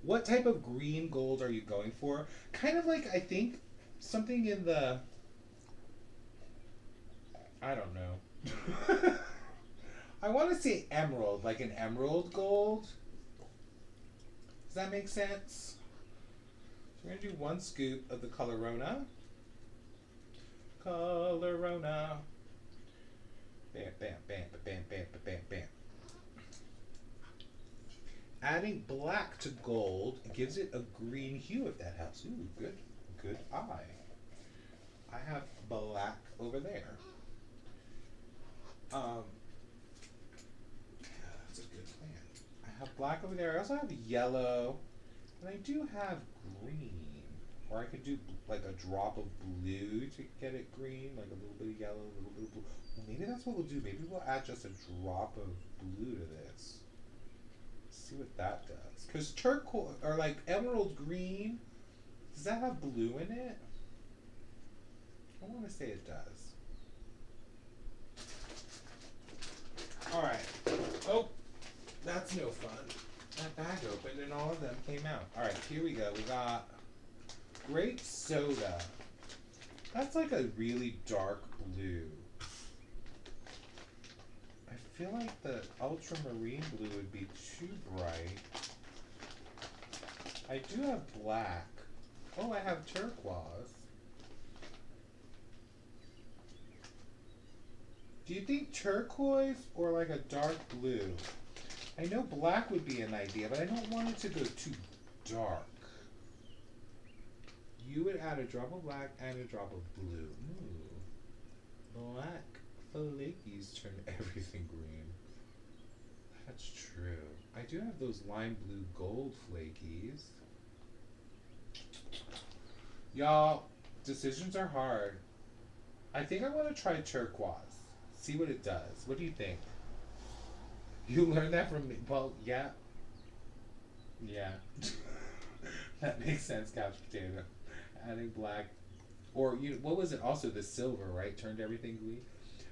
What type of green gold are you going for? Kind of like, I think, something in the... I don't know. I want to say emerald, like an emerald gold. Does that make sense? So we're going to do 1 scoop of the Colorona. Colorona. Bam, bam, bam, bam, bam, bam, bam. adding black to gold gives it a green hue if that helps. Ooh, good eye. I have black over there. Um, yeah, that's a good plan. I have black over there. I also have yellow, and I do have green. Or I could do like a drop of blue to get it green, like a little bit of yellow, a little bit of blue. Well, maybe that's what we'll do. Maybe we'll add just a drop of blue to this. See what that does. Because turquoise, or like emerald green, does that have blue in it? I want to say it does. Alright. Oh, that's no fun. That bag opened and all of them came out. Alright, here we go. We got grape soda. That's like a really dark blue. I feel like the ultramarine blue would be too bright. I do have black. Oh, I have turquoise. Do you think turquoise or like a dark blue? I know black would be an idea, but I don't want it to go too dark. You would add a drop of black and a drop of blue. Ooh. Black flakies turn everything green. That's true. I do have those lime blue gold flakies. Y'all, decisions are hard. I think I want to try turquoise. See what it does. What do you think? You learned that from me. Well, yeah. Yeah. That makes sense, couch potato. Adding black. Or, what was it? Also, the silver, right? Turned everything green.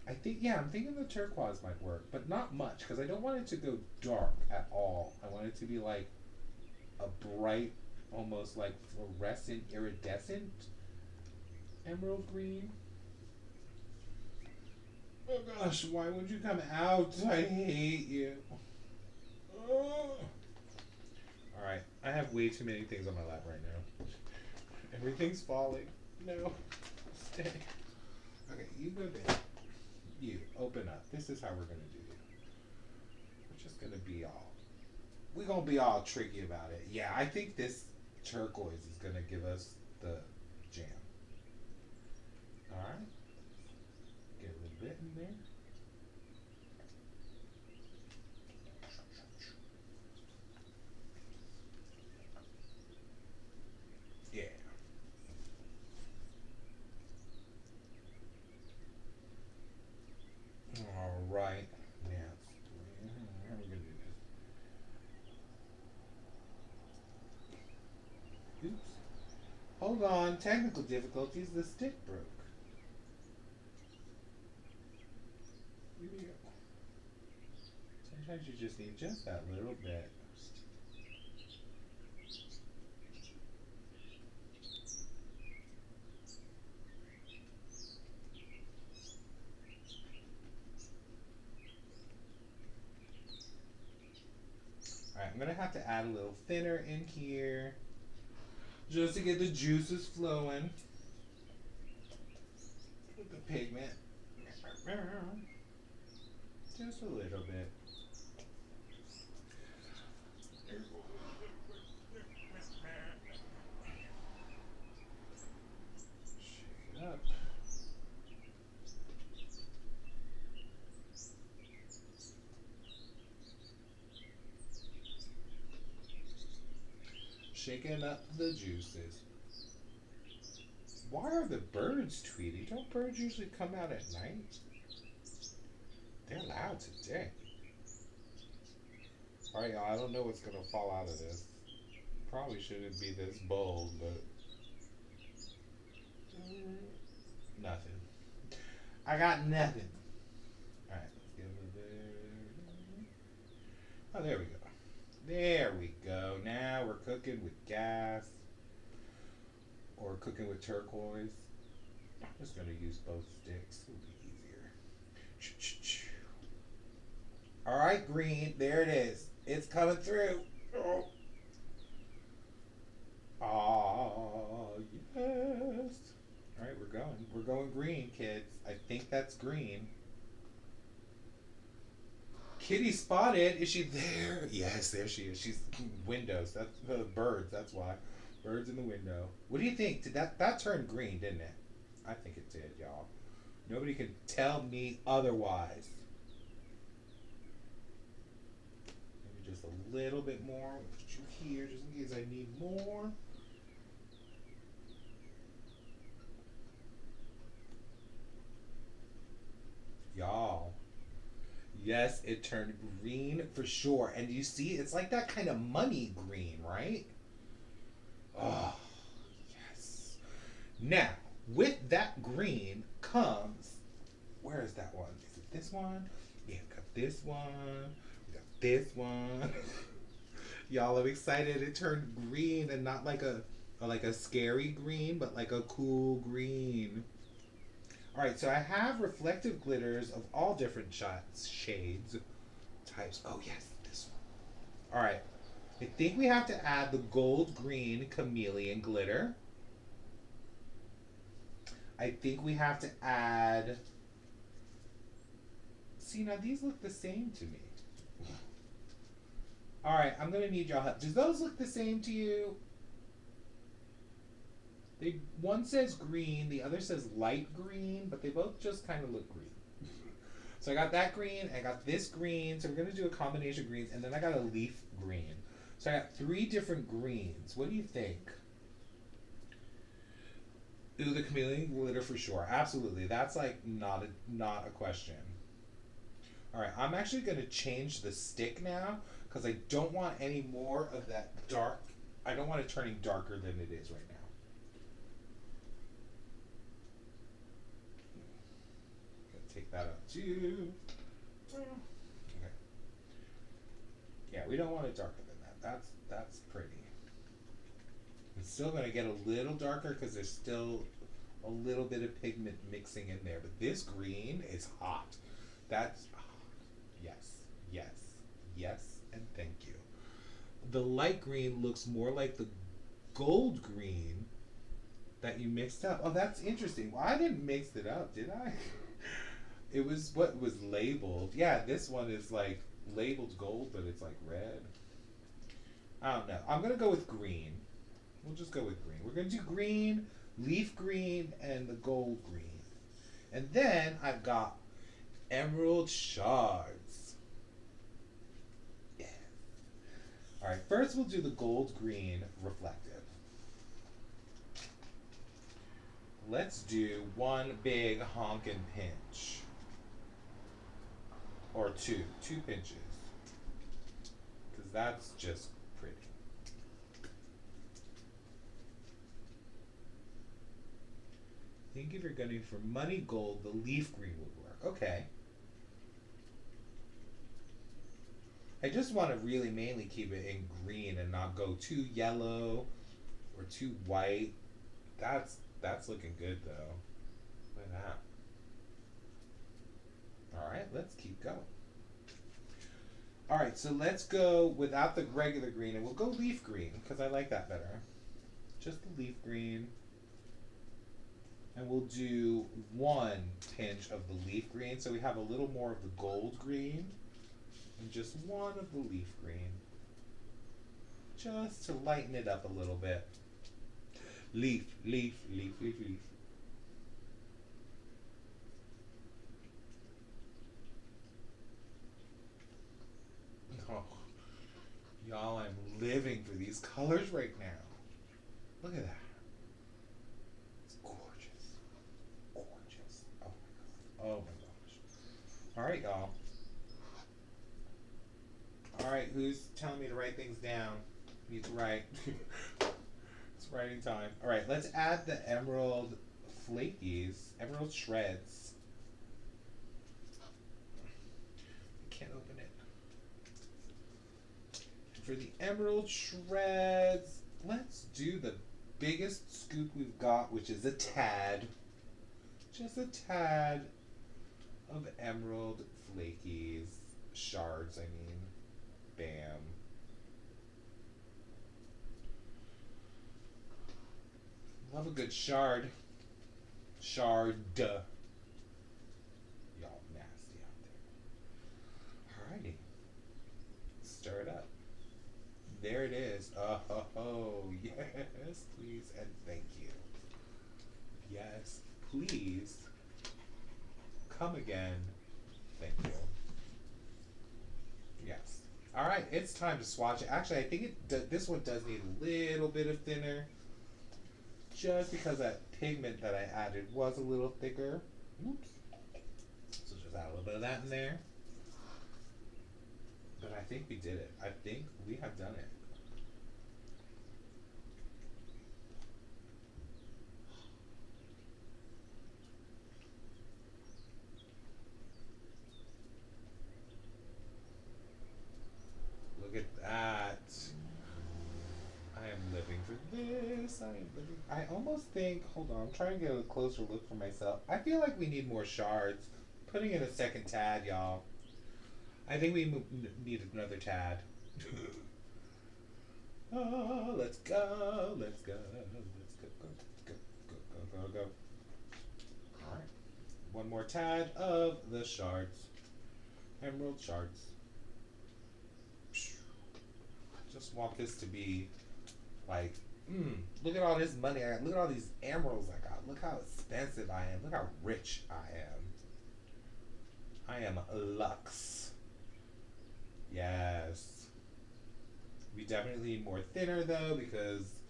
I think, yeah, I'm thinking the turquoise might work. But not much, because I don't want it to go dark at all. I want it to be like a bright, almost like fluorescent, iridescent emerald green. Oh gosh, why would you come out? I hate you. Oh. Alright, I have way too many things on my lap right now. Everything's falling. No. Stay. Okay, you go there. You, open up. This is how we're going to do it. We're just going to be all... We're going to be all tricky about it. Yeah, I think this turquoise is going to give us the jam. Alright. Get a little bit in there. Yeah. Alright. Now, how are we going to do this? Oops. Hold on. Technical difficulties. The stick broke. Here we go. Sometimes you just need just that little bit. Alright, I'm going to have to add a little thinner in here just to get the juices flowing with the pigment. Just a little bit. Shake it up. Shaking up the juices. Why are the birds tweeting? Don't birds usually come out at night? They're loud today. Alright, y'all, I don't know what's gonna fall out of this. Probably shouldn't be this bold, but... Nothing. I got nothing. Alright, let's get a little bit... Oh, there we go. There we go. Now we're cooking with gas. Or cooking with turquoise. I'm just going to use both sticks. It'll be easier. Alright, green. There it is. It's coming through. Oh. Oh, yes. Alright, we're going. We're going green, kids. I think that's green. Kitty spotted. Is she there? Yes, there she is. She's windows. That's the birds. That's why. Birds in the window. What do you think? Did that turn green, didn't it? I think it did, y'all. Nobody can tell me otherwise. Maybe just a little bit more. Put you here just in case I need more. Y'all. Yes, it turned green for sure. And you see, it's like that kind of money green, right? Oh, yes. Now, with that green comes, where is that one? Is it this one? Yeah, we got this one. We got this one. Y'all, I'm excited. It turned green and not like a scary green, but like a cool green. All right, so I have reflective glitters of all different shots, shades, types. Oh yes, this one. All right, I think we have to add the gold green chameleon glitter. I think we have to add. See, now these look the same to me. All right, I'm gonna need y'all help. Does those look the same to you? They one says green, the other says light green, but they both just kind of look green. So I got that green, I got this green, so we're gonna do a combination of greens, and then I got a leaf green. So I got 3 different greens. What do you think? Ooh, the chameleon glitter for sure. Absolutely. That's like not a question. All right, I'm actually going to change the stick now because I don't want any more of that dark. I don't want it turning darker than it is right now. Gonna take that up too. Okay. Yeah, we don't want it darker than that. That's pretty. It's still going to get a little darker because there's still a little bit of pigment mixing in there. But this green is hot. That's, yes, yes, yes, and thank you. The light green looks more like the gold green that you mixed up. Oh, that's interesting. Well, I didn't mix it up, did I? It was what was labeled. Yeah, this one is like labeled gold, but it's like red. I don't know. I'm going to go with green. We'll just go with green. We're going to do green, leaf green, and the gold green. And then I've got emerald shards. Yeah. All right, first we'll do the gold green reflective. Let's do one big honkin' pinch. Or two pinches. Because that's just pretty. I think if you're going for money gold, the leaf green would work. Okay. I just want to really mainly keep it in green and not go too yellow or too white. That's looking good though. Look at that. All right, let's keep going. All right, so let's go without the regular green, and we'll go leaf green because I like that better. Just the leaf green. And we'll do 1 pinch of the leaf green, so we have a little more of the gold green, and just 1 of the leaf green, just to lighten it up a little bit. Leaf, leaf, leaf, leaf, leaf. Oh, y'all, I'm living for these colors right now. Look at that. Oh my gosh. Alright, y'all. Alright, who's telling me to write things down? Need to write. It's writing time. Alright, let's add the emerald flakies. Emerald shreds. I can't open it. For the emerald shreds, let's do the biggest scoop we've got, which is a tad. Just a tad of emerald flakies, shards, I mean. Bam. Love a good shard. Shard. Y'all nasty out there. Alrighty. please, and thank you. Yes, please come again. Thank you. Yes. All right, it's time to swatch it. Actually, I think this one does need a little bit of thinner, just because that pigment that I added was a little thicker. Oops. So just add a little bit of that in there. But I think we did it. I think we have done it. Look at that. I am living for this. I am living. I almost think. Hold on. I'm trying to get a closer look for myself. I feel like we need more shards. Putting in a second tad, y'all. I think we need another tad. Oh, let's go. Let's go. Let's go. Go. Go. Go. Go. Go. Go. All right. One more tad of the shards. Emerald shards. Just want this to be like, look at all this money I got. Look at all these emeralds I got. Look how expensive I am. Look how rich I am. I am Lux. Yes. We definitely need more thinner though, because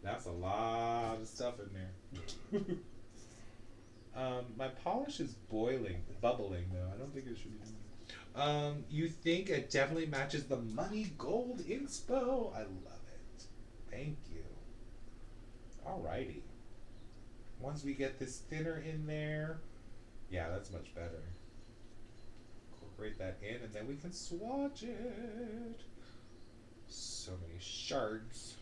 that's a lot of stuff in there. My polish is bubbling though. I don't think it should be doing. You think it definitely matches the money gold inspo? I love it. Thank you. Alrighty. Once we get this thinner in there, yeah, that's much better. Incorporate that in, and then we can swatch it. So many shards.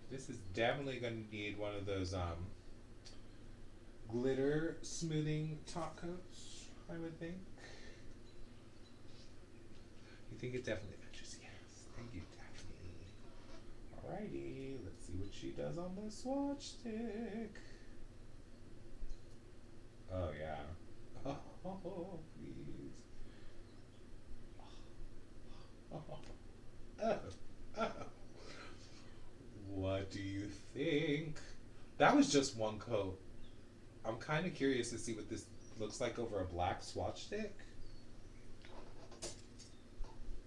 This is definitely going to need one of those glitter smoothing top coats, I would think. You think it definitely matches? Yes. Thank you, Daphne. Alrighty, let's see what she does on the swatch stick. Oh yeah. Oh, please. Oh. What do you think? That was just one coat. I'm kind of curious to see what this looks like over a black swatch stick.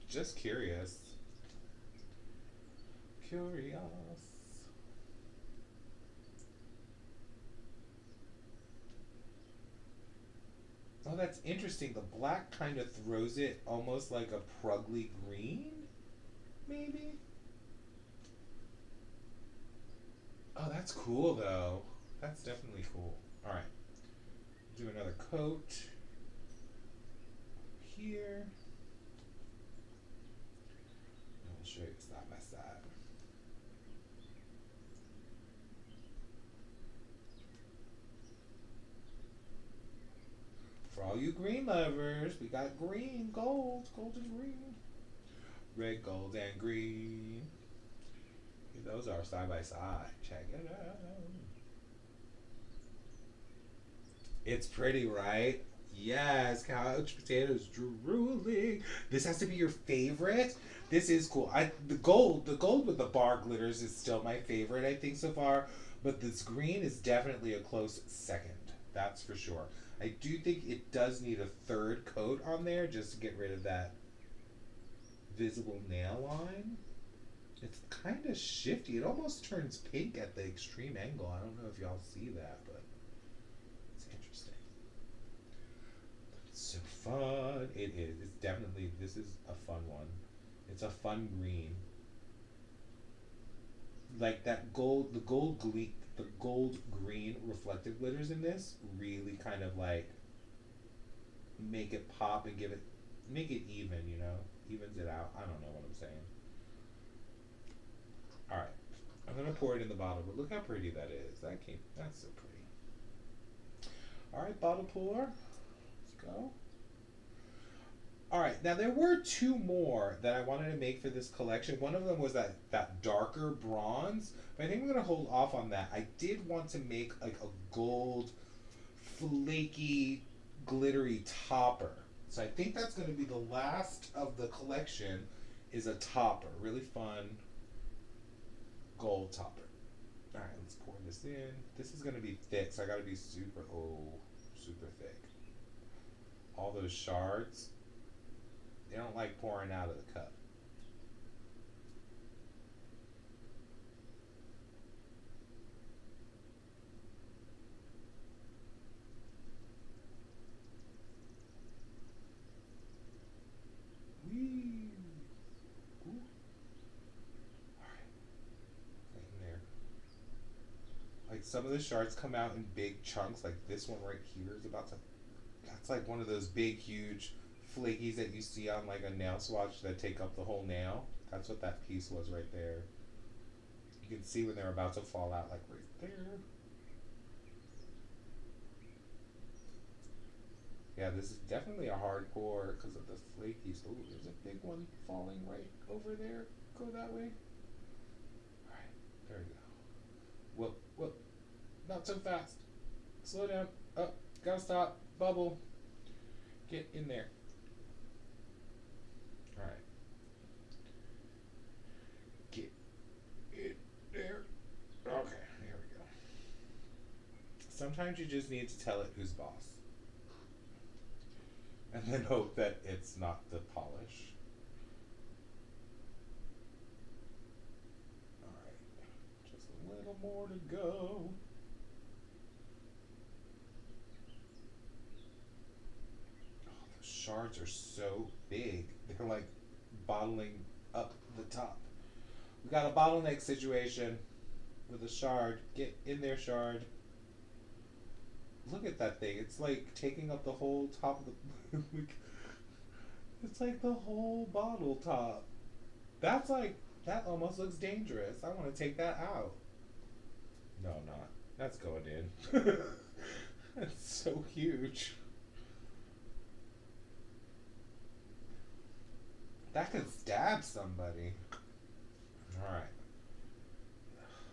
Just curious. Curious. Oh, that's interesting. The black kind of throws it almost like a prugly green, maybe? Oh, that's cool though. That's definitely cool. All right. Do another coat here. And we'll show you side by side. For all you green lovers, we got green, gold, gold and green. Red, gold, and green. Those are side by side. Check it out. It's pretty, right? Yes, couch potatoes drooling. This has to be your favorite. This is cool. The gold with the bar glitters is still my favorite, I think, so far. But this green is definitely a close second. That's for sure. I do think it does need a third coat on there just to get rid of that visible nail line. It's kind of shifty. It almost turns pink at the extreme angle. I don't know if y'all see that, but it's interesting. It's so fun. It is. It's definitely, this is a fun one. It's a fun green. Like that gold, the gold green reflective glitters in this really kind of like make it pop and make it even, evens it out. I don't know what I'm saying. All right, I'm gonna pour it in the bottle, but look how pretty that is. That's so pretty. All right, bottle pour. Let's go. All right, now there were two more that I wanted to make for this collection. One of them was that darker bronze, but I think I'm gonna hold off on that. I did want to make like a gold, flaky, glittery topper. So I think that's gonna be the last of the collection is a topper. Really fun gold topper. All right, let's pour this in. This is gonna be thick, so I gotta be super, super thick. All those shards, they don't like pouring out of the cup. Whee! Ooh. All right, in there. Like some of the shards come out in big chunks. Like this one right here is about to. That's like one of those big, huge flakies that you see on like a nail swatch that take up the whole nail. That's what that piece was right there. You can see when they're about to fall out, like right there. Yeah, this is definitely a hard pour because of the flakies. Oh, there's a big one falling right over there. Go that way. All right, there we go. Whoop, whoop. Not so fast. Slow down. Up. Gotta stop. Bubble. Get in there. All right. Get in there. Okay, there we go. Sometimes you just need to tell it who's boss. And then hope that it's not the polish. Alright, just a little more to go. Oh, the shards are so big. They're like bottling up the top. We got a bottleneck situation with a shard. Get in there, shard. Look at that thing. It's like taking up the whole top of the. It's like the whole bottle top. That's like. That almost looks dangerous. I want to take that out. No, not. That's going in. That's so huge. That could stab somebody. Alright.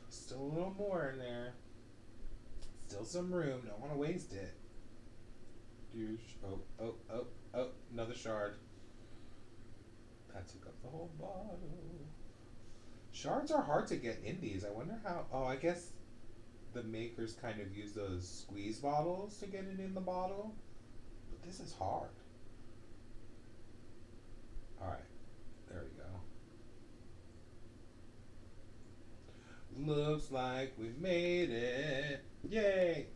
Still a little more in there. Still some room. Don't want to waste it. Oh. Another shard. That took up the whole bottle. Shards are hard to get in these. I wonder how. Oh, I guess the makers kind of use those squeeze bottles to get it in the bottle. But this is hard. Alright. There we go. Looks like we made it. Yay!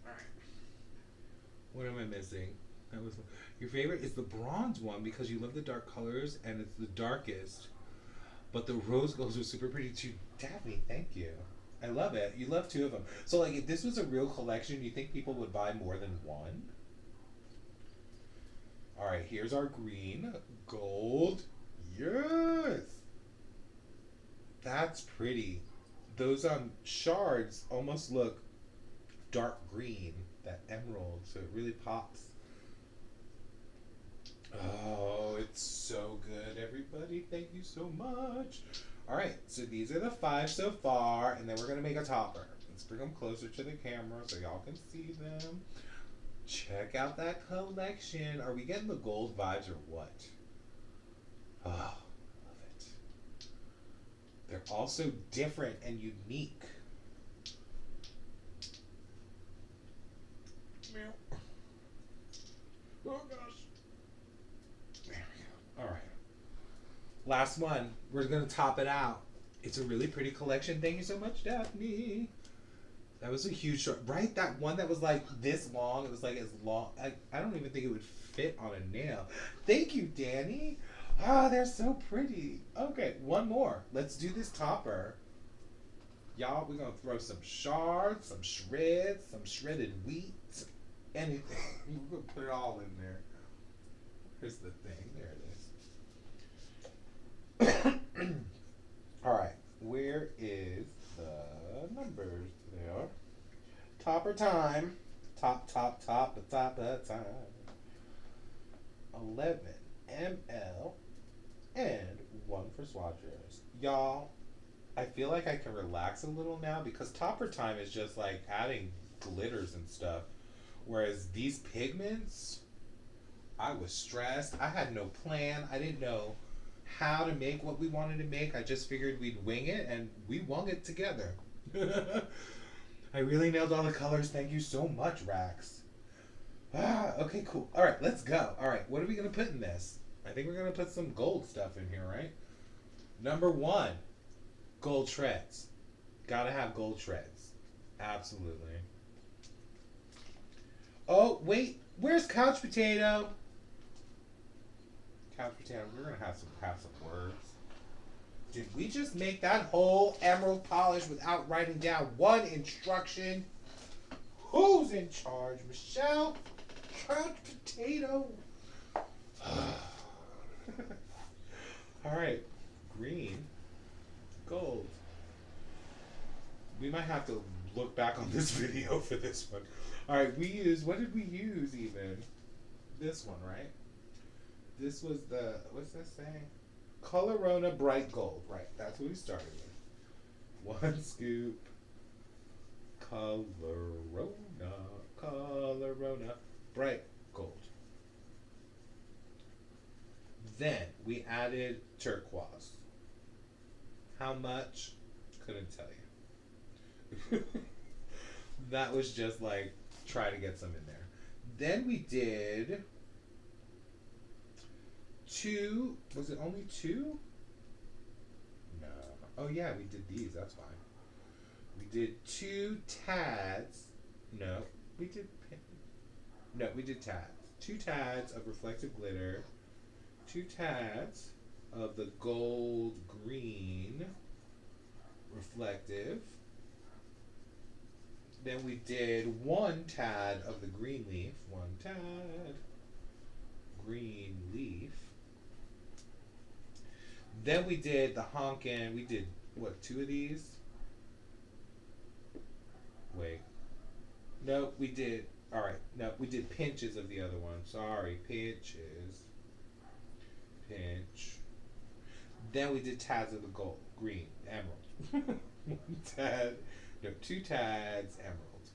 Alright. What am I missing? That was your favorite is the bronze one because you love the dark colors and it's the darkest. But the rose golds are super pretty too. Daphne, thank you. I love it. You love two of them. So like if this was a real collection, you think people would buy more than one? Alright, here's our green. Gold. Yes! That's pretty. Those shards almost look dark green, that emerald, so it really pops. Oh, it's so good, everybody. Thank you so much. All right, so these are the 5 so far, and then we're going to make a topper. Let's bring them closer to the camera so y'all can see them. Check out that collection. Are we getting the gold vibes or what? Oh, love it. They're also different and unique. Oh, gosh. There we go. All right. Last one. We're going to top it out. It's a really pretty collection. Thank you so much, Daphne. That was a huge short. Right? That one that was like this long. It was like as long. I don't even think it would fit on a nail. Thank you, Danny. Ah, they're so pretty. Okay, one more. Let's do this topper. Y'all, we're going to throw some shards, some shreds, some shredded wheat, anything. We're going to put it all in there. Here's the thing. There it is. All right. Where is the numbers? There. Topper time. Top of time. 11 ml and 1 for swatchers. Y'all, I feel like I can relax a little now because topper time is just like adding glitters and stuff. Whereas these pigments, I was stressed. I had no plan. I didn't know how to make what we wanted to make. I just figured we'd wing it, and we wung it together. I really nailed all the colors. Thank you so much, Rax. Okay, cool. All right, let's go. All right, what are we going to put in this? I think we're going to put some gold stuff in here, right? Number one, gold shreds. Gotta have gold shreds. Absolutely. Oh, wait. Where's Couch Potato? Couch Potato, we're going to have some words. Did we just make that whole emerald polish without writing down one instruction? Who's in charge? Michelle? Couch Potato? Alright. Green. Gold. We might have to look back on this video for this one. Alright, what did we use even? This one, right? This was the, what's that saying? Colorona Bright Gold. Right, that's what we started with. 1 scoop. Colorona Bright Gold. Then we added turquoise. How much? Couldn't tell you. That was just like, try to get some in there. Then we did 2, was it only 2? No. Oh yeah, we did these, that's fine. We did 2 tads. No, we did tads. 2 tads of reflective glitter. 2 tads of the gold green reflective. Then we did 1 tad of the green leaf. 1 tad green leaf. Then we did the honkin'. We did, what, 2 of these? Wait. No, we did, alright. No, we did pinches of the other one. Sorry, pinches. Pinch. Then we did tads of the gold, green, emerald. 1 tad, no, 2 tads, emerald.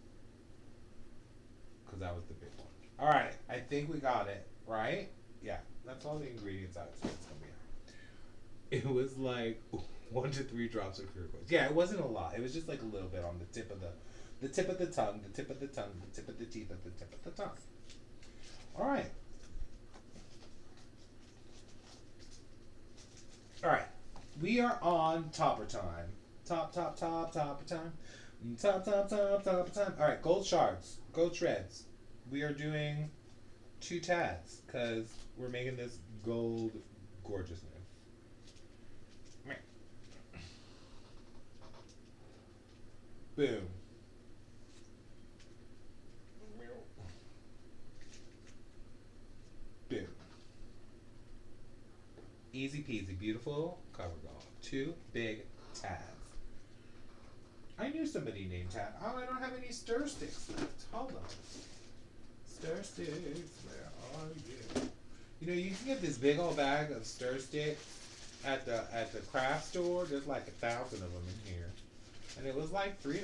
Because that was the big one. Alright, I think we got it, right? Yeah, that's all the ingredients I would say it's going to be. It was like 1 to 3 drops of turquoise. Yeah, it wasn't a lot. It was just like a little bit on the tip of the tip of the tongue, the tip of the tongue, the tip of the teeth, at the tip of the tongue. All right. All right. We are on topper time. Topper time. Topper time. All right, gold shards, gold shreds. We are doing 2 tads because we're making this gold gorgeousness. Boom. Boom. Easy peasy, beautiful cover gold. 2 big tads. I knew somebody named Tad. Oh, I don't have any stir sticks left. Hold on. Stir sticks, where are you? You know, you can get this big old bag of stir sticks at the craft store. There's like 1,000 of them in here. And it was like $3.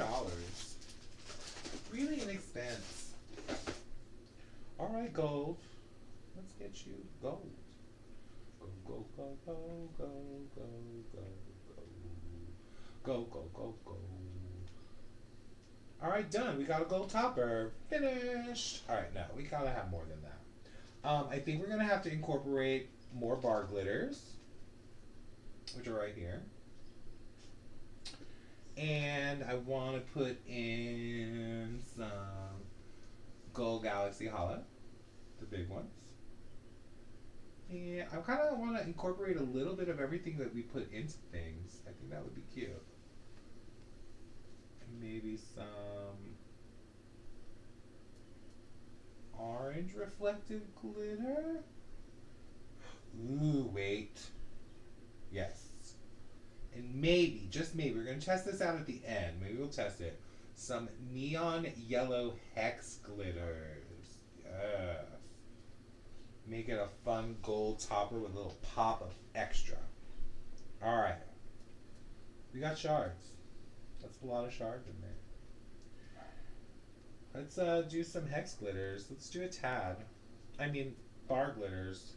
Really inexpensive. Alright, gold. Let's get you gold. Go, go, go, go, go, go, go, go. Go, go, go, go. Alright, done. We got a gold topper. Finished. Alright, no, we gotta have more than that. I think we're gonna have to incorporate more bar glitters, which are right here. And I want to put in some gold galaxy hollow, the big ones. And I kind of want to incorporate a little bit of everything that we put into things. I think that would be cute. And maybe some orange reflective glitter. Ooh, wait. Yes. And maybe, just maybe, we're going to test this out at the end. Maybe we'll test it. Some neon yellow hex glitters. Yes. Make it a fun gold topper with a little pop of extra. Alright. We got shards. That's a lot of shards in there. Let's do some hex glitters. Let's do a tad. I mean, bar glitters.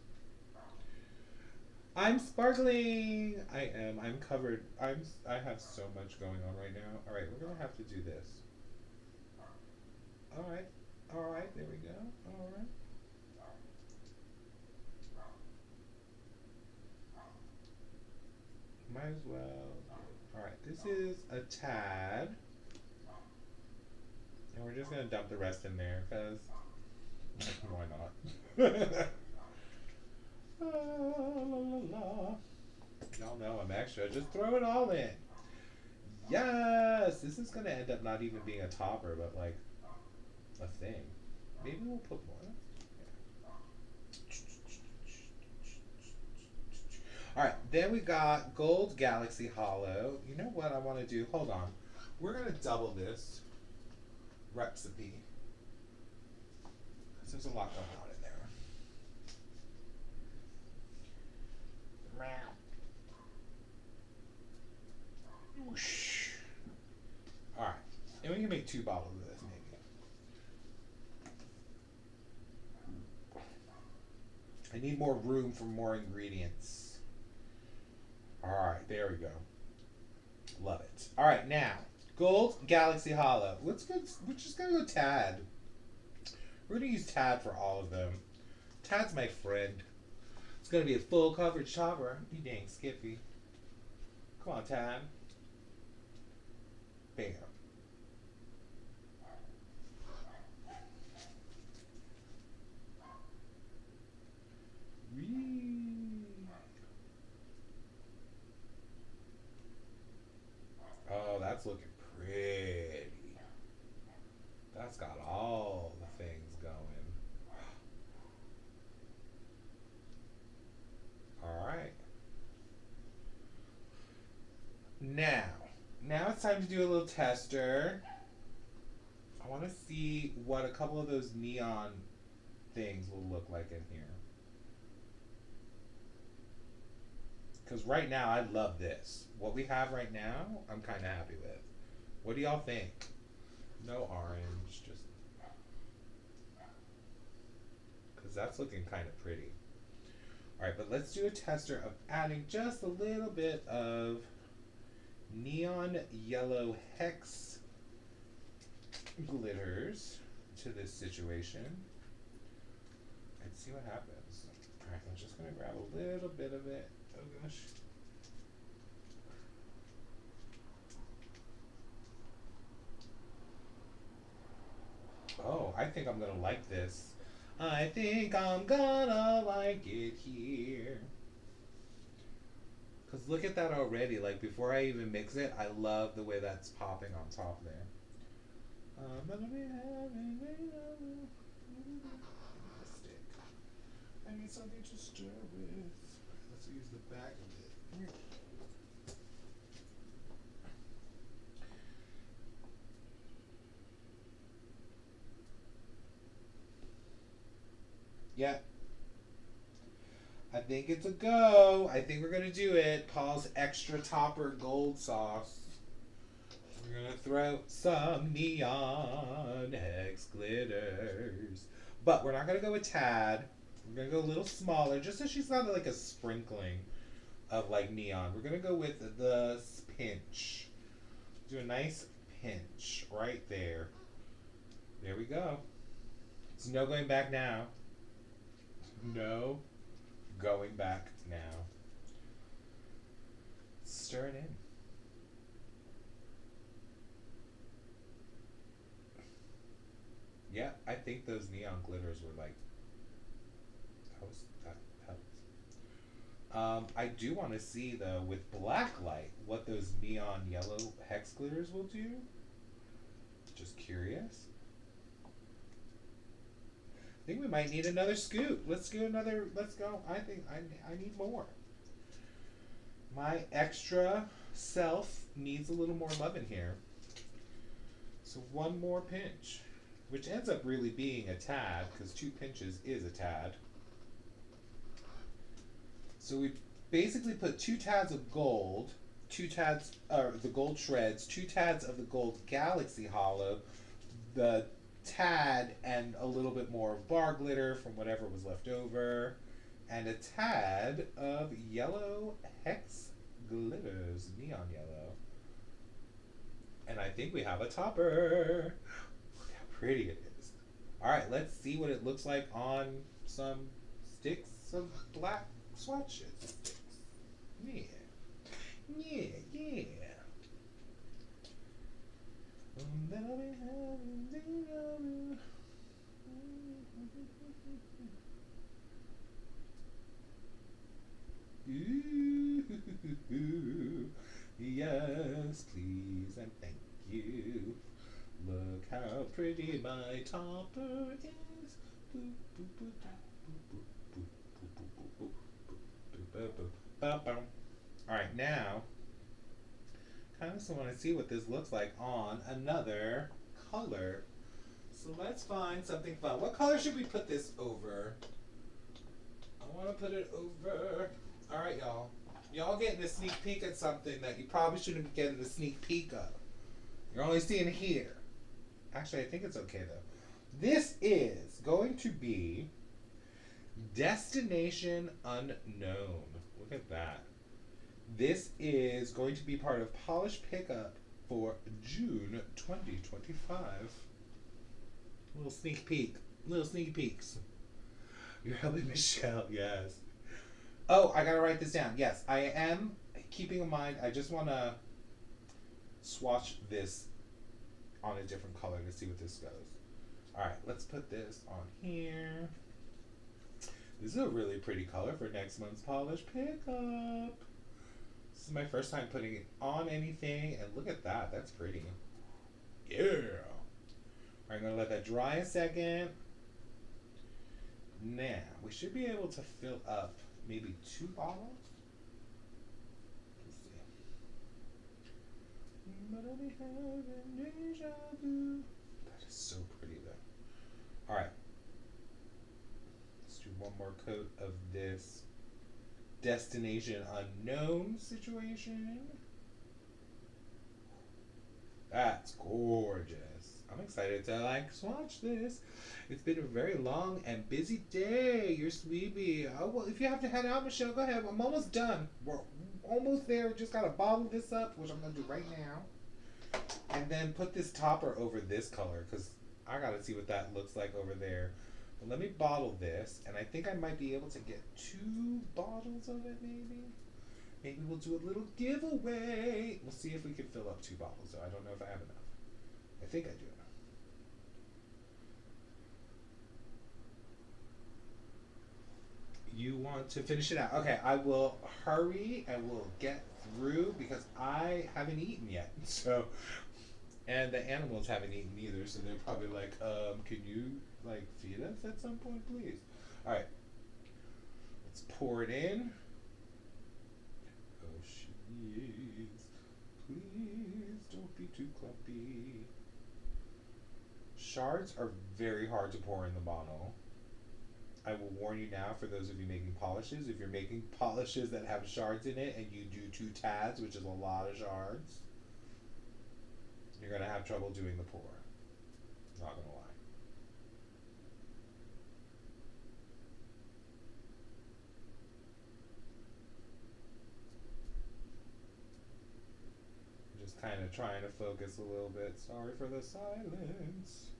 I'm sparkling. I am. I'm covered. I have so much going on right now. All right, we're gonna have to do this. All right. All right. There we go. All right. Might as well. All right. This is a tad, and we're just gonna dump the rest in there because why not? La, la, la, la. Y'all know I'm extra. Just throw it all in. Yes! This is going to end up not even being a topper, but like a thing. Maybe we'll put more. Alright, then we got Gold Galaxy Holo. You know what I want to do? Hold on. We're going to double this recipe. Because there's a lot going on in there. Whoosh. All right, and we can make 2 bottles of this maybe. I need more room for more ingredients. All right, there we go. Love it. All right, now Gold Galaxy Holo. We're just gonna go Tad. We're gonna use Tad for all of them. Tad's my friend. It's gonna be a full coverage topper. You dang Skippy. Come on, Tad. Bam. Oh, that's looking pretty. That's got all the things going. All right. Now it's time to do a little tester. I want to see what a couple of those neon things will look like in here. Because right now, I love this. What we have right now, I'm kind of happy with. What do y'all think? No orange, just... because that's looking kind of pretty. Alright, but let's do a tester of adding just a little bit of neon yellow hex glitters to this situation and see what happens. Alright, I'm just going to grab a little bit of it. Oh gosh. Oh, I think I'm going to like this. I think I'm gonna like it here. Because look at that already. Like, before I even mix it, I love the way that's popping on top there. I'm gonna be having a stick. I need something to stir with. Let's use the back of it. Yeah. I think it's a go. I think we're gonna do it. Paul's extra topper gold sauce. We're gonna throw some neon hex glitters. But we're not gonna go with Tad. We're gonna go a little smaller, just so she's not like a sprinkling of like neon. We're gonna go with the pinch. Do a nice pinch right there. There we go. There's no going back now. No going back now. Stir it in. Yeah, I think those neon glitters were like, that helped. I do want to see though with black light what those neon yellow hex glitters will do. Just curious. I think we might need another scoop. Let's do another. Let's go. I think I need more. My extra self needs a little more love in here. So one more pinch, which ends up really being a tad, because 2 pinches is a tad. So we basically put 2 tads of gold, 2 tads, the gold shreds, 2 tads of the Gold Galaxy Holo, the tad and a little bit more bar glitter from whatever was left over, and a tad of yellow hex glitters, neon yellow. And I think we have a topper. Look how pretty it is. All right, let's see what it looks like on some sticks of black swatches. Yeah. Yeah, yeah. Ooh, yes, please and thank you. Look how pretty my topper is. Alright, now, kind of want to see what this looks like on another color. So let's find something fun. What color should we put this over? I want to put it over. Alright, y'all. Y'all getting a sneak peek at something that you probably shouldn't be getting a sneak peek of. You're only seeing it here. Actually, I think it's okay though. This is going to be Destination Unknown. Look at that. This is going to be part of Polish Pickup for June 2025. Little sneak peek. Little sneak peeks. You're helping Michelle, yes. Oh, I gotta write this down. Yes, I am keeping in mind, I just want to swatch this on a different color to see what this goes. Alright, let's put this on here. This is a really pretty color for next month's Polish Pickup. This is my first time putting it on anything, and look at that, that's pretty. Yeah. Alright, I'm gonna let that dry a second. Now, we should be able to fill up maybe 2 bottles. Let's see. That is so pretty though. Alright. Let's do one more coat of this Destination Unknown situation. That's gorgeous. I'm excited to swatch this. It's been a very long and busy day. You're sleepy. Oh, well, if you have to head out, Michelle, go ahead. I'm almost done. We're almost there. Just gotta bottle this up, which I'm gonna do right now. And then put this topper over this color, because I gotta see what that looks like over there. But let me bottle this, and I think I might be able to get 2 bottles of it, maybe. Maybe we'll do a little giveaway. We'll see if we can fill up 2 bottles, though. I don't know if I have enough. I think I do. You want to finish it out? Okay, I will hurry and we'll get through because I haven't eaten yet. So, and the animals haven't eaten either, so they're probably like, can you feed us at some point, please? All right, let's pour it in. Oh, she is. Please don't be too clumpy. Shards are very hard to pour in the bottle. I will warn you now, for those of you making polishes, if you're making polishes that have shards in it and you do 2 tads, which is a lot of shards, you're going to have trouble doing the pour. Not going to lie. Just kind of trying to focus a little bit. Sorry for the silence.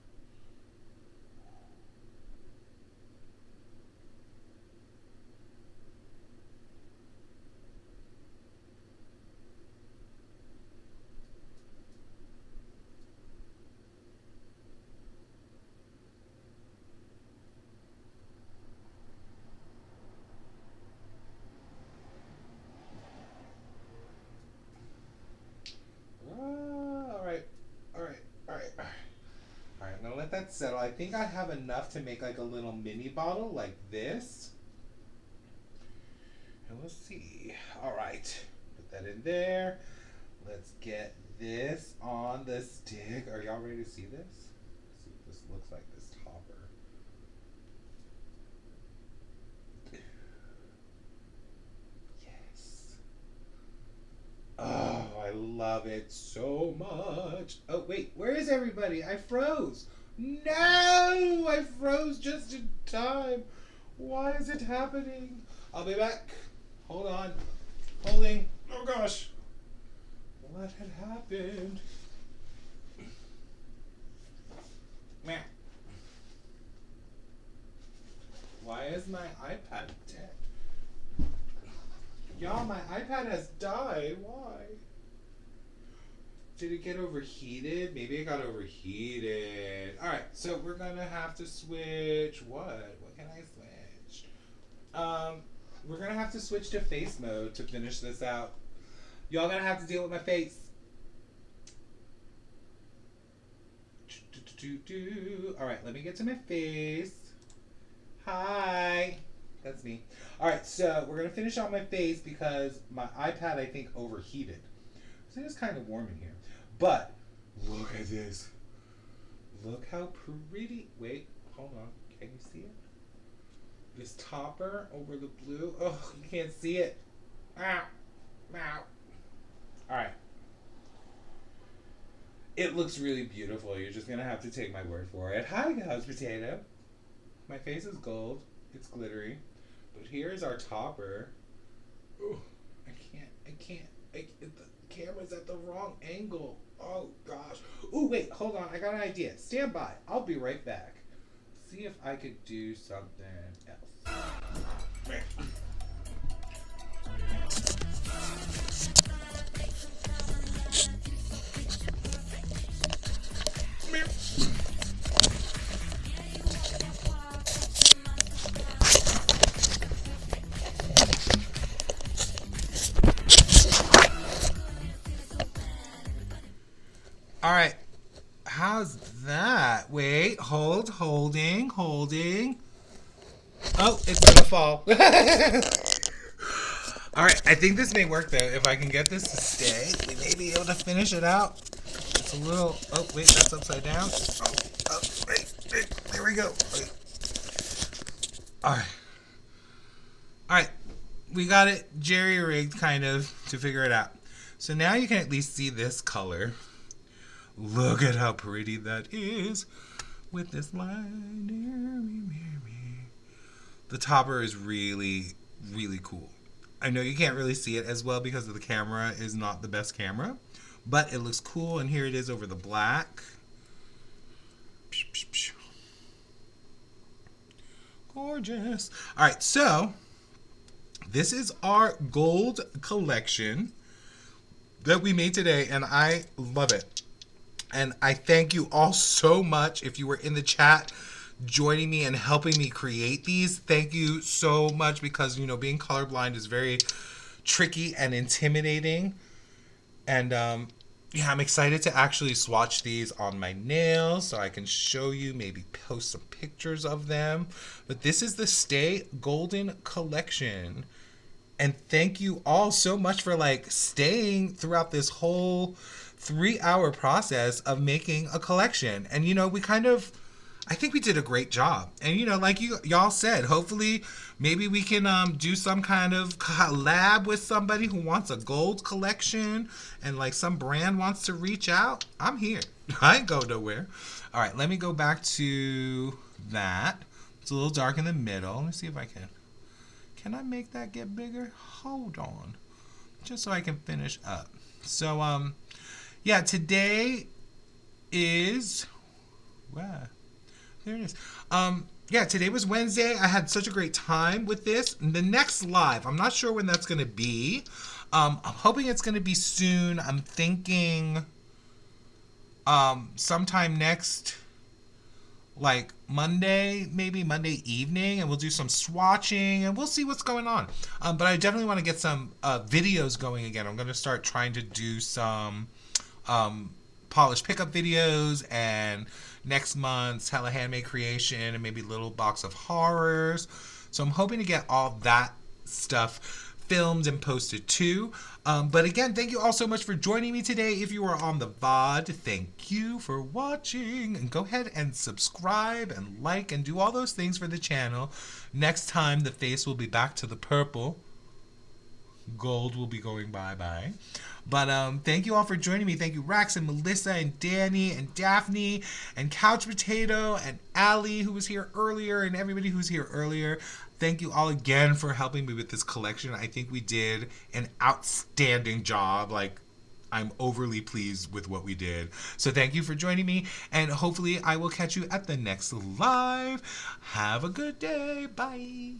That settle. I think I have enough to make a little mini bottle like this. And let's see. Alright. Put that in there. Let's get this on the stick. Are y'all ready to see this? Let's see what this looks like, this topper. Yes. Oh, I love it so much. Oh, wait. Where is everybody? I froze. No! I froze just in time. Why is it happening? I'll be back. Hold on. Holding. Oh gosh. What had happened? Man. Why is my iPad dead? Y'all, my iPad has died. Why? Did it get overheated? Maybe it got overheated. Alright, so we're gonna have to switch. What? What can I switch? We're gonna have to switch to face mode to finish this out. Y'all gonna have to deal with my face. Alright, let me get to my face. Hi. That's me. Alright, so we're gonna finish out my face because my iPad, I think, overheated. So it's kind of warm in here. But look at this. Look how pretty. Wait, hold on. Can you see it? This topper over the blue. Oh, you can't see it. Ow. Ow. Alright. It looks really beautiful. You're just going to have to take my word for it. Hi, Couch Potato. My face is gold. It's glittery. But here's our topper. Oh, I can't. The camera's at the wrong angle. Oh, gosh. Oh, wait. Hold on. I got an idea. Stand by. I'll be right back. See if I could do something else. All right. How's that? Wait, holding. Oh, it's gonna fall. All right, I think this may work though. If I can get this to stay, we may be able to finish it out. It's a little. Oh wait, that's upside down. Oh, wait, there we go. Wait. All right, we got it jerry-rigged kind of to figure it out. So now you can at least see this color. Look at how pretty that is with this line. The topper is really, really cool. I know you can't really see it as well because the camera is not the best camera, but it looks cool, and here it is over the black. Gorgeous. All right, so this is our gold collection that we made today, and I love it. And I thank you all so much if you were in the chat joining me and helping me create these. Thank you so much because, you know, being colorblind is very tricky and intimidating. And yeah, I'm excited to actually swatch these on my nails so I can show you, maybe post some pictures of them. But this is the Stay Golden collection. And thank you all so much for like staying throughout this whole 3-hour process of making a collection. And you know, I think we did a great job. And you know, like y'all said, hopefully maybe we can do some kind of collab with somebody who wants a gold collection, and like some brand wants to reach out. I'm here. I ain't go nowhere. All right, let me go back to that. It's a little dark in the middle. Let me see if I can. Can I make that get bigger? Hold on. Just so I can finish up. So yeah, today is, wow, there it is. Yeah, today was Wednesday. I had such a great time with this. The next live, I'm not sure when that's going to be. I'm hoping it's going to be soon. I'm thinking sometime next, like Monday, maybe Monday evening, and we'll do some swatching and we'll see what's going on. But I definitely want to get some videos going again. I'm going to start trying to do some polished pickup videos, and next month's Hella Handmade Creation, and maybe Little Box of Horrors. So I'm hoping to get all that stuff filmed and posted too. But again, thank you all so much for joining me today. If you are on the VOD, thank you for watching, and go ahead and subscribe and like and do all those things for the channel. Next time the face will be back to the purple. Gold will be going bye-bye. But thank you all for joining me. Thank you, Rex and Melissa and Danny and Daphne and Couch Potato and Allie, who was here earlier, and everybody who was here earlier. Thank you all again for helping me with this collection. I think we did an outstanding job. Like, I'm overly pleased with what we did. So thank you for joining me, and hopefully I will catch you at the next live. Have a good day. Bye.